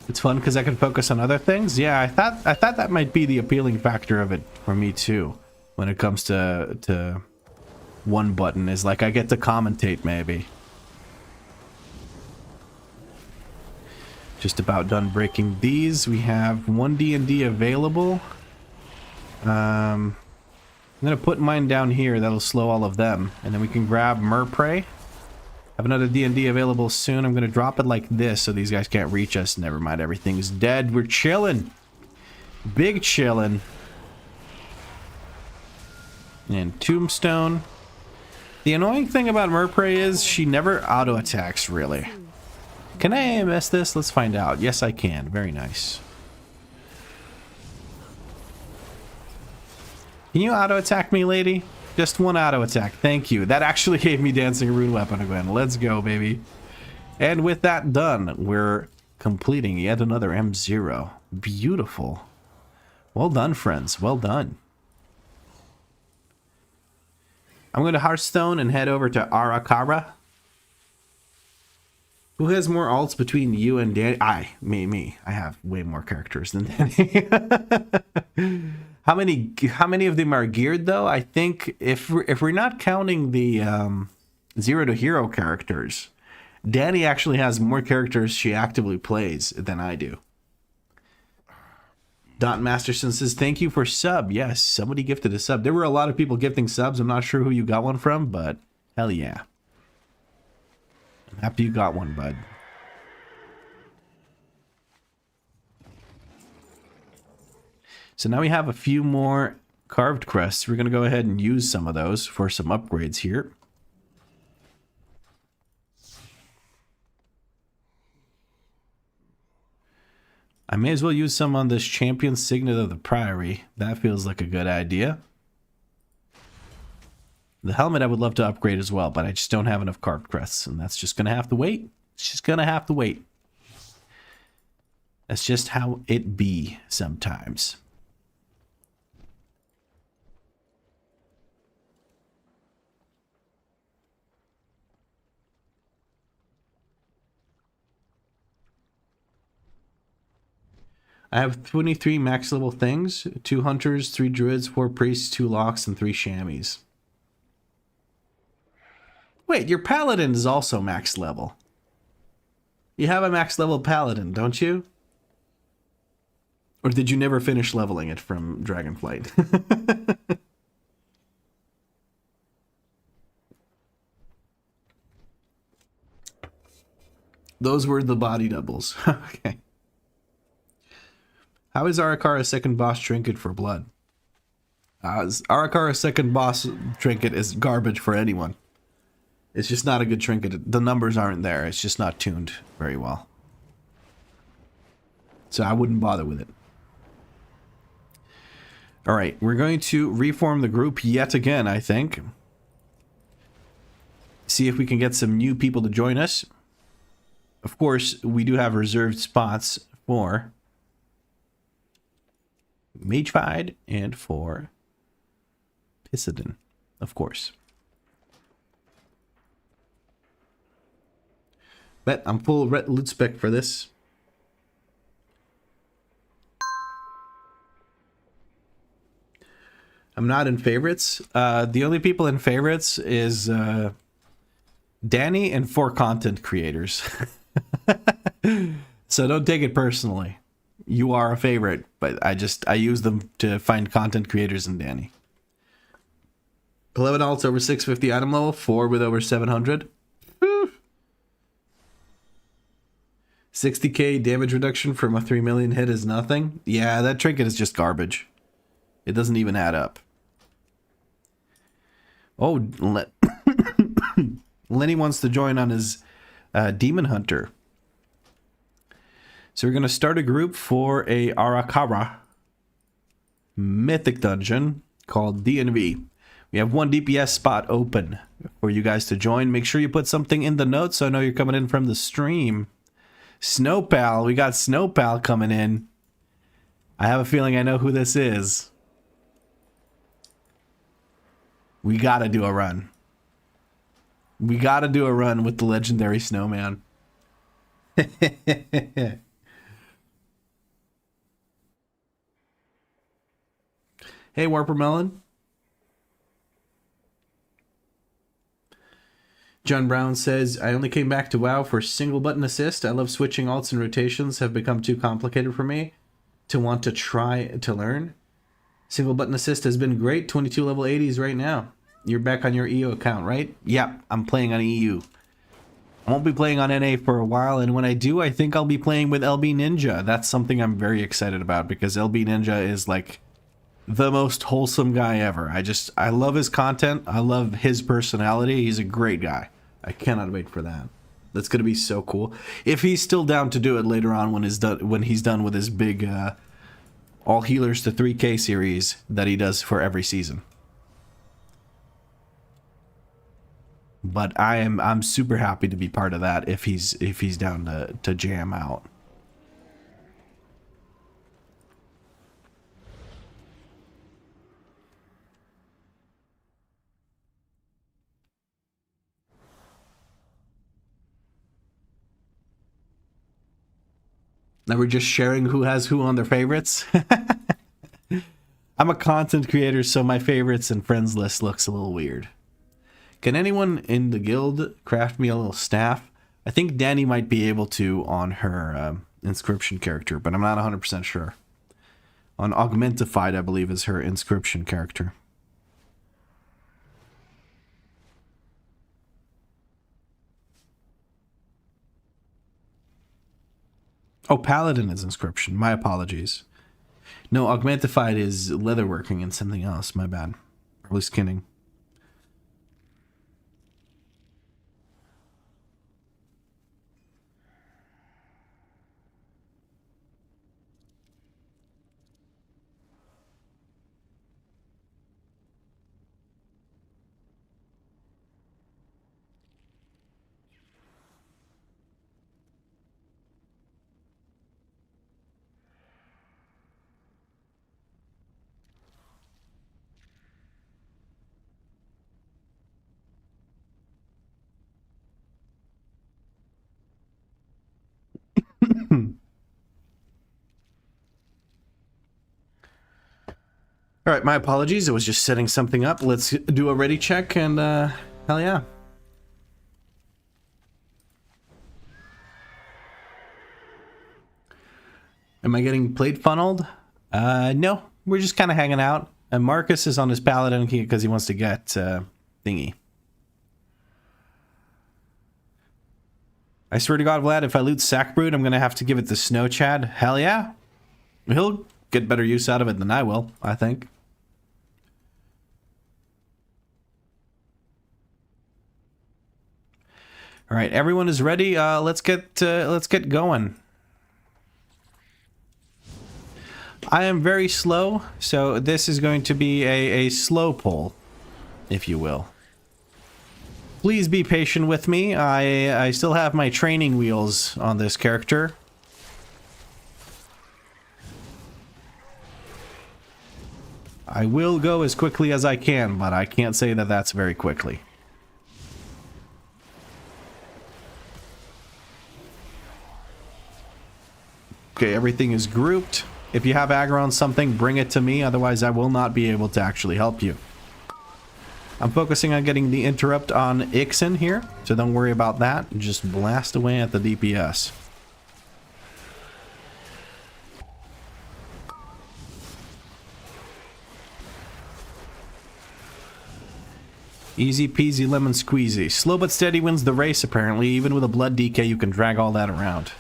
It's fun because I can focus on other things. Yeah, I thought that might be the appealing factor of it for me too. When it comes to one button, is like I get to commentate maybe. Just about done breaking these. We have one D&D available. I'm gonna put mine down here. That'll slow all of them, and then we can grab Merprey. Have another D&D available soon. I'm going to drop it like this so these guys can't reach us. Never mind, everything's dead. We're chilling. Big chilling. And Tombstone. The annoying thing about Merprey is she never auto-attacks, really. Can I AMS this? Let's find out. Yes, I can. Very nice. Can you auto-attack me, lady? Just one auto attack. Thank you. That actually gave me Dancing Rune Weapon again. Let's go, baby. And with that done, we're completing yet another M0. Beautiful. Well done, friends. Well done. I'm going to Hearthstone and head over to Arakara. Who has more alts between you and Danny? Me. I have way more characters than Danny. How many of them are geared though? I think if we're not counting the 0 to hero characters, Danny actually has more characters she actively plays than I do. Dot Masterson says, thank you for sub. Yes, somebody gifted a sub. There were a lot of people gifting subs. I'm not sure who you got one from, but hell yeah. I'm happy you got one, bud. So now we have a few more carved crests. We're going to go ahead and use some of those for some upgrades here. I may as well use some on this champion signet of the priory. That feels like a good idea. The helmet I would love to upgrade as well, but I just don't have enough carved crests, and that's just going to have to wait. It's just going to have to wait. That's just how it be sometimes. I have 23 max level things, 2 hunters, 3 druids, 4 priests, 2 locks, and 3 chamois. Wait, your paladin is also max level. You have a max level paladin, don't you? Or did you never finish leveling it from Dragonflight? Those were the body doubles. Okay. How is Arakara's second boss trinket for blood? Arakara's second boss trinket is garbage for anyone. It's just not a good trinket. The numbers aren't there. It's just not tuned very well. So I wouldn't bother with it. All right, we're going to reform the group yet again, I think. See if we can get some new people to join us. Of course, we do have reserved spots for Magefide and for Pisidon, of course. Bet I'm full red loot spec for this. I'm not in favorites. The only people in favorites is Danny and 4 content creators. So don't take it personally. You are a favorite, but I use them to find content creators in Danny. 11 alts over 650 item level, 4 with over 700. 60k damage reduction from a 3 million hit is nothing. Yeah, that trinket is just garbage. It doesn't even add up. Oh, Lenny wants to join on his Demon Hunter. So we're going to start a group for a Arakara mythic dungeon called DNV. We have 1 DPS spot open for you guys to join. Make sure you put something in the notes so I know you're coming in from the stream. Snowpal, we got Snowpal coming in. I have a feeling I know who this is. We gotta do a run. We gotta do a run with the legendary snowman. Hey, Warpermelon. John Brown says, I only came back to WoW for single button assist. I love switching alts and rotations have become too complicated for me to want to try to learn. Single button assist has been great. 22 level 80s right now. You're back on your EU account, right? Yep, I'm playing on EU. I won't be playing on NA for a while, and when I do, I think I'll be playing with LB Ninja. That's something I'm very excited about because LB Ninja is like the most wholesome guy ever. I love his content. I love his personality. He's a great guy. I cannot wait for that. That's going to be so cool. If he's still down to do it later on when he's done with his big all healers to 3K series that he does for every season. But I'm super happy to be part of that if he's down to jam out. Now we're just sharing who has who on their favorites. I'm a content creator, so my favorites and friends list looks a little weird. Can anyone in the guild craft me a little staff? I think Danny might be able to on her inscription character, but I'm not 100% sure. On Augmentified, I believe, is her inscription character. Oh, Paladin is inscription. My apologies. No, Augmentified is leatherworking and something else. My bad. Probably skinning. All right, my apologies. I was just setting something up. Let's do a ready check and hell yeah. Am I getting plate funneled? No, we're just kind of hanging out. And Marcus is on his Paladin because he wants to get thingy. I swear to God, Vlad, if I loot Sackbrood, I'm going to have to give it to Snow Chad. Hell yeah. He'll get better use out of it than I will, I think. All right, everyone is ready. Let's get going. I am very slow, so this is going to be a slow pull, if you will. Please be patient with me. I still have my training wheels on this character. I will go as quickly as I can, but I can't say that that's very quickly. Okay, everything is grouped. If you have aggro on something, bring it to me. Otherwise, I will not be able to actually help you. I'm focusing on getting the interrupt on Ixen here, so don't worry about that. Just blast away at the DPS. Easy peasy lemon squeezy. Slow but steady wins the race, apparently. Even with a blood DK, you can drag all that around.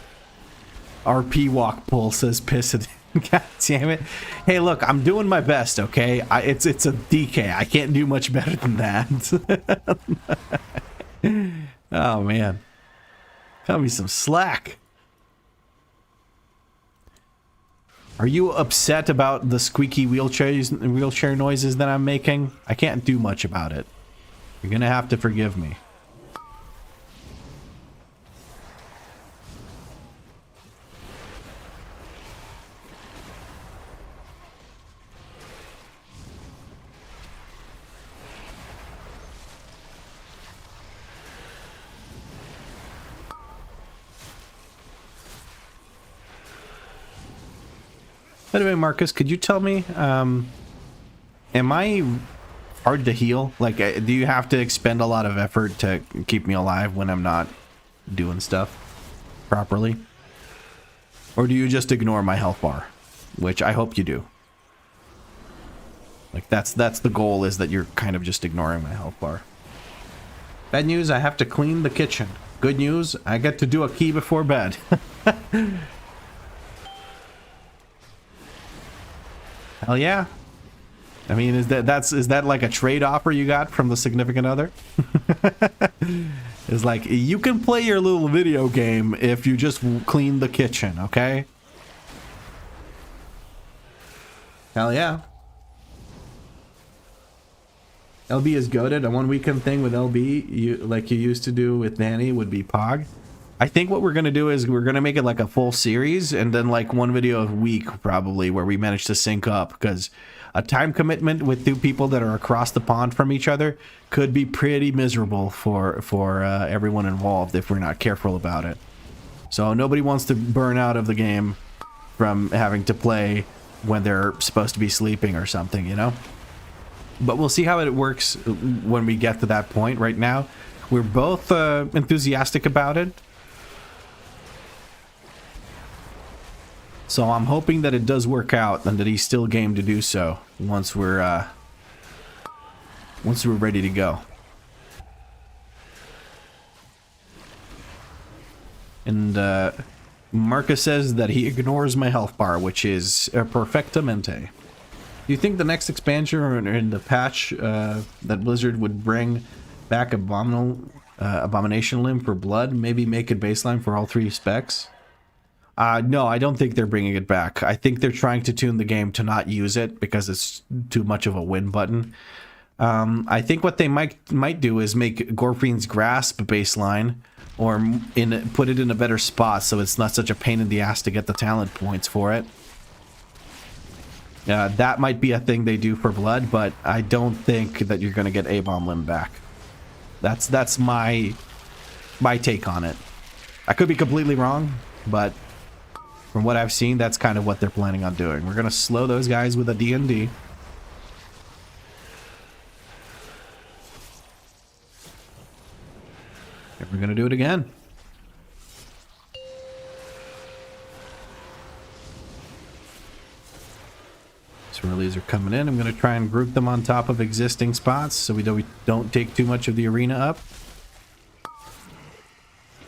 RP walk pull, says Pissed. God damn it. Hey, look, I'm doing my best, okay? It's a DK. I can't do much better than that. Oh, man. Cut me some slack. Are you upset about the squeaky wheelchair noises that I'm making? I can't do much about it. You're gonna have to forgive me. By the way, Marcus, could you tell me, am I hard to heal? Like, do you have to expend a lot of effort to keep me alive when I'm not doing stuff properly? Or do you just ignore my health bar? Which I hope you do. Like, that's the goal, is that you're kind of just ignoring my health bar. Bad news, I have to clean the kitchen. Good news, I get to do a key before bed. Hell yeah. I mean, is that like a trade offer you got from the significant other? It's like, you can play your little video game if you just clean the kitchen, okay? Hell yeah. LB is goated. A one weekend thing with LB, like you used to do with Danny, would be Pog. I think what we're going to do is we're going to make it like a full series, and then like one video a week probably where we manage to sync up, because a time commitment with two people that are across the pond from each other could be pretty miserable for everyone involved if we're not careful about it. So nobody wants to burn out of the game from having to play when they're supposed to be sleeping or something, you know? But we'll see how it works when we get to that point. Right now, we're both enthusiastic about it. So I'm hoping that it does work out and that he's still game to do so once we're ready to go. And Marcus says that he ignores my health bar, which is perfectamente. Do you think the next expansion or in the patch that Blizzard would bring back Abomination Limb for blood? Maybe make it baseline for all 3 specs? No, I don't think they're bringing it back. I think they're trying to tune the game to not use it because it's too much of a win button. I think what they might do is make Gorfien's Grasp baseline, or put it in a better spot so it's not such a pain in the ass to get the talent points for it. That might be a thing they do for blood, but I don't think that you're going to get A-Bomb Limb back. That's my take on it. I could be completely wrong, but from what I've seen, that's kind of what they're planning on doing. We're going to slow those guys with a D&D. And we're going to do it again. Swirlies are coming in. I'm going to try and group them on top of existing spots so we don't take too much of the arena up.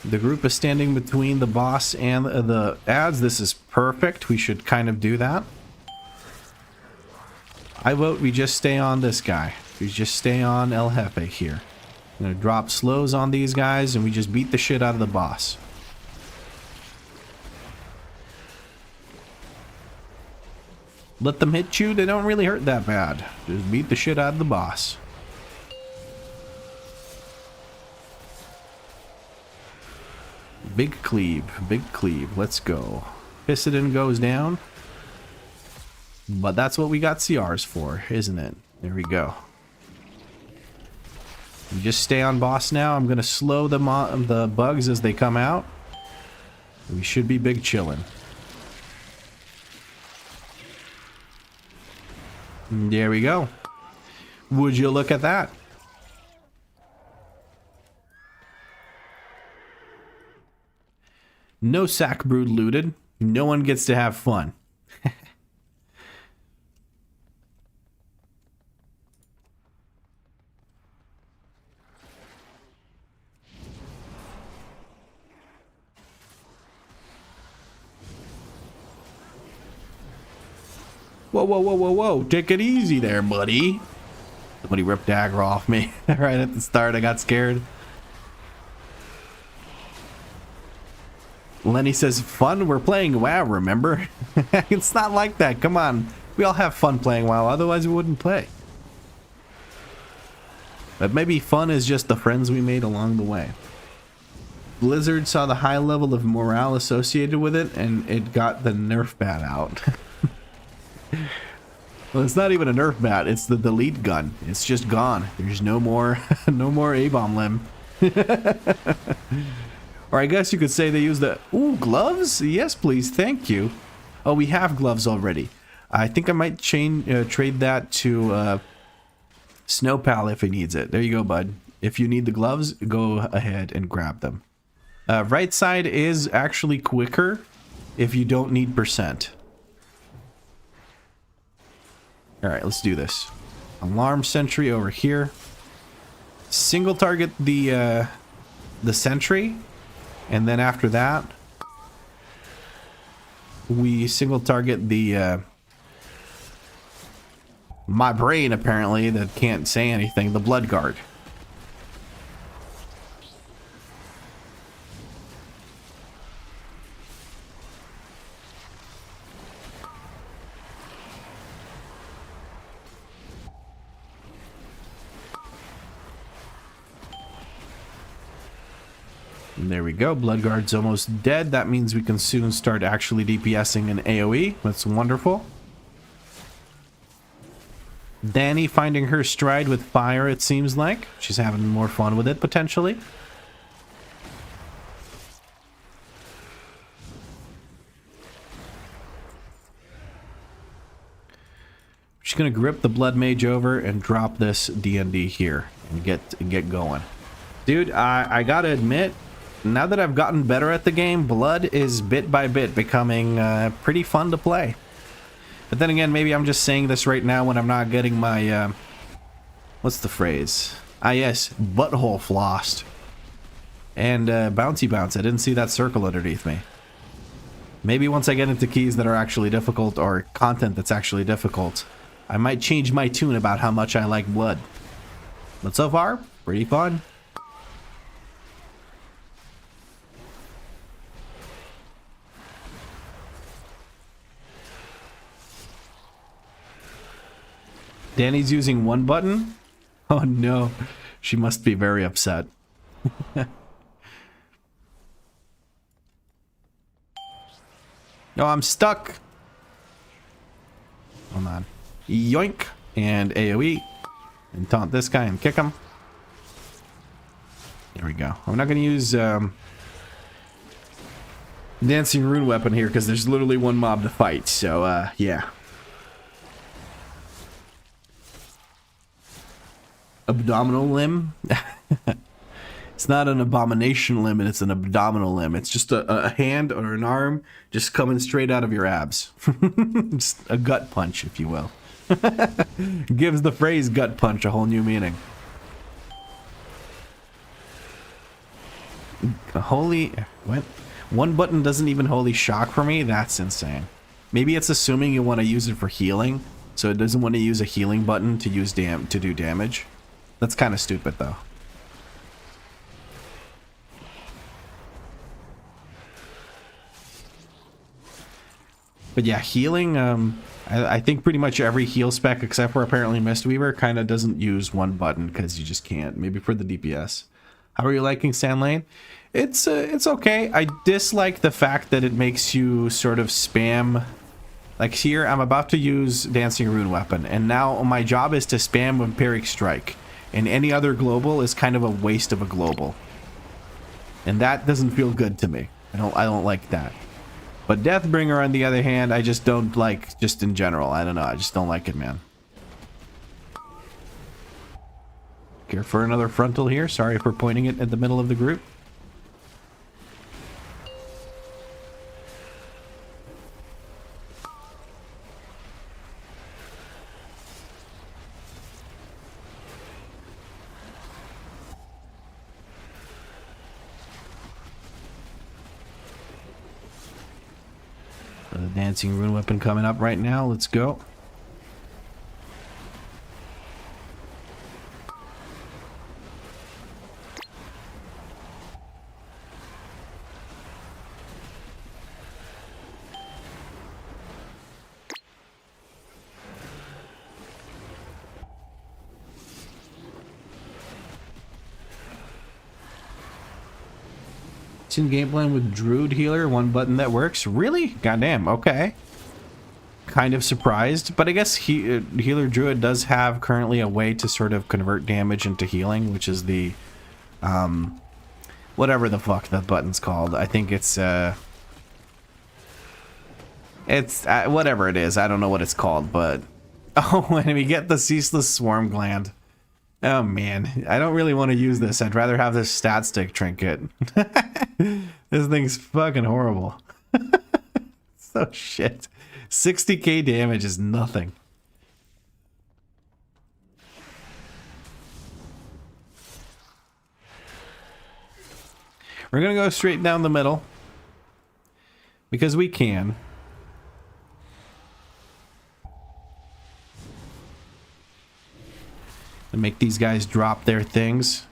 The group is standing between the boss and the ads. This is perfect. We should kind of do that. I vote we just stay on this guy. We just stay on El Jefe here. I'm going to drop slows on these guys and we just beat the shit out of the boss. Let them hit you. They don't really hurt that bad. Just beat the shit out of the boss. Big cleave. Big cleave. Let's go. Piscidin goes down. But that's what we got CRs for, isn't it? There we go. We just stay on boss now. I'm going to slow the bugs as they come out. We should be big chillin'. There we go. Would you look at that? No sack brood looted. No one gets to have fun. Whoa, whoa, whoa, whoa, whoa. Take it easy there, buddy. Somebody ripped dagger off me right at the start. I got scared. Lenny says, fun? We're playing WoW, remember? It's not like that. Come on. We all have fun playing WoW. Otherwise, we wouldn't play. But maybe fun is just the friends we made along the way. Blizzard saw the high level of morale associated with it, and it got the nerf bat out. Well, it's not even a nerf bat, it's the delete gun. It's just gone. There's no more no more A-bomb limb. Or I guess you could say they use the gloves? Yes, please, thank you. Oh, we have gloves already. I think I might trade that to Snowpal if he needs it. There you go, bud. If you need the gloves, go ahead and grab them. Right side is actually quicker if you don't need percent. Alright, let's do this. Alarm sentry over here. Single target the sentry. And then after that, we single target the my brain, apparently, that can't say anything, the blood guard. And there we go. Bloodguard's almost dead. That means we can soon start actually DPSing an AoE. That's wonderful. Danny finding her stride with fire, it seems like. She's having more fun with it, potentially. Just gonna grip the blood mage over and drop this DND here and get going. Dude, I gotta admit, now that I've gotten better at the game, blood is bit by bit becoming pretty fun to play. But then again, maybe I'm just saying this right now when I'm not getting my what's the phrase? Ah yes, butthole flossed. And bouncy bounce. I didn't see that circle underneath me. Maybe once I get into keys that are actually difficult, or content that's actually difficult, I might change my tune about how much I like blood. But so far, pretty fun. Danny's using one button? Oh no, she must be very upset. No, I'm stuck. Hold on. Yoink. And AoE. And taunt this guy and kick him. There we go. I'm not going to use Dancing Rune Weapon here because there's literally one mob to fight. So, yeah. Abdominal limb. It's not an abomination limb, it's an abdominal limb. It's just a hand or an arm just coming straight out of your abs. Just a gut punch, if you will. Gives the phrase gut punch a whole new meaning. Holy... what? One button doesn't even holy shock for me? That's insane. Maybe it's assuming you want to use it for healing, so it doesn't want to use a healing button to use to do damage. That's kind of stupid, though. But yeah, healing, I think pretty much every heal spec, except for apparently Mistweaver, kind of doesn't use one button because you just can't. Maybe for the DPS. How are you liking Sand Lane? It's okay. I dislike the fact that it makes you sort of spam. Like here, I'm about to use Dancing Rune Weapon, and now my job is to spam Vampiric Strike. And any other global is kind of a waste of a global. And that doesn't feel good to me. I don't like that. But Deathbringer, on the other hand, I just don't like, just in general. I don't know, I just don't like it, man. Care for another frontal here? Sorry for pointing it at the middle of the group. The Dancing Rune Weapon coming up right now. Let's go. In game plan with Druid Healer, one button that works. Really? Goddamn. Okay. Kind of surprised, but I guess Healer Druid does have currently a way to sort of convert damage into healing, which is the whatever the fuck that button's called. I think it's whatever it is. I don't know what it's called, but oh, and we get the Ceaseless Swarm Gland. Oh man, I don't really want to use this. I'd rather have this stat stick trinket. This thing's fucking horrible. So shit. 60k damage is nothing. We're gonna go straight down the middle because we can. And make these guys drop their things.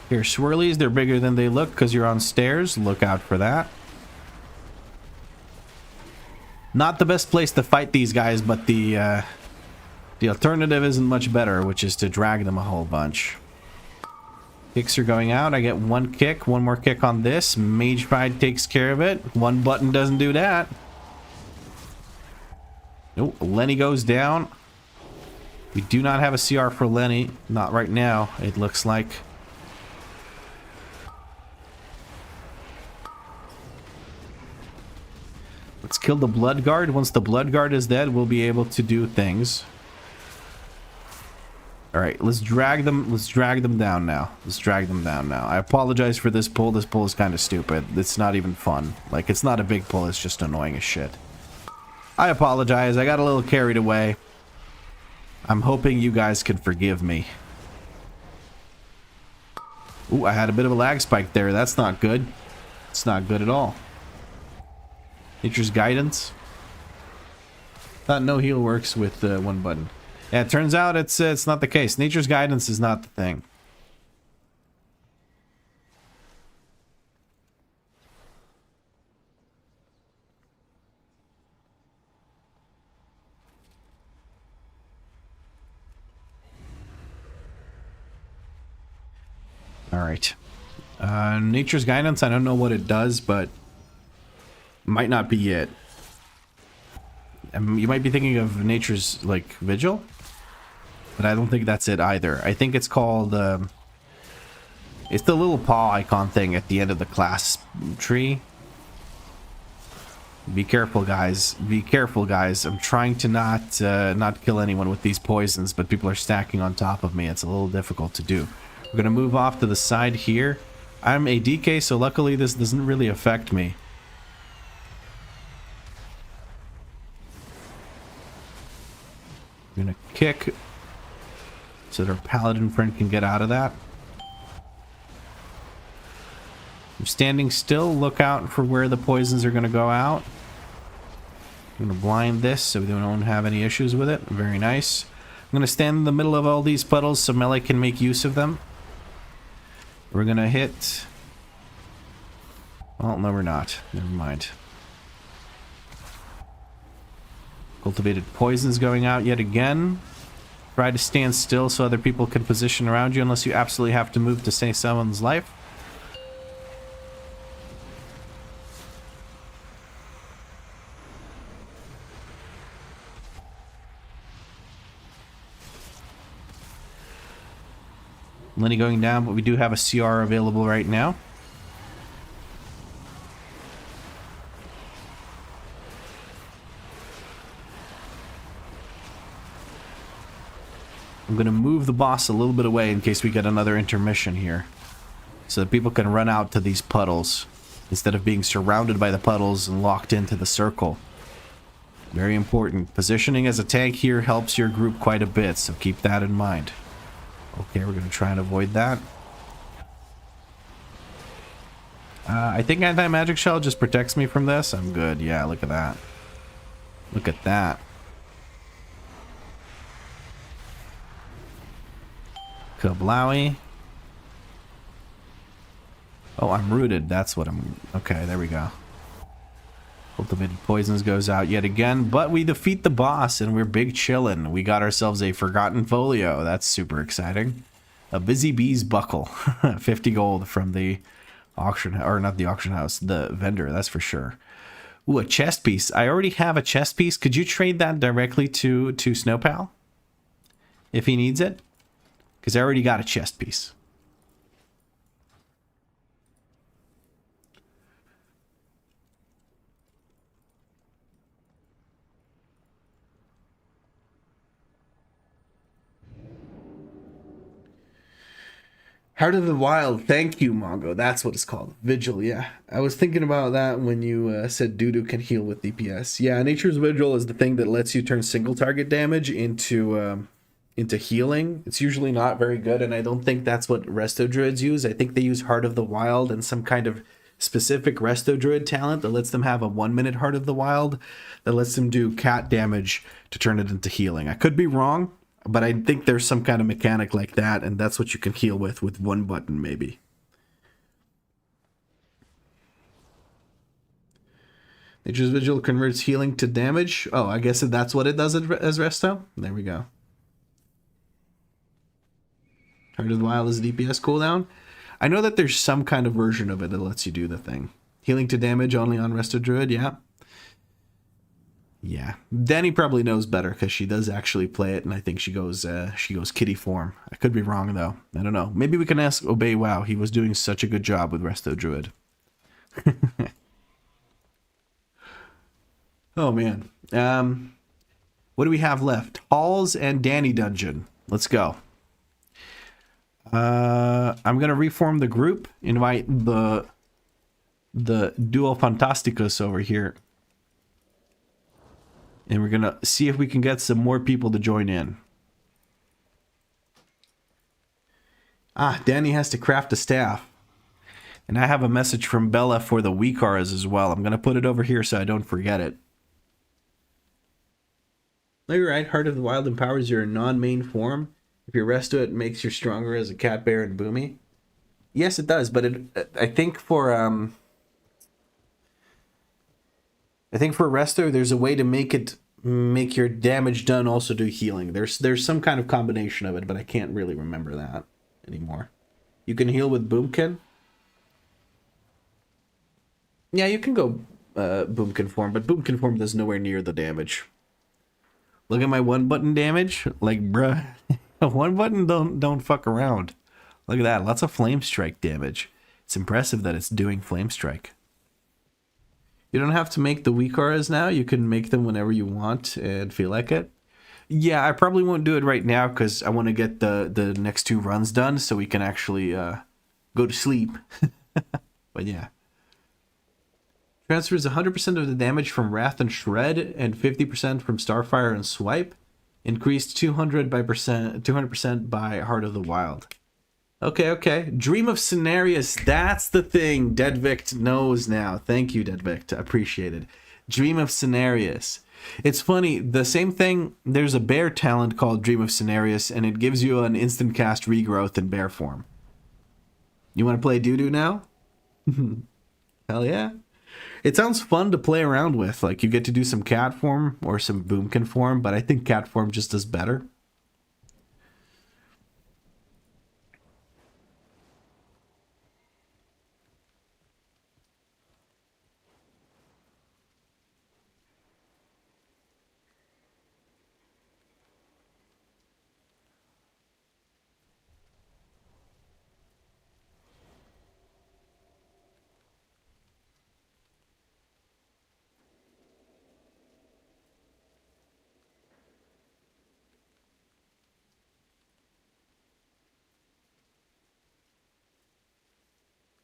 Here, swirlies, they're bigger than they look because you're on stairs. Look out for that. Not the best place to fight these guys, but the alternative isn't much better, which is to drag them a whole bunch. Kicks are going out. I get one kick, one more kick on this. Mage Pride takes care of it. One button doesn't do that. Oh, Lenny goes down. We do not have a CR for Lenny. Not right now, it looks like. Let's kill the Blood Guard. Once the Blood Guard is dead, we'll be able to do things. Alright, let's drag them down now. Let's drag them down now. I apologize for this pull. This pull is kind of stupid. It's not even fun. Like, it's not a big pull, it's just annoying as shit. I apologize. I got a little carried away. I'm hoping you guys can forgive me. Ooh, I had a bit of a lag spike there. That's not good. It's not good at all. Nature's Guidance. Thought no heal works with one button. Yeah, it turns out it's not the case. Nature's Guidance is not the thing. Alright. Nature's Guidance, I don't know what it does, but might not be it. You might be thinking of Nature's, like, Vigil, but I don't think that's it either. I think it's called, it's the little paw icon thing at the end of the class tree. Be careful, guys. Be careful, guys. I'm trying to not kill anyone with these poisons, but people are stacking on top of me. It's a little difficult to do. We're gonna move off to the side here. I'm a DK, so luckily this doesn't really affect me. I'm gonna kick so that our paladin friend can get out of that. I'm standing still. Look out for where the poisons are gonna go out. I'm gonna blind this so we don't have any issues with it. Very nice. I'm gonna stand in the middle of all these puddles so melee can make use of them. We're gonna hit... Well, no, we're not. Never mind. Cultivated poisons going out yet again. Try to stand still so other people can position around you unless you absolutely have to move to save someone's life. Lenny going down, but we do have a CR available right now. I'm going to move the boss a little bit away in case we get another intermission here, so that people can run out to these puddles instead of being surrounded by the puddles and locked into the circle. Very important. Positioning as a tank here helps your group quite a bit, so keep that in mind. Okay, we're going to try and avoid that. I think anti-magic shell just protects me from this. I'm good. Yeah, look at that. Look at that. Kablowie. Oh, I'm rooted. That's what I'm... Okay, there we go. Cultivated Poisons goes out yet again, but we defeat the boss and we're big chillin'. We got ourselves a Forgotten Folio. That's super exciting. A Busy Bee's Buckle. 50 gold from the auction... Or not the auction house, the vendor, that's for sure. Ooh, a chest piece. I already have a chest piece. Could you trade that directly to Snowpal? If he needs it? Because I already got a chest piece. Heart of the Wild. Thank you, Mongo. That's what it's called. Vigil, yeah. I was thinking about that when you said Dudu can heal with DPS. Yeah, Nature's Vigil is the thing that lets you turn single target damage into healing. It's usually not very good, and I don't think that's what Resto Druids use. I think they use Heart of the Wild and some kind of specific Resto Druid talent that lets them have a 1-minute Heart of the Wild that lets them do cat damage to turn it into healing. I could be wrong, but I think there's some kind of mechanic like that, and that's what you can heal with one button, maybe. Nature's Vigil converts healing to damage. Oh, I guess that's what it does as Resto. There we go. Heart of the Wild is a DPS cooldown. I know that there's some kind of version of it that lets you do the thing. Healing to damage only on Resto Druid, yeah. Yeah, Danny probably knows better because she does actually play it, and I think she goes kitty form. I could be wrong though. I don't know. Maybe we can ask Obey Wow. He was doing such a good job with Resto Druid. Oh man. What do we have left? Halls and Danny Dungeon. Let's go. I'm gonna reform the group. Invite the Duo Fantasticus over here. And we're gonna see if we can get some more people to join in. Ah, Danny has to craft a staff. And I have a message from Bella for the WeakAuras as well. I'm gonna put it over here so I don't forget it. No, you're right. Heart of the Wild empowers your non-main form. If you resto it, makes you stronger as a cat, bear, and boomy. Yes, it does, but I think for resto, there's a way to make your damage done also do healing. There's some kind of combination of it, but I can't really remember that anymore. You can heal with Boomkin. Yeah, you can go Boomkin form, but Boomkin form does nowhere near the damage. Look at my one button damage. Like, bruh, one button don't fuck around. Look at that. Lots of flame strike damage. It's impressive that it's doing flame strike. You don't have to make the WeakAuras now. You can make them whenever you want and feel like it. Yeah, I probably won't do it right now because I want to get the next 2 runs done so we can actually go to sleep. But yeah. Transfers 100% of the damage from Wrath and Shred and 50% from Starfire and Swipe. Increased 200% by Heart of the Wild. Okay. Dream of Cenarius. That's the thing. Deadvict knows now. Thank you, Deadvict. Appreciated. Dream of Cenarius. It's funny. The same thing. There's a bear talent called Dream of Cenarius, and it gives you an instant cast regrowth in bear form. You want to play Doo-Doo now? Hell yeah. It sounds fun to play around with. Like, you get to do some cat form or some Boomkin form, but I think cat form just does better.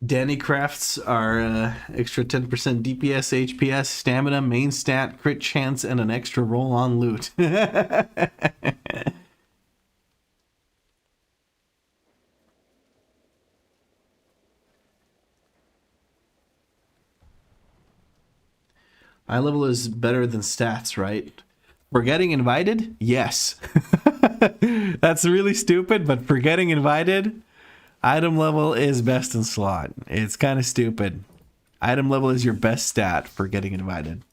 Danny crafts are extra 10% DPS, HPS, stamina, main stat, crit chance, and an extra roll on loot. Eye level is better than stats, right? For getting invited? Yes. That's really stupid, but for getting invited, item level is best in slot. It's kind of stupid. Item level is your best stat for getting invited.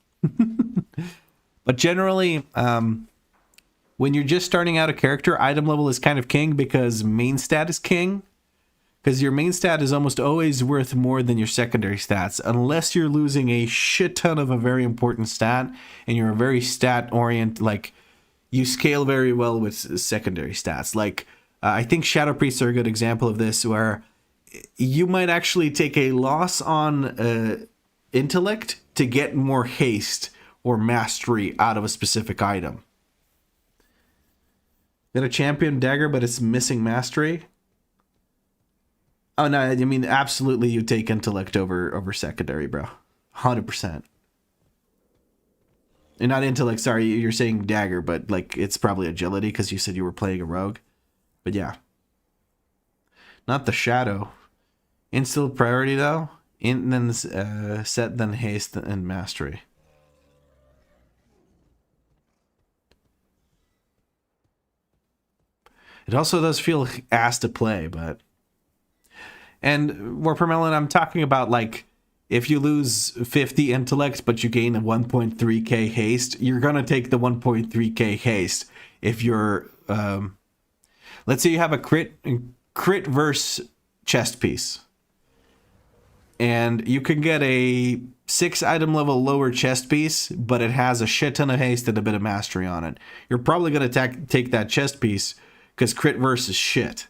But generally, when you're just starting out a character, item level is kind of king because main stat is king. Because your main stat is almost always worth more than your secondary stats, unless you're losing a shit ton of a very important stat, and you're a very stat-oriented, like, you scale very well with secondary stats. Like, I think Shadow Priests are a good example of this, where you might actually take a loss on intellect to get more haste or mastery out of a specific item. Got a champion dagger, but it's missing mastery. Oh, no, I mean, absolutely you take intellect over secondary, bro. 100%. And not intellect, sorry, you're saying dagger, but, like, it's probably agility because you said you were playing a rogue. But, yeah. Not the shadow. Instill priority, though. Then set, then haste, and mastery. It also does feel ass to play, but... And Warpermelon, I'm talking about, like, if you lose 50 intellect, but you gain a 1.3k haste, you're going to take the 1.3k haste. If you're, let's say you have a crit versus chest piece. And you can get a 6 item level lower chest piece, but it has a shit ton of haste and a bit of mastery on it. You're probably going to take that chest piece because crit verse is shit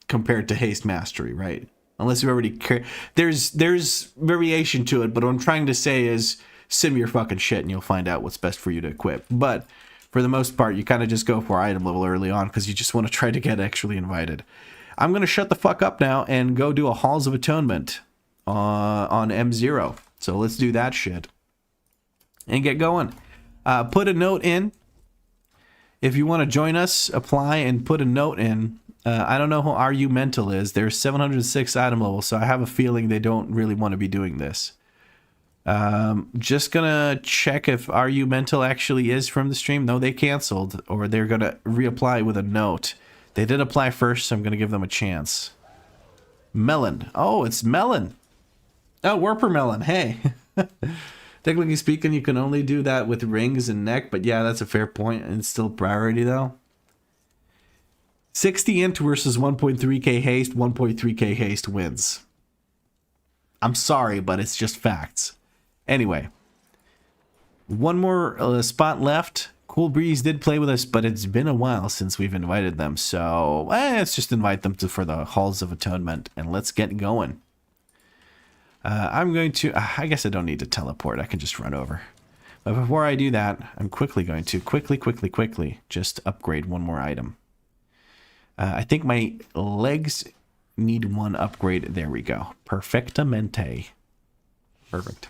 compared to haste mastery, right? Unless you already care. There's variation to it, but what I'm trying to say is sim your fucking shit and you'll find out what's best for you to equip. But for the most part, you kind of just go for item level early on because you just want to try to get actually invited. I'm going to shut the fuck up now and go do a Halls of Atonement on M0. So let's do that shit and get going. Put a note in. If you want to join us, apply and put a note in. I don't know who RU Mental is. There's 706 item levels, so I have a feeling they don't really want to be doing this. Just gonna check if RU Mental actually is from the stream. No, they canceled, or they're gonna reapply with a note. They did apply first, so I'm gonna give them a chance. Melon. Oh, it's Melon. Oh, Warper Melon. Hey. Technically speaking, you can only do that with rings and neck, but yeah, that's a fair point, and it's still priority though. 60 int versus 1.3k haste, 1.3k haste wins. I'm sorry, but it's just facts. Anyway, one more spot left. Cool Breeze did play with us, but it's been a while since we've invited them, so let's just invite them for the Halls of Atonement, and let's get going. I'm going to... I guess I don't need to teleport. I can just run over. But before I do that, I'm quickly going to quickly just upgrade one more item. I think my legs need one upgrade. There we go. Perfectamente. Perfect.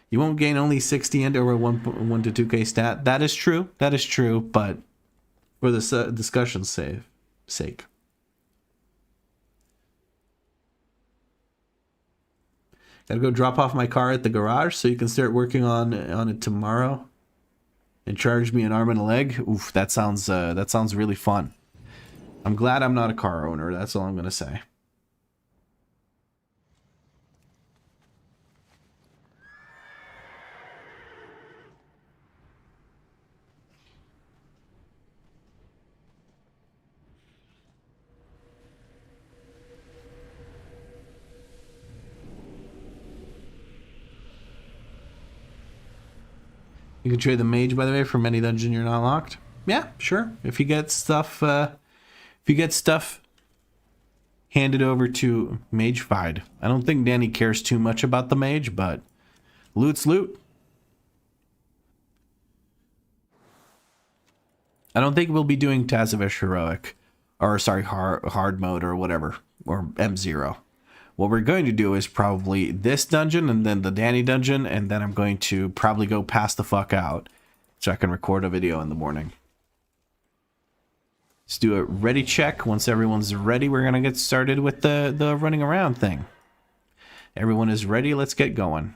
You won't gain only 60 int over 1 to 2k stat. That is true. That is true, but for the discussion's sake. Gotta go drop off my car at the garage so you can start working on it tomorrow. And charge me an arm and a leg. Oof, that sounds really fun. I'm glad I'm not a car owner. That's all I'm gonna say. You can trade the mage, by the way, from any dungeon you're not locked. Yeah, sure. If you get stuff, handed over to Mage Fide. I don't think Danny cares too much about the mage, but loot's loot. I don't think we'll be doing Tazavesh Heroic, or sorry, hard mode or whatever, or M0. What we're going to do is probably this dungeon and then the Danny dungeon, and then I'm going to probably go pass the fuck out so I can record a video in the morning. Let's do a ready check. Once everyone's ready, we're going to get started with the running around thing. Everyone is ready. Let's get going.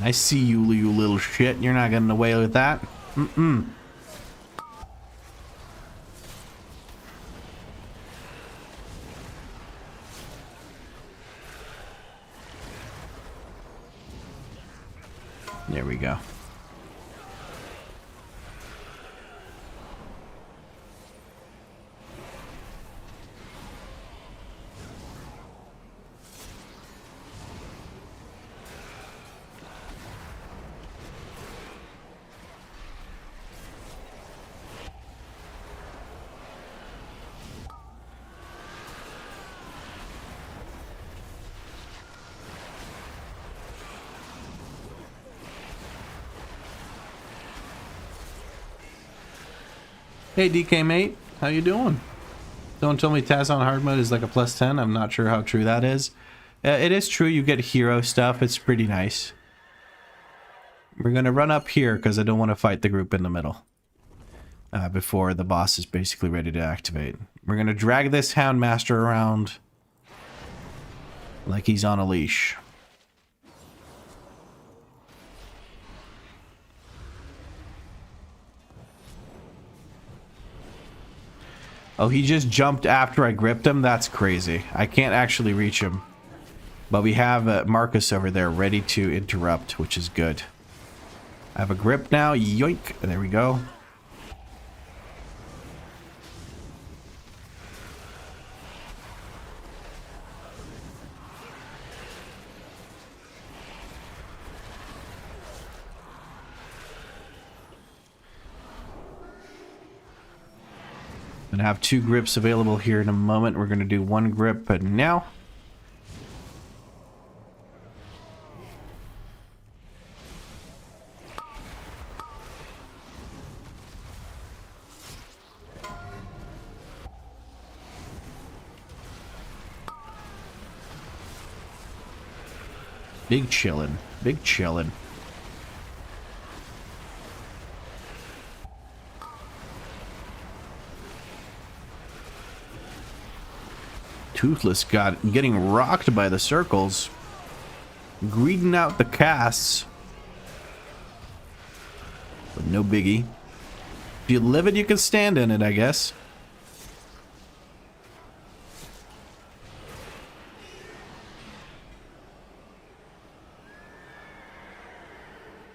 I see you, you little shit. You're not getting away with that. Mm-mm. There we go. Hey DK mate, how you doing? Don't tell me Taz on hard mode is like a +10. I'm not sure how true that is. It is true, you get hero stuff. It's pretty nice. We're gonna run up here because I don't want to fight the group in the middle. Before the boss is basically ready to activate. We're gonna drag this Houndmaster around like he's on a leash. Oh, he just jumped after I gripped him? That's crazy. I can't actually reach him. But we have Marcus over there ready to interrupt, which is good. I have a grip now. Yoink. There we go. Gonna have 2 grips available here in a moment. We're gonna do 1 grip now. Big chillin'. Big chillin'. Toothless got getting rocked by the circles. Greeding out the casts. But no biggie. If you live it, you can stand in it, I guess.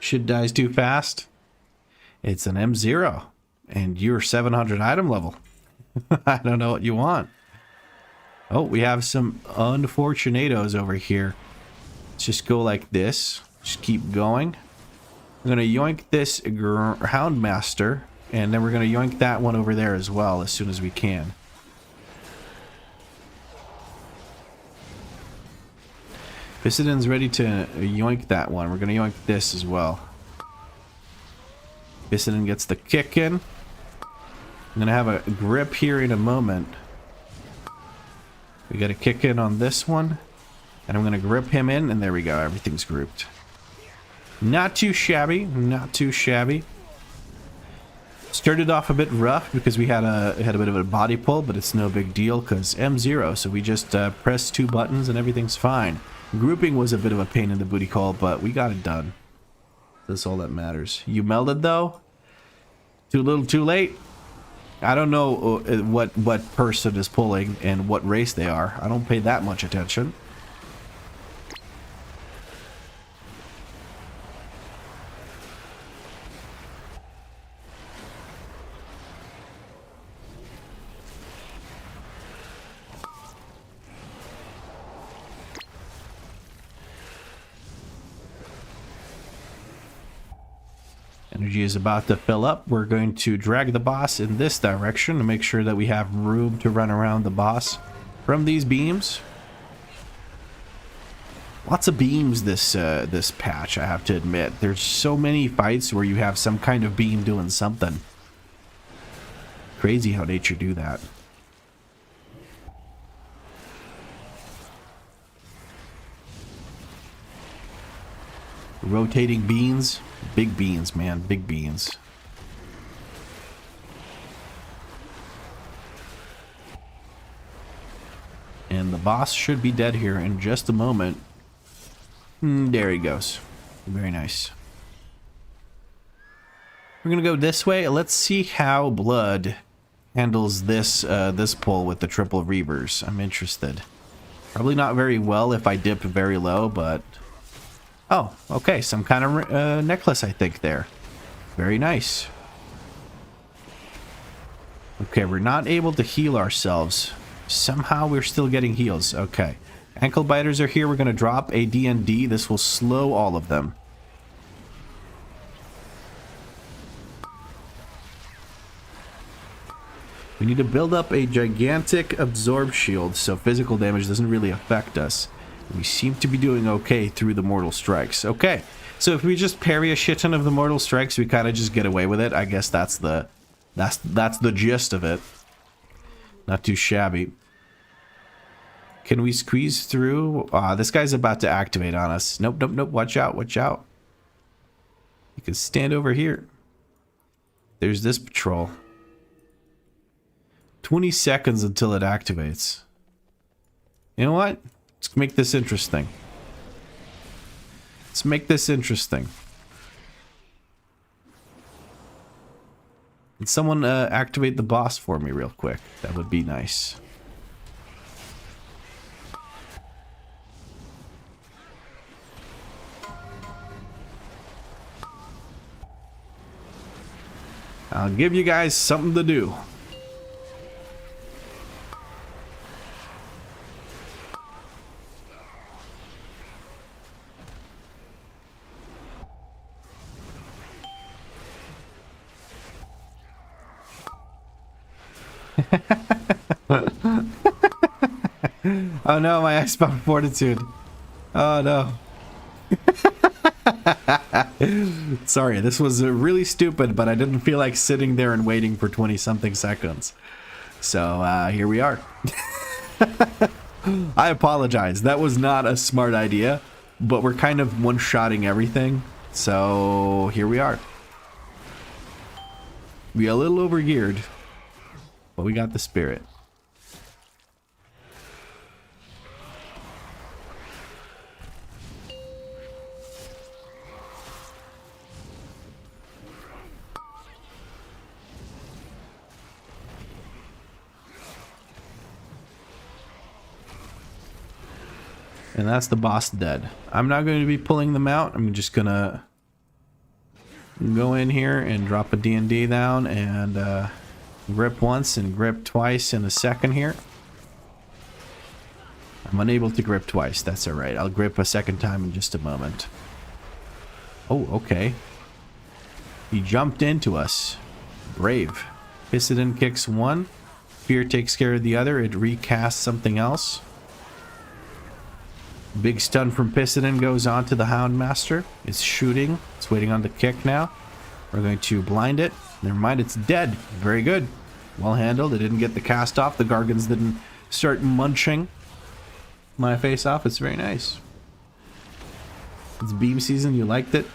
Shit dies too fast. It's an M0. And you're 700 item level. I don't know what you want. Oh, we have some unfortunatos over here. Let's just go like this. Just keep going. I'm going to yoink this Houndmaster. And then we're going to yoink that one over there as well as soon as we can. Piscidin's ready to yoink that one. We're going to yoink this as well. Piscidin gets the kick in. I'm going to have a grip here in a moment. We got a kick in on this one. And I'm going to grip him in. And there we go. Everything's grouped. Not too shabby. Not too shabby. Started off a bit rough because we had a bit of a body pull. But it's no big deal because M0. So we just press 2 buttons and everything's fine. Grouping was a bit of a pain in the booty call. But we got it done. That's all that matters. You melded though? Too little too late? I don't know what person is pulling and what race they are. I don't pay that much attention. Energy is about to fill up. We're going to drag the boss in this direction to make sure that we have room to run around the boss from these beams. Lots of beams this patch, I have to admit. There's so many fights where you have some kind of beam doing something. Crazy how nature do that. Rotating beans. Big beans, man. Big beans. And the boss should be dead here in just a moment. There he goes. Very nice. We're gonna go this way. Let's see how Blood handles this this pull with the triple reavers. I'm interested. Probably not very well if I dip very low, but... Oh, okay, some kind of necklace, I think, there. Very nice. Okay, we're not able to heal ourselves. Somehow we're still getting heals. Okay. Ankle biters are here. We're going to drop a DND. This will slow all of them. We need to build up a gigantic absorb shield so physical damage doesn't really affect us. We seem to be doing okay through the mortal strikes. Okay, so if we just parry a shit ton of the mortal strikes, we kind of just get away with it. I guess that's the That's the gist of it. Not too shabby. Can we squeeze through? This guy's about to activate on us. Nope, nope, nope. Watch out, watch out. You can stand over here. There's this patrol. 20 seconds until it activates. You know what? Let's make this interesting. Let's make this interesting. Can someone activate the boss for me real quick? That would be nice. I'll give you guys something to do. Oh no, my Icebound Fortitude. Oh no. Sorry, this was really stupid, but I didn't feel like sitting there and waiting for 20-something seconds. So, here we are. I apologize. That was not a smart idea, but we're kind of one-shotting everything. So, here we are. We are a little overgeared, but we got the spirit. And that's the boss dead. I'm not going to be pulling them out. I'm just going to go in here and drop a D&D down and grip once and grip twice in a second here. I'm unable to grip twice. That's alright. I'll grip a second time in just a moment. Oh, okay. He jumped into us. Brave. Pissidin kicks one. Fear takes care of the other. It recasts something else. Big stun from Pissidin goes on to the Houndmaster. It's shooting. It's waiting on the kick now. We're going to blind it. Never mind, it's dead. Very good. Well handled. It didn't get the cast off. The Gargans didn't start munching my face off. It's very nice. It's beam season. You liked it?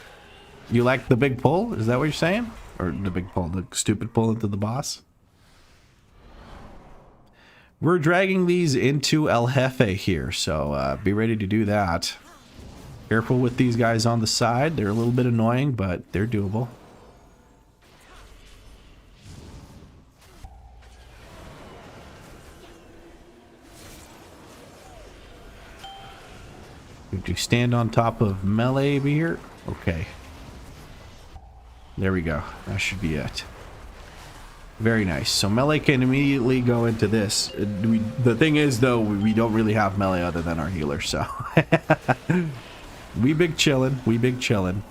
You liked the big pull? Is that what you're saying? Or the big pull, the stupid pull into the boss? We're dragging these into El Jefe here, so be ready to do that. Careful with these guys on the side. They're a little bit annoying, but they're doable. Would you stand on top of melee here? Okay. There we go. That should be it. Very nice. So melee can immediately go into this. The thing is, though, we don't really have melee other than our healer, so... We big chillin'. We big chillin'.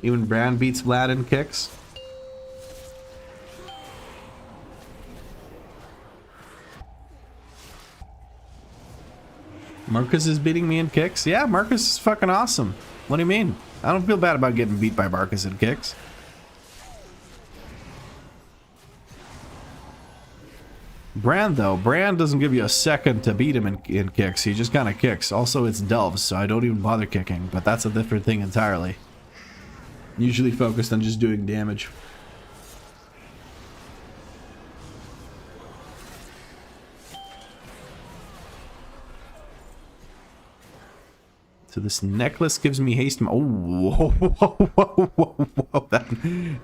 Even Brand beats Vlad in kicks. Marcus is beating me in kicks? Yeah, Marcus is fucking awesome. What do you mean? I don't feel bad about getting beat by Marcus in kicks. Brand, though. Brand doesn't give you a second to beat him in kicks. He just kind of kicks. Also, it's delves, so I don't even bother kicking. But that's a different thing entirely. Usually focused on just doing damage. So this necklace gives me haste. Oh, whoa, whoa, whoa, whoa, whoa.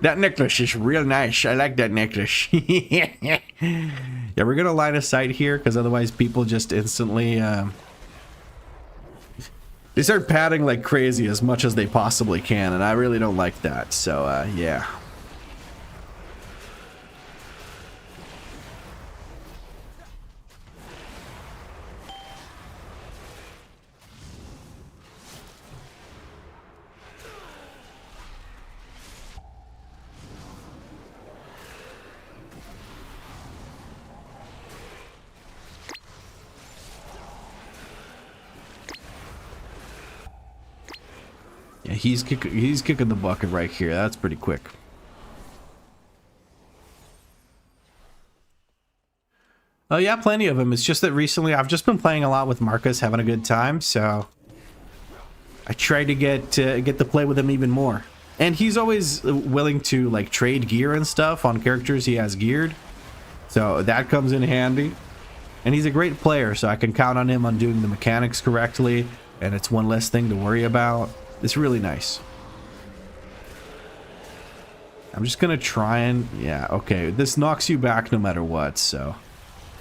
That necklace is real nice. I like that necklace. Yeah, we're going to line of sight here because otherwise people just instantly... they start padding like crazy as much as they possibly can, and I really don't like that. So, yeah. Yeah, he's kicking the bucket right here. That's pretty quick. Oh yeah, plenty of them. It's just that recently I've just been playing a lot with Marcus, having a good time, so I try to get to play with him even more. And he's always willing to like trade gear and stuff on characters he has geared, so that comes in handy. And he's a great player, so I can count on him on doing the mechanics correctly, and it's one less thing to worry about. It's really nice. I'm just gonna try and... yeah, okay. This knocks you back no matter what, so...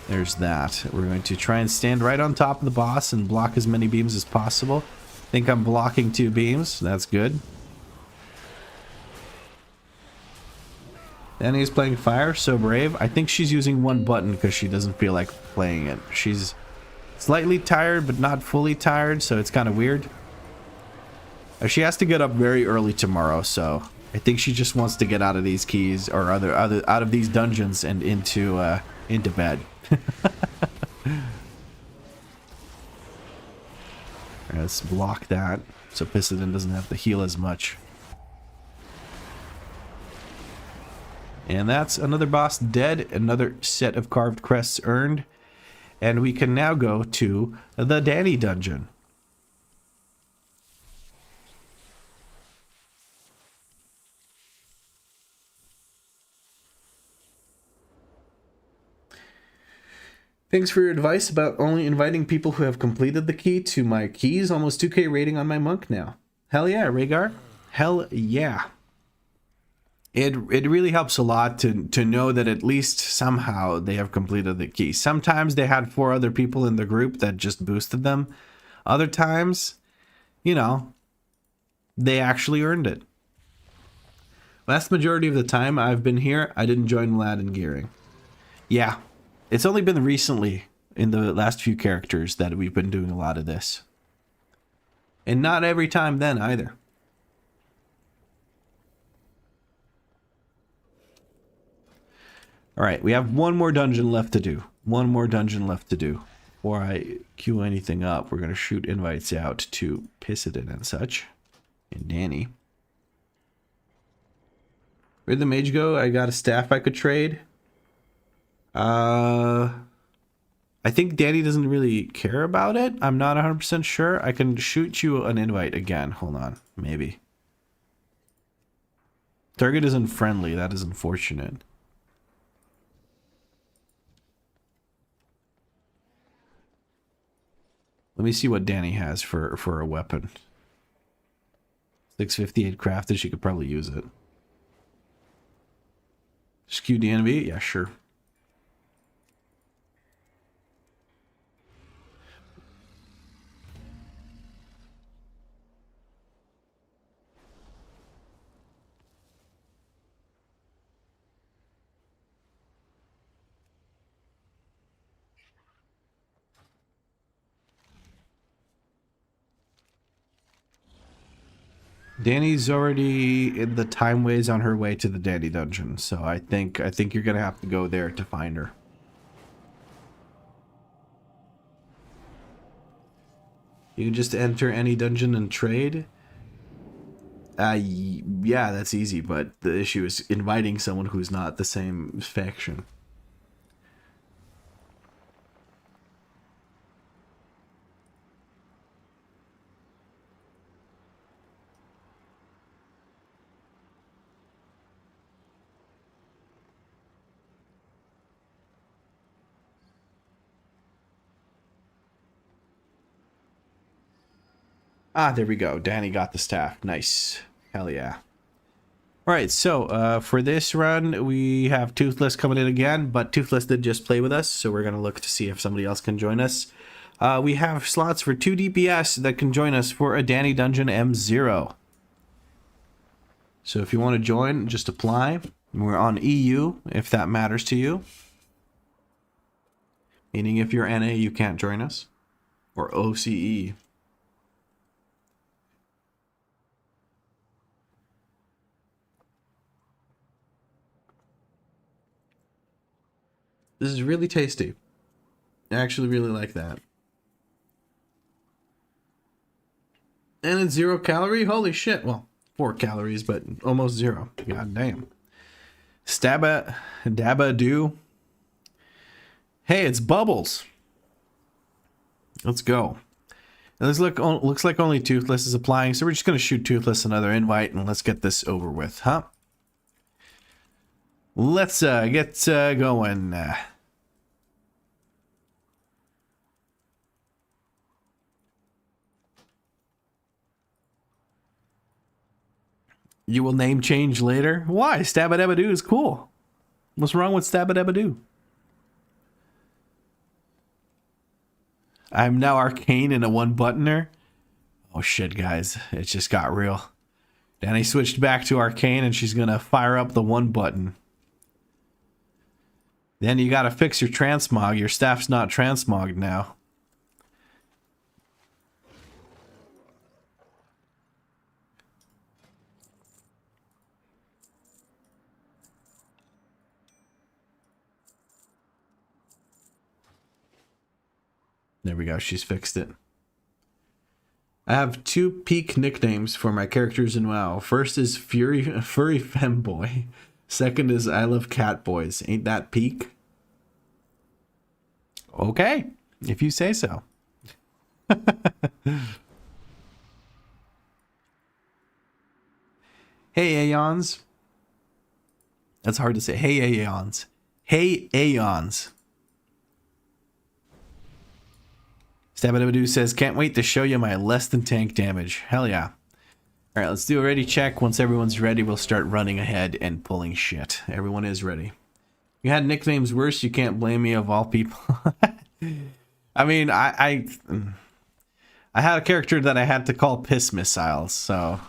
there's that. We're going to try and stand right on top of the boss and block as many beams as possible. I think I'm blocking 2 beams. That's good. Danny is playing fire, so brave. I think she's using 1 button because she doesn't feel like playing it. She's slightly tired, but not fully tired, so it's kind of weird. She has to get up very early tomorrow, so I think she just wants to get out of these keys or out of these dungeons and into bed. Let's block that so Piscadin doesn't have to heal as much. And that's another boss dead, another set of carved crests earned, and we can now go to the Danny dungeon. Thanks for your advice about only inviting people who have completed the key to my keys. Almost 2k rating on my monk now. Hell yeah, Rhaegar. Hell yeah. It really helps a lot to know that at least somehow they have completed the key. Sometimes they had 4 other people in the group that just boosted them. Other times, you know, they actually earned it. Vast majority of the time I've been here, I didn't join Aladdin gearing. Yeah. It's only been recently, in the last few characters, that we've been doing a lot of this. And not every time then, either. Alright, we have 1 more dungeon left to do. 1 more dungeon left to do. Before I queue anything up, we're going to shoot invites out to Piscadin and such. And Danny. Where'd the mage go? I got a staff I could trade. I think Danny doesn't really care about it. I'm not 100% sure. I can shoot you an invite again. Hold on. Maybe. Target isn't friendly. That is unfortunate. Let me see what Danny has for a weapon. 658 crafted. She could probably use it. Skew DNV? Yeah, sure. Danny's already in the timeways on her way to the Danny dungeon, so I think you're gonna have to go there to find her. You can just enter any dungeon and trade. Yeah, that's easy, but the issue is inviting someone who's not the same faction. Ah, there we go. Danny got the staff. Nice. Hell yeah. Alright, so for this run, we have Toothless coming in again, but Toothless did just play with us, so we're going to look to see if somebody else can join us. We have slots for 2 DPS that can join us for a Danny Dungeon M0. So if you want to join, just apply. We're on EU, if that matters to you. Meaning if you're NA, you can't join us. Or OCE. This is really tasty. I actually really like that. And it's 0 calorie? Holy shit. Well, 4 calories, but almost 0. God damn. Dabba do. Hey, it's Bubbles. Let's go. Now this looks like only Toothless is applying, so we're just going to shoot Toothless another invite, and let's get this over with, huh? Let's get going. You will name change later? Why? Stabba-dabba-doo is cool. What's wrong with Stabba-dabba-doo? I'm now arcane and a one-buttoner. Oh shit, guys. It just got real. Danny switched back to arcane and she's gonna fire up the one button. Then you gotta fix your transmog. Your staff's not transmogged now. There we go, she's fixed it. I have 2 peak nicknames for my characters in WoW. First is Furry Femboy. Second is I Love Cat Boys. Ain't that peak? Okay, if you say so. Hey, Aeons. That's hard to say. Hey, Aeons. Hey, Aeons. Stabba-dabba-doo says, can't wait to show you my less than tank damage. Hell yeah. Alright, let's do a ready check. Once everyone's ready, we'll start running ahead and pulling shit. Everyone is ready. You had nicknames worse, you can't blame me of all people. I mean, I had a character that I had to call Piss Missiles, so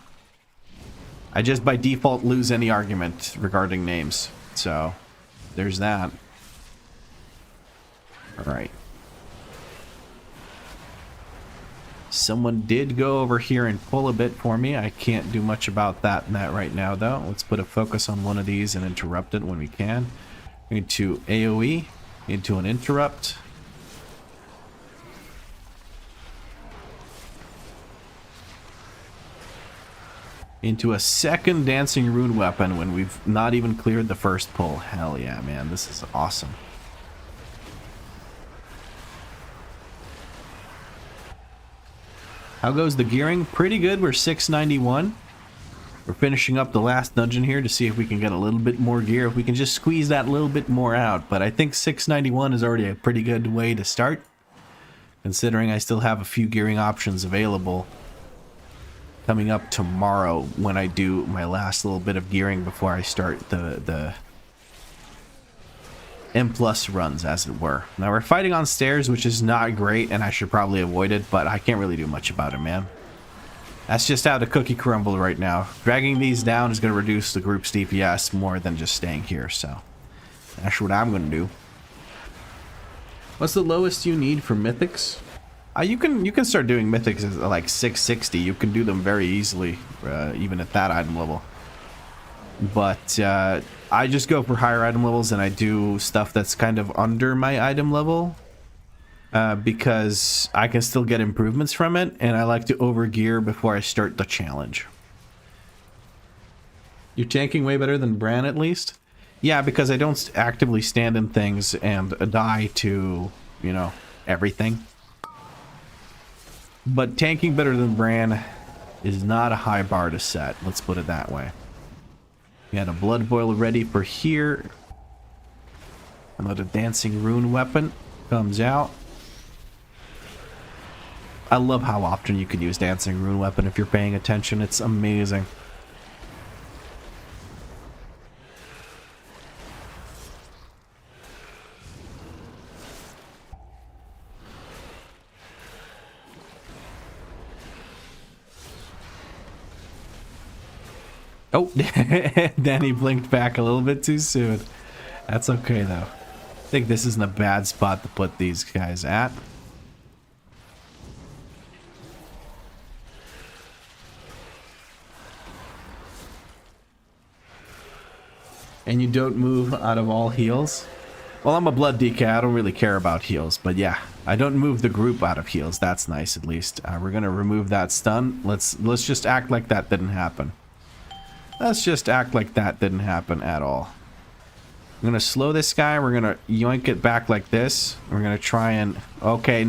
I just by default lose any argument regarding names. So, there's that. Alright. Someone did go over here and pull a bit for me. I can't do much about that right now, though. Let's put a focus on one of these and interrupt it when we can. Into AoE, into an interrupt. Into a second dancing rune weapon when we've not even cleared the first pull. Hell yeah, man. This is awesome. How goes the gearing? Pretty good. We're 691. We're finishing up the last dungeon here to see if we can get a little bit more gear. If we can just squeeze that little bit more out. But I think 691 is already a pretty good way to start, considering I still have a few gearing options available coming up tomorrow when I do my last little bit of gearing before I start the M+ runs, as it were. Now we're fighting on stairs, which is not great, and I should probably avoid it, but I can't really do much about it, man. That's just how the cookie crumbled right now. Dragging these down is going to reduce the group's DPS more than just staying here, so that's what I'm going to do. What's the lowest you need for mythics? You can start doing mythics at like 660. You can do them very easily, even at that item level. But I just go for higher item levels, and I do stuff that's kind of under my item level because I can still get improvements from it, and I like to overgear before I start the challenge. You're tanking way better than Bran, at least? Yeah, because I don't actively stand in things and die to, you know, everything. But tanking better than Bran is not a high bar to set, let's put it that way. We had a blood boil ready for here. Another dancing rune weapon comes out. I love how often you can use dancing rune weapon if you're paying attention. It's amazing. Oh, Danny blinked back a little bit too soon. That's okay, though. I think this isn't a bad spot to put these guys at. And you don't move out of all heals? Well, I'm a blood DK. I don't really care about heals, but yeah, I don't move the group out of heals. That's nice, at least. We're gonna remove that stun. Let's just act like that didn't happen. Let's just act like that didn't happen at all. I'm gonna slow this guy. We're gonna yoink it back like this. We're gonna try and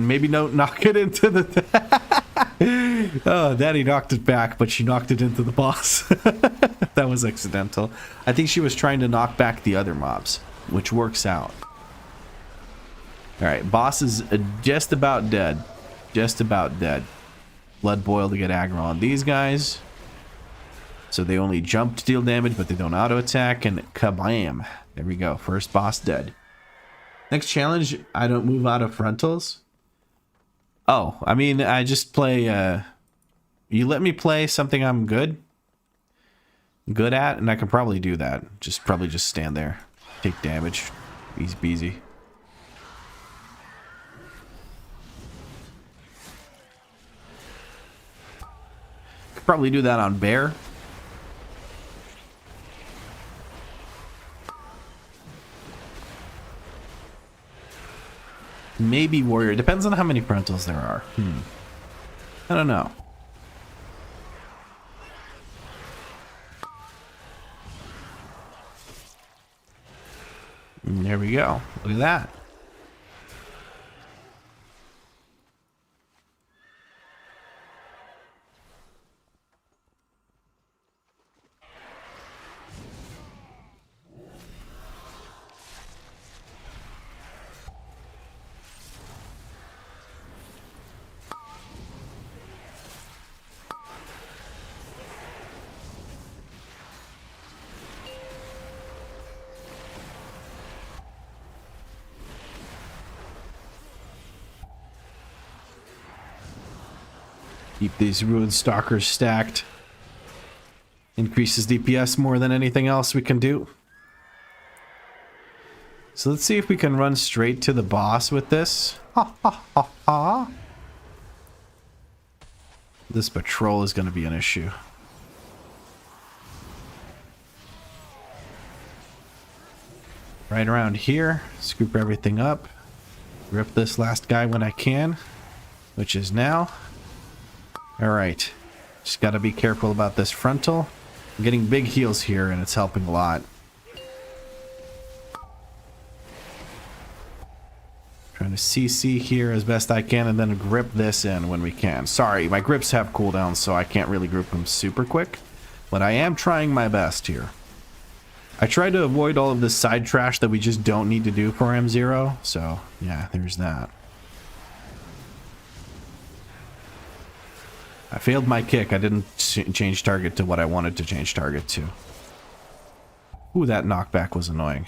maybe don't knock it into the. Oh, Daddy knocked it back, but she knocked it into the boss. That was accidental. I think she was trying to knock back the other mobs, which works out. All right, boss is just about dead. Just about dead. Blood boil to get aggro on these guys. So they only jump to deal damage, but they don't auto attack, and kablam. There we go. First boss dead. Next challenge, I don't move out of frontals. Oh, I mean, I just play, you let me play something I'm good at, and I can probably do that. Probably just stand there. Take damage. Easy peasy. Could probably do that on Bear. Maybe Warrior. Depends on how many frontals there are. I don't know. And there we go. Look at that. Keep these Ruined Stalkers stacked. Increases DPS more than anything else we can do. So let's see if we can run straight to the boss with this. Ha ha ha ha. This patrol is going to be an issue. Right around here. Scoop everything up. Rip this last guy when I can. Which is now. Alright, just gotta be careful about this frontal. I'm getting big heals here and it's helping a lot. Trying to CC here as best I can and then grip this in when we can. Sorry, my grips have cooldowns, so I can't really group them super quick. But I am trying my best here. I tried to avoid all of this side trash that we just don't need to do for M0, so yeah, there's that. I failed my kick. I didn't change target to what I wanted to change target to. Ooh, that knockback was annoying.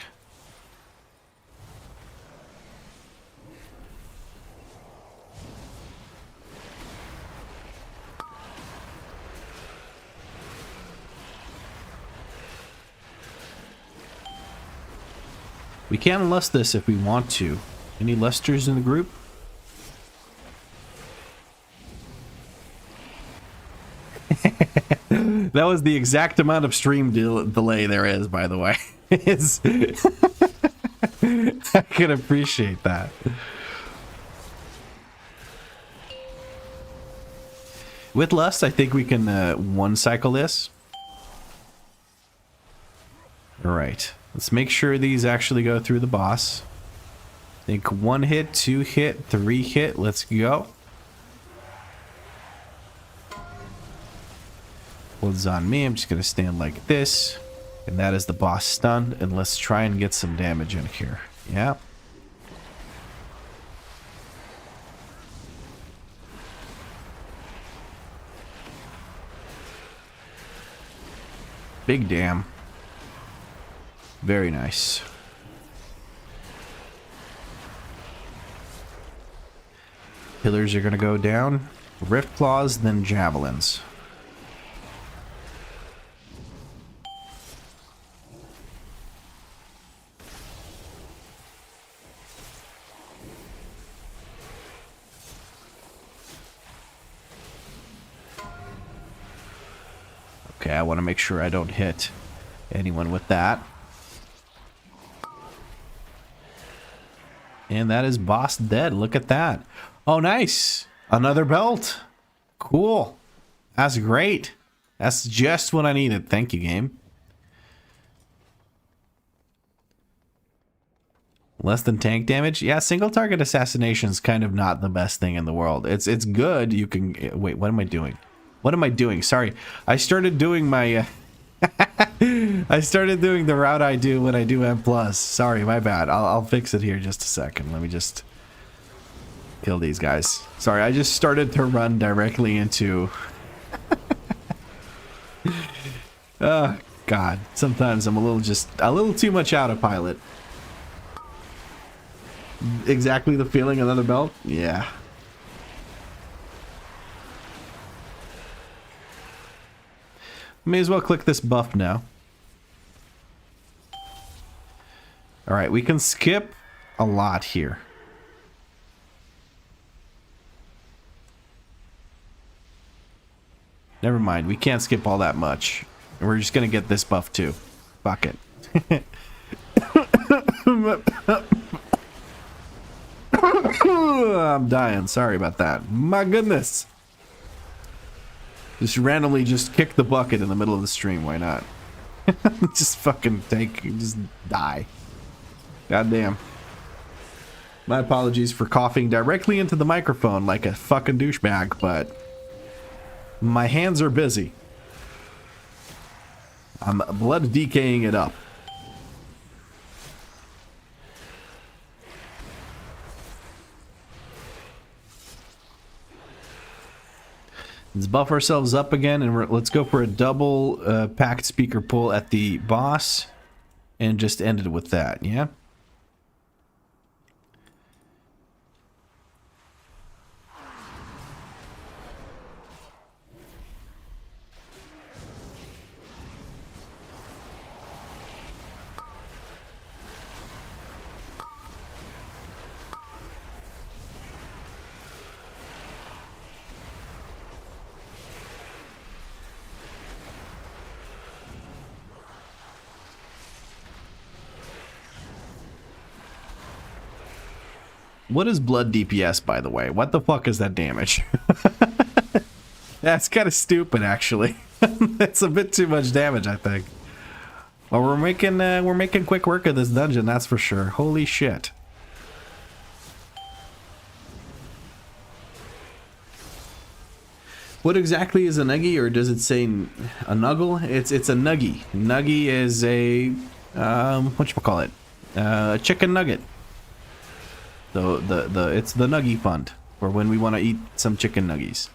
We can lust this if we want to. Any lusters in the group? That was the exact amount of stream delay there is, by the way. I can appreciate that. With Lust, I think we can one cycle this. Alright, let's make sure these actually go through the boss. I think 1 hit, 2 hit, 3 hit. Let's go. Blood's on me. I'm just going to stand like this. And that is the boss stunned. And let's try and get some damage in here. Yeah. Big damn. Very nice. Pillars are going to go down. Rift Claws, then Javelins. Okay, I want to make sure I don't hit anyone with that. And that is boss dead. Look at that. Oh, nice. Another belt. Cool. That's great. That's just what I needed. Thank you, game. Less than tank damage? Yeah, single target assassination is kind of not the best thing in the world. It's good. You can... Wait, what am I doing? What am I doing? Sorry. I started doing my... I started doing the route I do when I do M+. Sorry, my bad. I'll fix it here just a second. Let me just kill these guys. Sorry, I just started to run directly into... Oh, God. Sometimes I'm a little too much autopilot. Exactly the feeling, another belt? Yeah. May as well click this buff now. Alright, we can skip a lot here. Never mind, we can't skip all that much. We're just gonna get this buff too. Fuck it. I'm dying, sorry about that. My goodness. Just randomly just kick the bucket in the middle of the stream, why not? Just fucking just die. Goddamn. My apologies for coughing directly into the microphone like a fucking douchebag, but my hands are busy. I'm blood decaying it up. Let's buff ourselves up again, and let's go for a double packed speaker pull at the boss, and just end it with that, yeah? What is blood DPS, by the way? What the fuck is that damage? That's kind of stupid, actually. That's a bit too much damage, I think. Well, we're making quick work of this dungeon, that's for sure. Holy shit. What exactly is a nuggy, or does it say a nuggle? It's a nuggy. Nuggy is a whatchamacallit? A chicken nugget. So it's the nuggy fund for when we want to eat some chicken nuggies.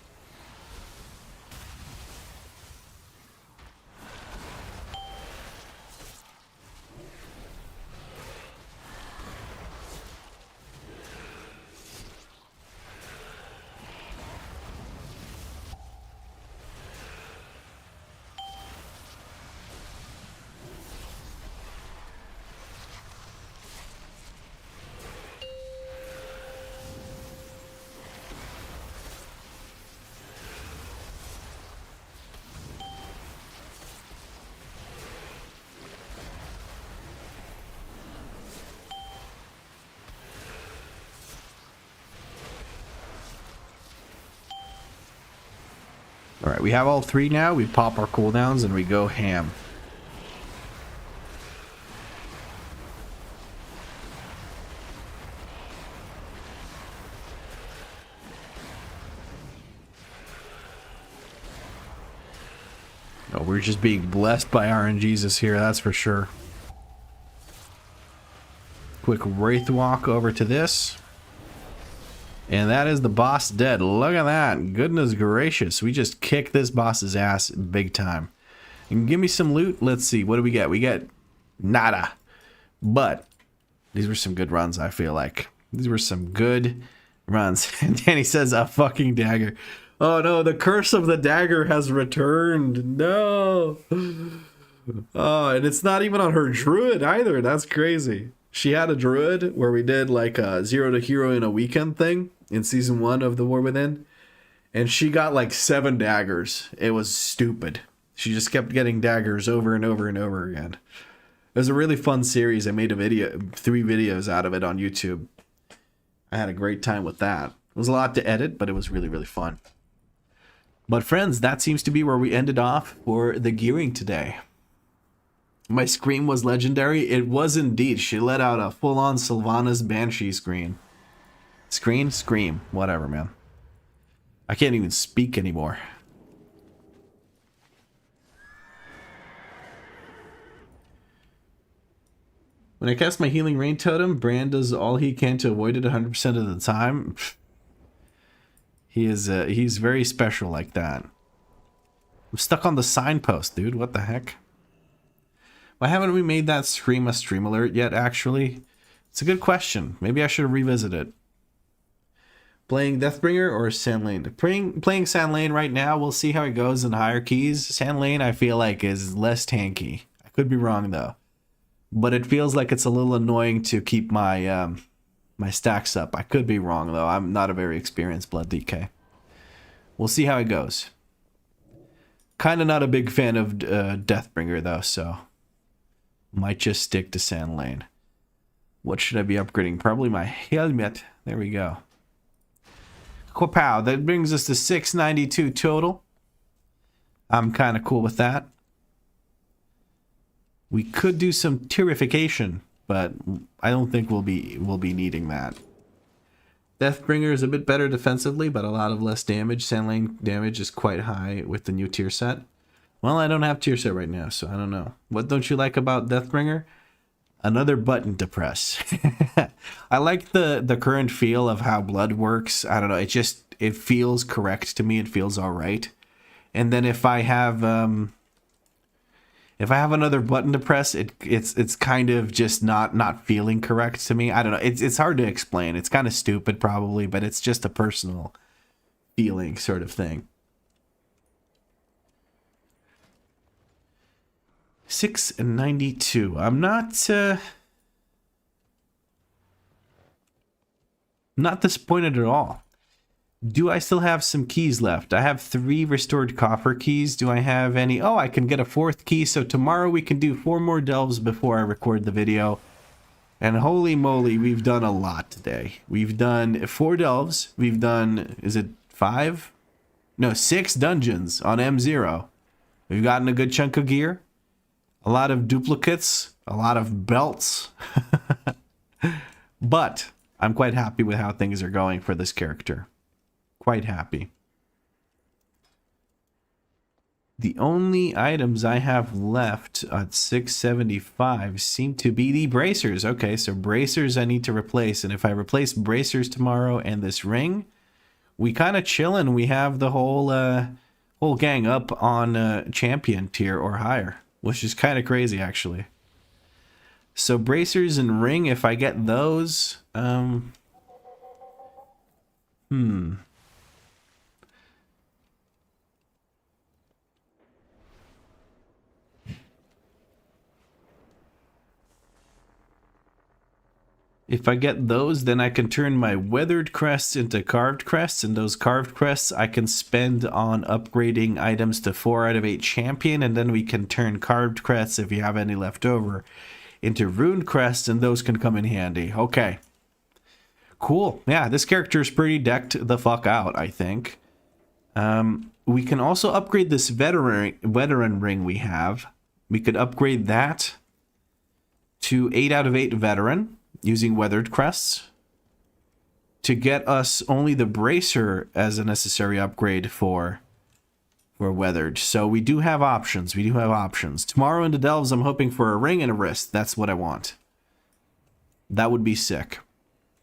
Alright, we have all three now. We pop our cooldowns and we go ham. Oh, we're just being blessed by RNGesus here, that's for sure. Quick Wraith Walk over to this. And that is the boss dead. Look at that. Goodness gracious. We just kicked this boss's ass big time. And give me some loot. Let's see. What do we get? We get nada. But these were some good runs, I feel like. These were some good runs. And Danny says a fucking dagger. Oh no, the curse of the dagger has returned. No. Oh, and it's not even on her druid either. That's crazy. She had a druid where we did like a 0 to hero in a weekend thing in season 1 of The War Within. And she got like 7 daggers. It was stupid. She just kept getting daggers over and over and over again. It was a really fun series. I made a video, 3 videos out of it on YouTube. I had a great time with that. It was a lot to edit, but it was really, really fun. But friends, that seems to be where we ended off for the gearing today. My scream was legendary. It was indeed. She let out a full-on Sylvanas Banshee scream. Scream, whatever, man. I can't even speak anymore. When I cast my Healing Rain Totem, Bran does all he can to avoid it 100% of the time. He's very special like that. I'm stuck on the signpost, dude. What the heck? Why haven't we made that scream a stream alert yet, actually? It's a good question. Maybe I should revisit it. Playing Deathbringer or Sand Lane? Playing Sand Lane right now. We'll see how it goes in higher keys. Sand Lane, I feel like, is less tanky. I could be wrong, though. But it feels like it's a little annoying to keep my my stacks up. I could be wrong, though. I'm not a very experienced Blood DK. We'll see how it goes. Kind of not a big fan of Deathbringer, though, so might just stick to Sand Lane. What should I be upgrading? Probably my helmet. There we go. Kapow, that brings us to 692 total. I'm kind of cool with that. We could do some Terrification, but I don't think we'll be needing that. Deathbringer is a bit better defensively, but a lot of less damage. Sand Lane damage is quite high with the new tier set. Well, I don't have tier set right now, so I don't know. What don't you like about Deathbringer? Another button to press. I like the current feel of how blood works. I don't know. It feels correct to me. It feels all right. And then if I have another button to press, it's kind of just not feeling correct to me. I don't know. It's hard to explain. It's kind of stupid probably, but it's just a personal feeling sort of thing. 692. I'm not disappointed at all. Do I still have some keys left? I have 3 restored coffer keys. Do I have any? Oh, I can get a 4th key. So tomorrow we can do 4 more delves before I record the video. And holy moly, we've done a lot today. We've done 4 delves. We've done, is it 5? No, 6 dungeons on M0. We've gotten a good chunk of gear. A lot of duplicates, a lot of belts. But I'm quite happy with how things are going for this character. Quite happy. The only items I have left at 675 seem to be the bracers. Okay, so bracers I need to replace. And if I replace bracers tomorrow and this ring, we kind of chillin'. We have the whole gang up on champion tier or higher. Which is kind of crazy, actually. So bracers and ring, if I get those, If I get those, then I can turn my weathered crests into carved crests, and those carved crests I can spend on upgrading items to 4 out of 8 champion, and then we can turn carved crests, if you have any left over, into runed crests, and those can come in handy. Okay. Cool. Yeah, this character is pretty decked the fuck out, I think. We can also upgrade this veteran ring we have. We could upgrade that to 8 out of 8 veteran. Using weathered crests to get us only the bracer as a necessary upgrade for weathered. So we do have options. We do have options. Tomorrow in the delves, I'm hoping for a ring and a wrist. That's what I want. That would be sick.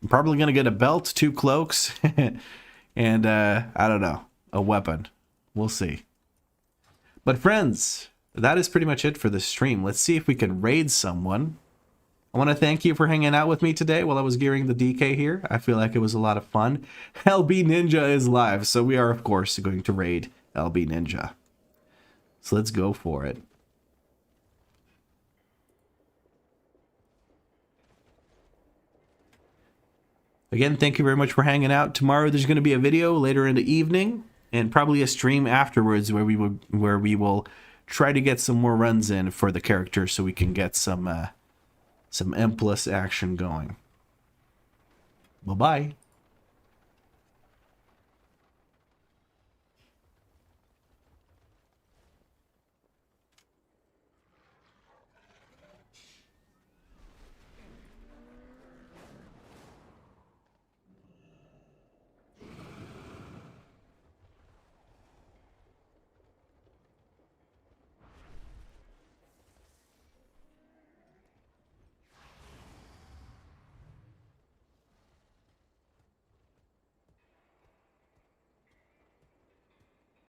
I'm probably going to get a belt, 2 cloaks, and I don't know, a weapon. We'll see. But friends, that is pretty much it for this stream. Let's see if we can raid someone. I want to thank you for hanging out with me today while I was gearing the DK here. I feel like it was a lot of fun. LB Ninja is live, so we are, of course, going to raid LB Ninja. So let's go for it. Again, thank you very much for hanging out. Tomorrow there's going to be a video later in the evening, and probably a stream afterwards where we will try to get some more runs in for the character so we can get some M+ action going. Bye-bye.